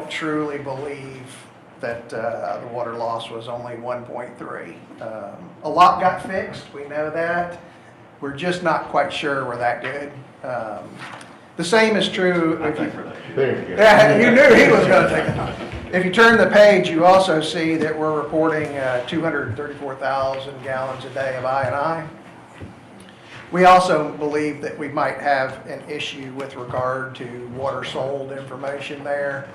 truly believe that the water loss was only 1.3. A lot got fixed, we know that. We're just not quite sure we're that good. The same is true if you, yeah, you knew he was going to take it. If you turn the page, you also see that we're reporting 234,000 gallons a day of I&I. We also believe that we might have an issue with regard to water sold information there.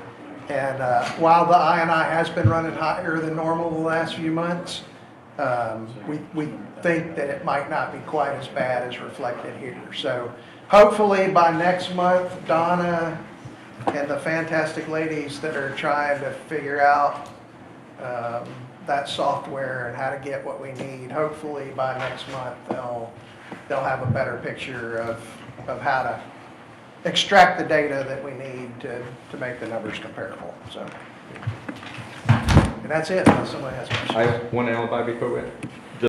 And while the I&I has been running higher than normal the last few months, we think that it might not be quite as bad as reflected here. So hopefully by next month, Donna and the fantastic ladies that are trying to figure out that software and how to get what we need, hopefully by next month they'll have a better picture of how to extract the data that we need to make the numbers comparable. So, and that's it, unless somebody has questions. I have one alibi before we.